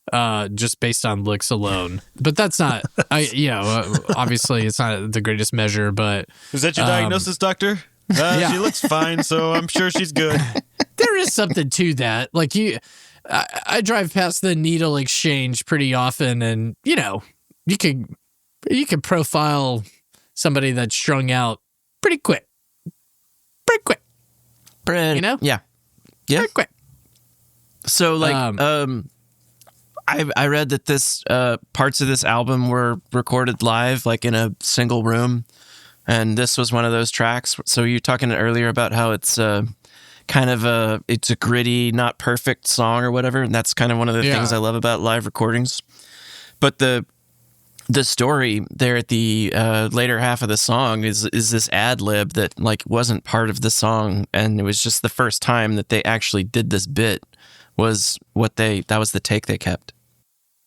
[SPEAKER 2] just based on looks alone. But that's not, obviously it's not the greatest measure, but.
[SPEAKER 3] Is that your diagnosis, doctor? Yeah. She looks fine, so I'm sure she's good.
[SPEAKER 2] There is something to that. Like I drive past the needle exchange pretty often, and you know, you could profile somebody that's strung out pretty quick. You know?
[SPEAKER 1] Yeah.
[SPEAKER 2] Pretty quick.
[SPEAKER 1] So, like, I read that this parts of this album were recorded live, like in a single room, and this was one of those tracks. So you're talking earlier about how it's kind of it's a gritty, not perfect song or whatever, and that's kind of one of the things I love about live recordings. But the story there at the later half of the song is this ad lib that like wasn't part of the song, and it was just the first time that they actually did this bit. That was the take they kept.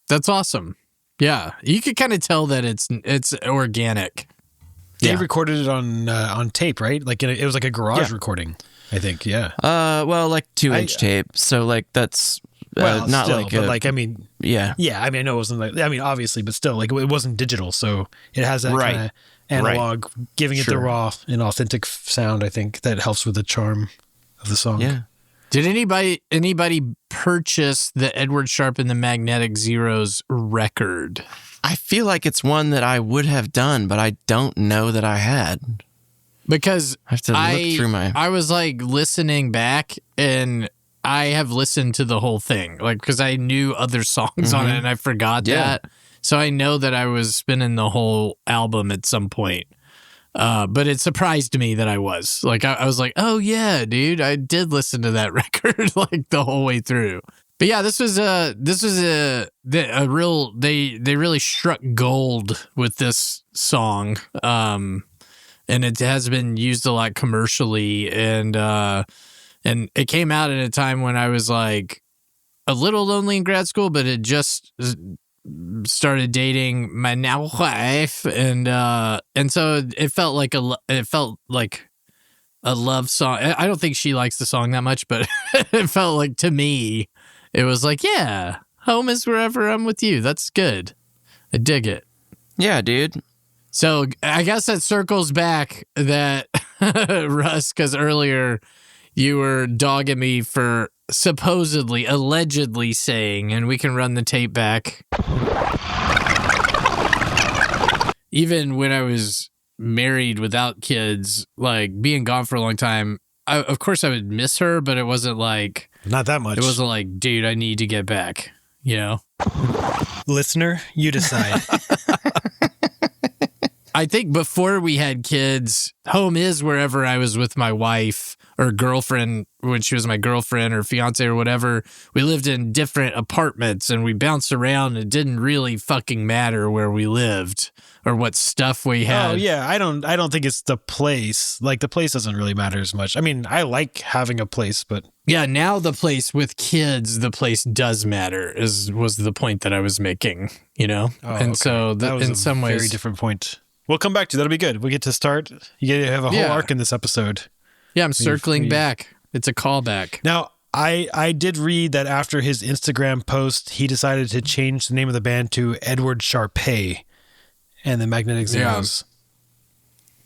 [SPEAKER 2] That's awesome. Yeah, you could kind of tell that it's organic.
[SPEAKER 3] They recorded it on tape, right? Like it was like a garage recording, I think. Yeah.
[SPEAKER 1] Well, like 2-inch tape. So like that's not
[SPEAKER 3] still,
[SPEAKER 1] like
[SPEAKER 3] but like I mean,
[SPEAKER 1] yeah.
[SPEAKER 3] I mean, I know it wasn't like, I mean, obviously, but still, like it wasn't digital, so it has that kind of analog, giving it the raw and authentic sound. I think that helps with the charm of the song.
[SPEAKER 1] Yeah.
[SPEAKER 2] Did anybody purchase the Edward Sharpe and the Magnetic Zeros record?
[SPEAKER 1] I feel like it's one that I would have done, but I don't know that I had.
[SPEAKER 2] Because
[SPEAKER 1] I have to look through
[SPEAKER 2] I was like listening back, and I have listened to the whole thing, like because I knew other songs on it, and I forgot that. So I know that I was spinning the whole album at some point. But it surprised me that I was like, I was like, oh yeah, dude, I did listen to that record like the whole way through. But yeah, this was a real, they really struck gold with this song. And it has been used a lot commercially, and it came out at a time when I was like a little lonely in grad school, but it just started dating my now wife, and so it felt like a love song. I don't think she likes the song that much, but it felt like, to me, it was like, yeah, home is wherever I'm with you. That's good. I dig it.
[SPEAKER 1] Yeah, dude.
[SPEAKER 2] So I guess that circles back that Russ, because earlier you were dogging me for allegedly saying, and we can run the tape back. Even when I was married without kids, like being gone for a long time, of course I would miss her, but it wasn't like...
[SPEAKER 3] Not that much.
[SPEAKER 2] It wasn't like, dude, I need to get back, you know?
[SPEAKER 3] Listener, you decide.
[SPEAKER 2] I think before we had kids, home is wherever I was with my wife or girlfriend, when she was my girlfriend or fiance or whatever. We lived in different apartments and we bounced around. It didn't really fucking matter where we lived or what stuff we had.
[SPEAKER 3] Oh yeah, I don't think it's the place. Like the place doesn't really matter as much. I mean, I like having a place, but
[SPEAKER 2] yeah, now the place with kids, the place does matter. Was the point that I was making, you know?
[SPEAKER 3] Okay.
[SPEAKER 2] So
[SPEAKER 3] that was
[SPEAKER 2] in some ways,
[SPEAKER 3] very different point. We'll come back to that'll be good. We get to start. You get to have a whole arc in this episode.
[SPEAKER 2] Yeah, I'm circling back. It's a callback.
[SPEAKER 3] Now, I did read that after his Instagram post, he decided to change the name of the band to Edward Sharpe and the Magnetic Zeros.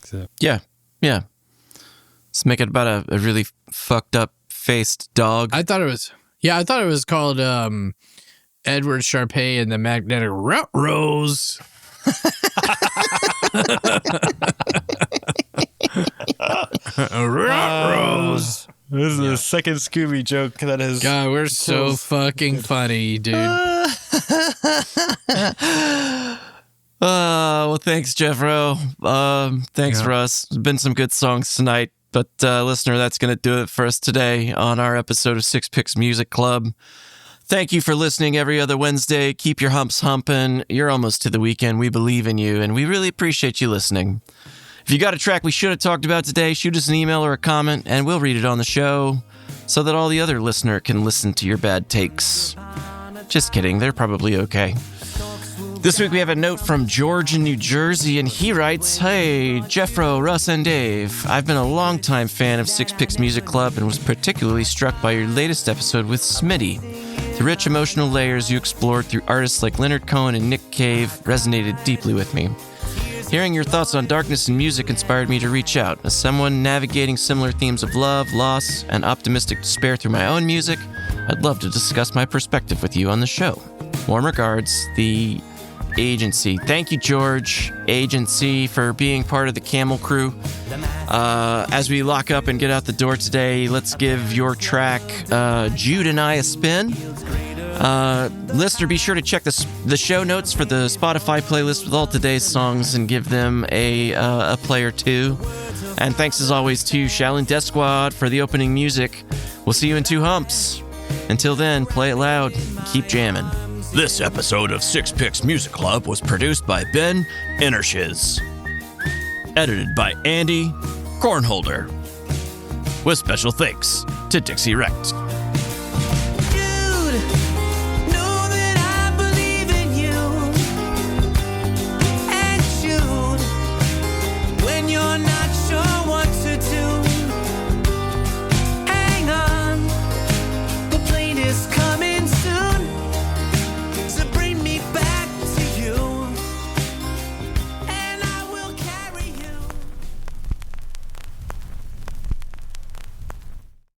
[SPEAKER 3] So.
[SPEAKER 1] Yeah. Let's make it about a really fucked up faced dog.
[SPEAKER 2] I thought it was called Edward Sharpe and the Magnetic Rose. Rose.
[SPEAKER 3] This is the second Scooby joke that has.
[SPEAKER 2] God, we're so fucking funny, dude.
[SPEAKER 1] Well, thanks, Jeffro. Thanks, Russ. There's been some good songs tonight. But listener, that's going to do it for us today on our episode of Six Picks Music Club. Thank you for listening every other Wednesday. Keep your humps humping. You're almost to the weekend. We believe in you, and we really appreciate you listening. If you got a track we should have talked about today, shoot us an email or a comment, and we'll read it on the show so that all the other listener can listen to your bad takes. Just kidding. They're probably okay. This week we have a note from George in New Jersey, and he writes, Hey, Jeffro, Russ, and Dave. I've been a longtime fan of Six Picks Music Club and was particularly struck by your latest episode with Smitty. The rich emotional layers you explored through artists like Leonard Cohen and Nick Cave resonated deeply with me. Hearing your thoughts on darkness and music inspired me to reach out. As someone navigating similar themes of love, loss, and optimistic despair through my own music, I'd love to discuss my perspective with you on the show. Warm regards, the Agency. Thank you, George Agency, for being part of the Camel Crew. As we lock up and get out the door today, let's give your track, Jude and I, a spin. Listener, be sure to check the show notes for the Spotify playlist with all today's songs and give them a play or two. And thanks as always to Shaolin Death Squad for the opening music. We'll see you in 2 humps. Until then, play it loud, keep jamming. This episode of Six Picks Music Club was produced by Ben Innershiz. Edited by Andy Cornholder. With special thanks to Dixie Rex.